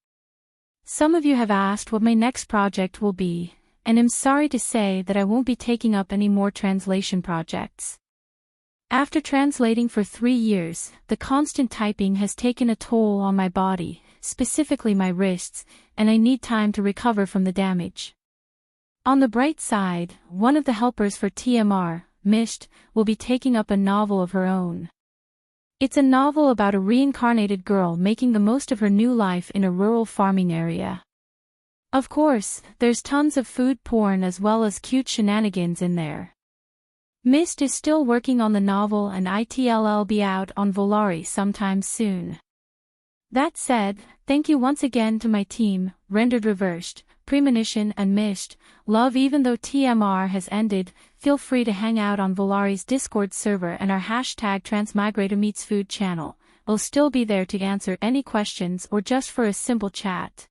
Some of you have asked what my next project will be, and I'm sorry to say that I won't be taking up any more translation projects. After translating for 3 years, the constant typing has taken a toll on my body, specifically my wrists, and I need time to recover from the damage. On the bright side, one of the helpers for TMR, Mist, will be taking up a novel of her own. It's a novel about a reincarnated girl making the most of her new life in a rural farming area. Of course, there's tons of food porn as well as cute shenanigans in there. Mist is still working on the novel and it'll be out on Volari sometime soon. That said, thank you once again to my team, Rendered Reversed, Premonition and Mist, Love. Even though TMR has ended, feel free to hang out on Volari's Discord server and our hashtag Transmigrator Meets Food channel. I'll still be there to answer any questions or just for a simple chat.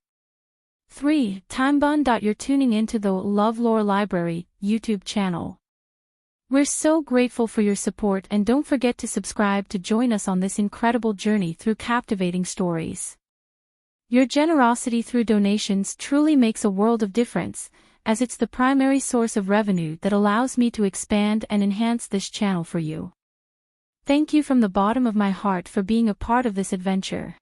3. Timebun. You're tuning into the LoveLore Library YouTube channel. We're so grateful for your support, and don't forget to subscribe to join us on this incredible journey through captivating stories. Your generosity through donations truly makes a world of difference, as it's the primary source of revenue that allows me to expand and enhance this channel for you. Thank you from the bottom of my heart for being a part of this adventure.